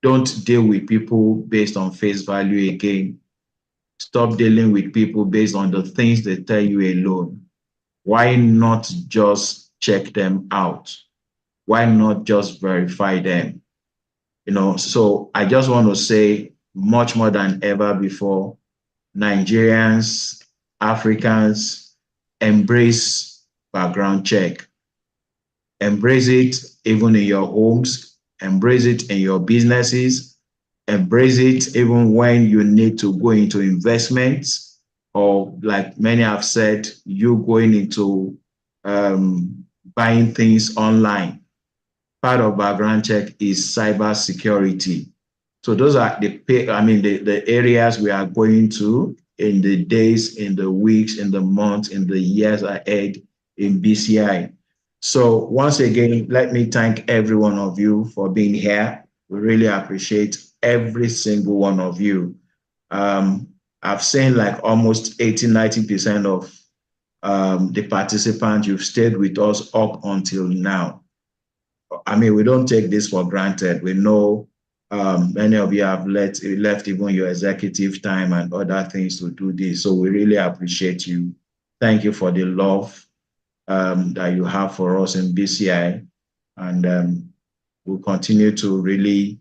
[SPEAKER 6] Don't deal with people based on face value again. Stop dealing with people based on the things they tell you alone. Why not just check them out? Why not just verify them? You know, so I just want to say much more than ever before, Nigerians, Africans, embrace background check. Embrace it even in your homes, embrace it in your businesses, embrace it even when you need to go into investments, or like many have said, you going into buying things online. Part of background check is cyber security. So those are the areas we are going to in the days, in the weeks, in the months, in the years ahead in BCI. So once again, let me thank every one of you for being here. We really appreciate every single one of you. I've seen like almost 80–90% of the participants, you've stayed with us up until now. I mean, we don't take this for granted. We know many of you have left even your executive time and other things to do this. So we really appreciate you. Thank you for the love that you have for us in BCI. And we'll continue to really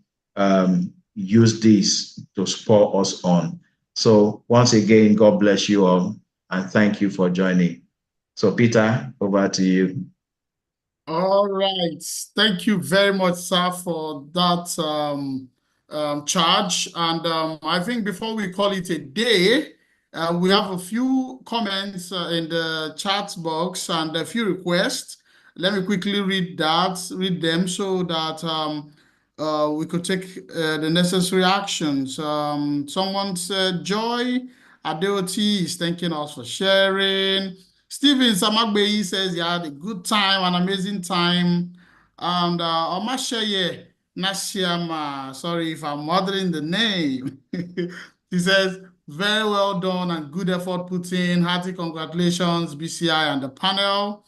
[SPEAKER 6] use this to spur us on. So once again, God bless you all, and thank you for joining. So Peter, over to you.
[SPEAKER 1] All right. Thank you very much, sir, for that charge. And I think before we call it a day, we have a few comments in the chat box and a few requests. Let me quickly read them so that we could take the necessary actions. Someone said, Joy Adeoti is thanking us for sharing. Stephen Samagbeyi says he had a good time, an amazing time. And Omasheye Nashiama, sorry if I'm murdering the name. He says, very well done and good effort put in. Hearty congratulations, BCI and the panel.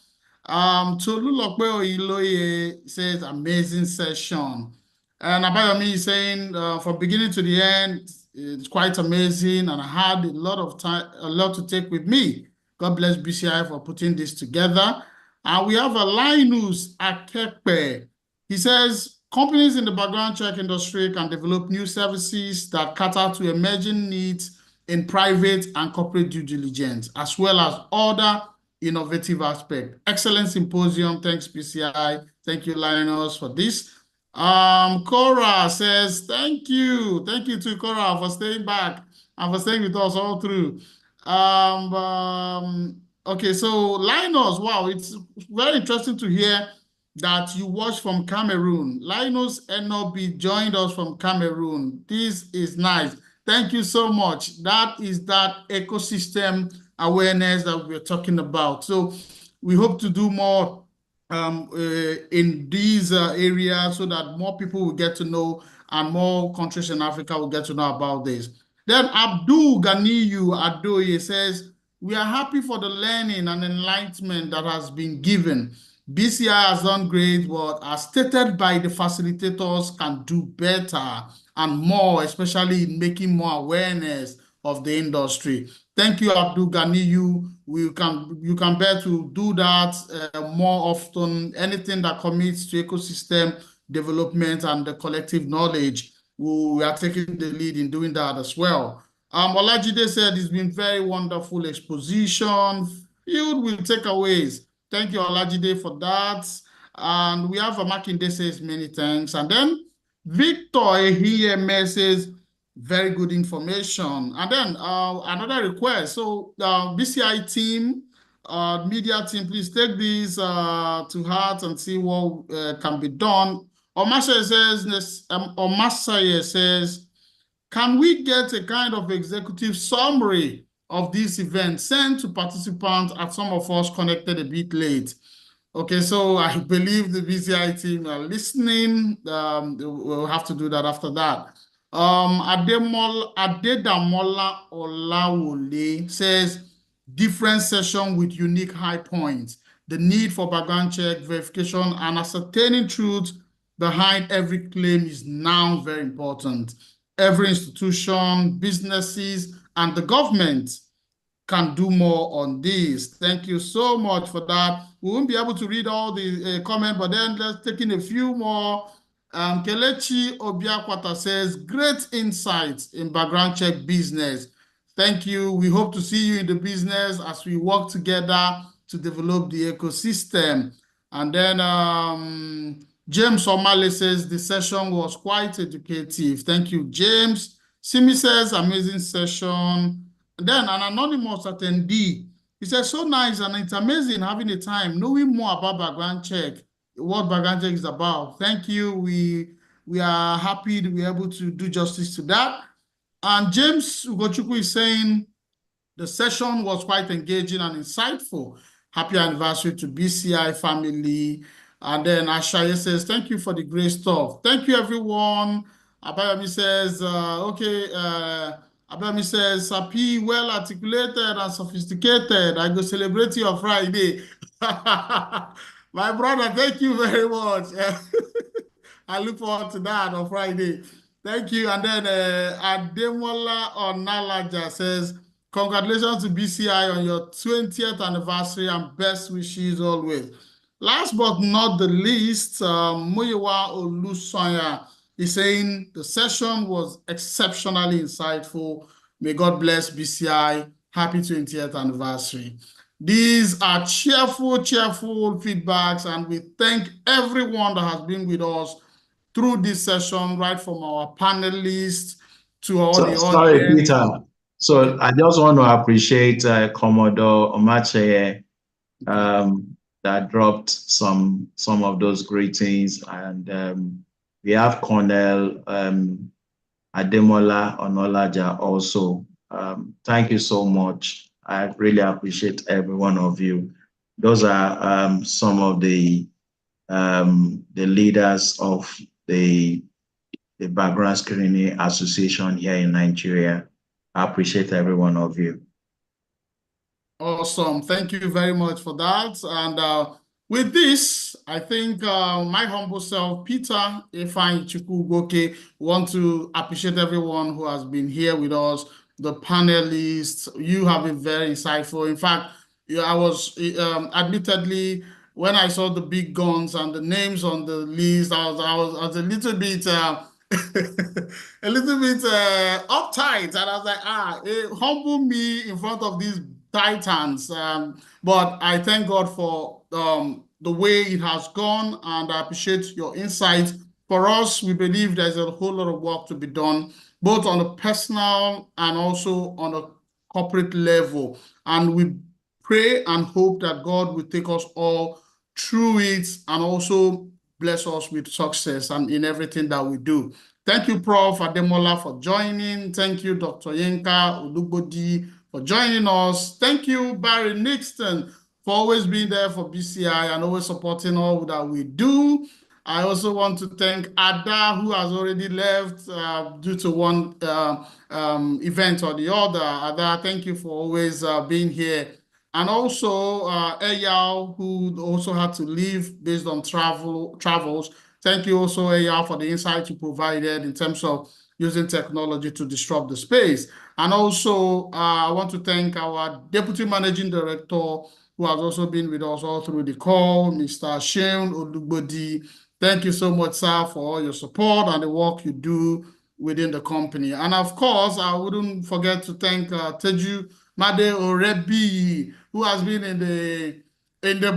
[SPEAKER 1] Tolulokpe Oiloye says, amazing session. And Abayomi is saying, from beginning to the end, it's quite amazing, and I had a lot to take with me. God bless BCI for putting this together. And we have a Linus Akepe. He says, companies in the background check industry can develop new services that cater to emerging needs in private and corporate due diligence, as well as other innovative aspects. Excellent symposium. Thanks, BCI. Thank you, Linus, for this. Cora says, thank you. Thank you to Cora for staying back and for staying with us all through. Okay, so Linus, wow, it's very interesting to hear that you watched from Cameroon. Linus Enobi joined us from Cameroon. This is nice. Thank you so much. That is that ecosystem awareness that we're talking about. So we hope to do more in these areas so that more people will get to know and more countries in Africa will get to know about this. Then Abdul Ganiyu Adoye says, we are happy for the learning and enlightenment that has been given. BCI has done great, but as stated by the facilitators, can do better and more, especially in making more awareness of the industry. Thank you, Abdul Ganiyu. You can bear to do that more often. Anything that commits to ecosystem development and the collective knowledge, we are taking the lead in doing that as well. Olajide said it's been very wonderful exposition filled with takeaways. Thank you, Olajide, for that. And we have a Makinde says many thanks. And then Victor Ehiyeme says, very good information. And then another request. So BCI team, media team, please take this to heart and see what can be done. Omasaye says, can we get a kind of executive summary of this event sent to participants as some of us connected a bit late? Okay, so I believe the BCI team are listening. We'll have to do that after that. Adedamola Olawole says, different session with unique high points. The need for background check, verification, and ascertaining truth behind every claim is now very important. Every institution, businesses, and the government can do more on this. Thank you so much for that. We won't be able to read all the comments, but then let's take in a few more. Kelechi Obiakwata says, great insights in background check business. Thank you. We hope to see you in the business as we work together to develop the ecosystem. And then James O'Malley says the session was quite educative. Thank you, James. Simi says amazing session. And then an anonymous attendee, he says, so nice and it's amazing having a time knowing more about background check, what background check is about. Thank you. We are happy to be able to do justice to that. And James Ugochukwu is saying the session was quite engaging and insightful. Happy anniversary to BCI family. And then Ashaye says, thank you for the great stuff. Thank you, everyone. Abayami says, Abayami says, Sapi, well articulated and sophisticated. I go celebrate your Friday. My brother, thank you very much. I look forward to that on Friday. Thank you. And then Ademola Onalaja says, congratulations to BCI on your 20th anniversary and best wishes always. Last but not the least, Muyiwa Olusoya is saying the session was exceptionally insightful. May God bless BCI. Happy 20th anniversary. These are cheerful feedbacks, and we thank everyone that has been with us through this session, right from our panelists to all the audience.
[SPEAKER 6] Sorry, Peter. So I just want to appreciate Commodore Omache that dropped some of those greetings, and we have Colonel Ademola Onolaja also. Thank you so much. I really appreciate every one of you. Those are some of the leaders of the Background Screening Association here in Nigeria. I appreciate every one of you.
[SPEAKER 1] Awesome. Thank you very much for that. And with this, I think my humble self, Peter Ifeanyi Chukwugoke, want to appreciate everyone who has been here with us, the panelists. You have been very insightful. In fact, I was admittedly, when I saw the big guns and the names on the list, I was a little bit a little bit uptight, and I was like, humble me in front of these titans. But I thank God for the way it has gone, and I appreciate your insight. For us, we believe there's a whole lot of work to be done, both on a personal and also on a corporate level. And we pray and hope that God will take us all through it and also bless us with success and in everything that we do. Thank you, Prof. Ademola, for joining. Thank you, Dr. Yinka Olugbodi, for joining us. Thank you, Barry Nixon, for always being there for BCI and always supporting all that we do. I also want to thank Ada, who has already left due to one event or the other. Ada, thank you for always being here. And also Eyal, who also had to leave based on travels. Thank you also, Eyal, for the insight you provided in terms of using technology to disrupt the space. And also, I want to thank our Deputy Managing Director, who has also been with us all through the call, Mr. Sheun Olugbodi. Thank you so much, sir, for all your support and the work you do within the company. And of course, I wouldn't forget to thank Teju Made Orebi, who has been in the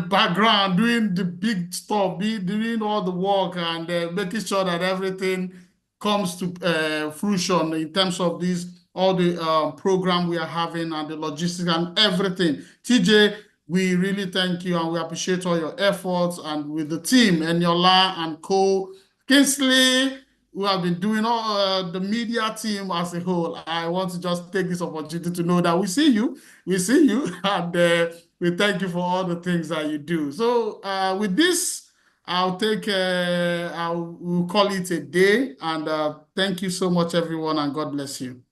[SPEAKER 1] background doing the big stuff, doing all the work and making sure that everything comes to fruition in terms of all the program we are having and the logistics and everything. TJ, we really thank you and we appreciate all your efforts, and with the team, Eniola and Co. Kingsley, who have been doing all the media team as a whole. I want to just take this opportunity to know that we see you, and we thank you for all the things that you do. So with this, we'll call it a day, and thank you so much, everyone, and God bless you.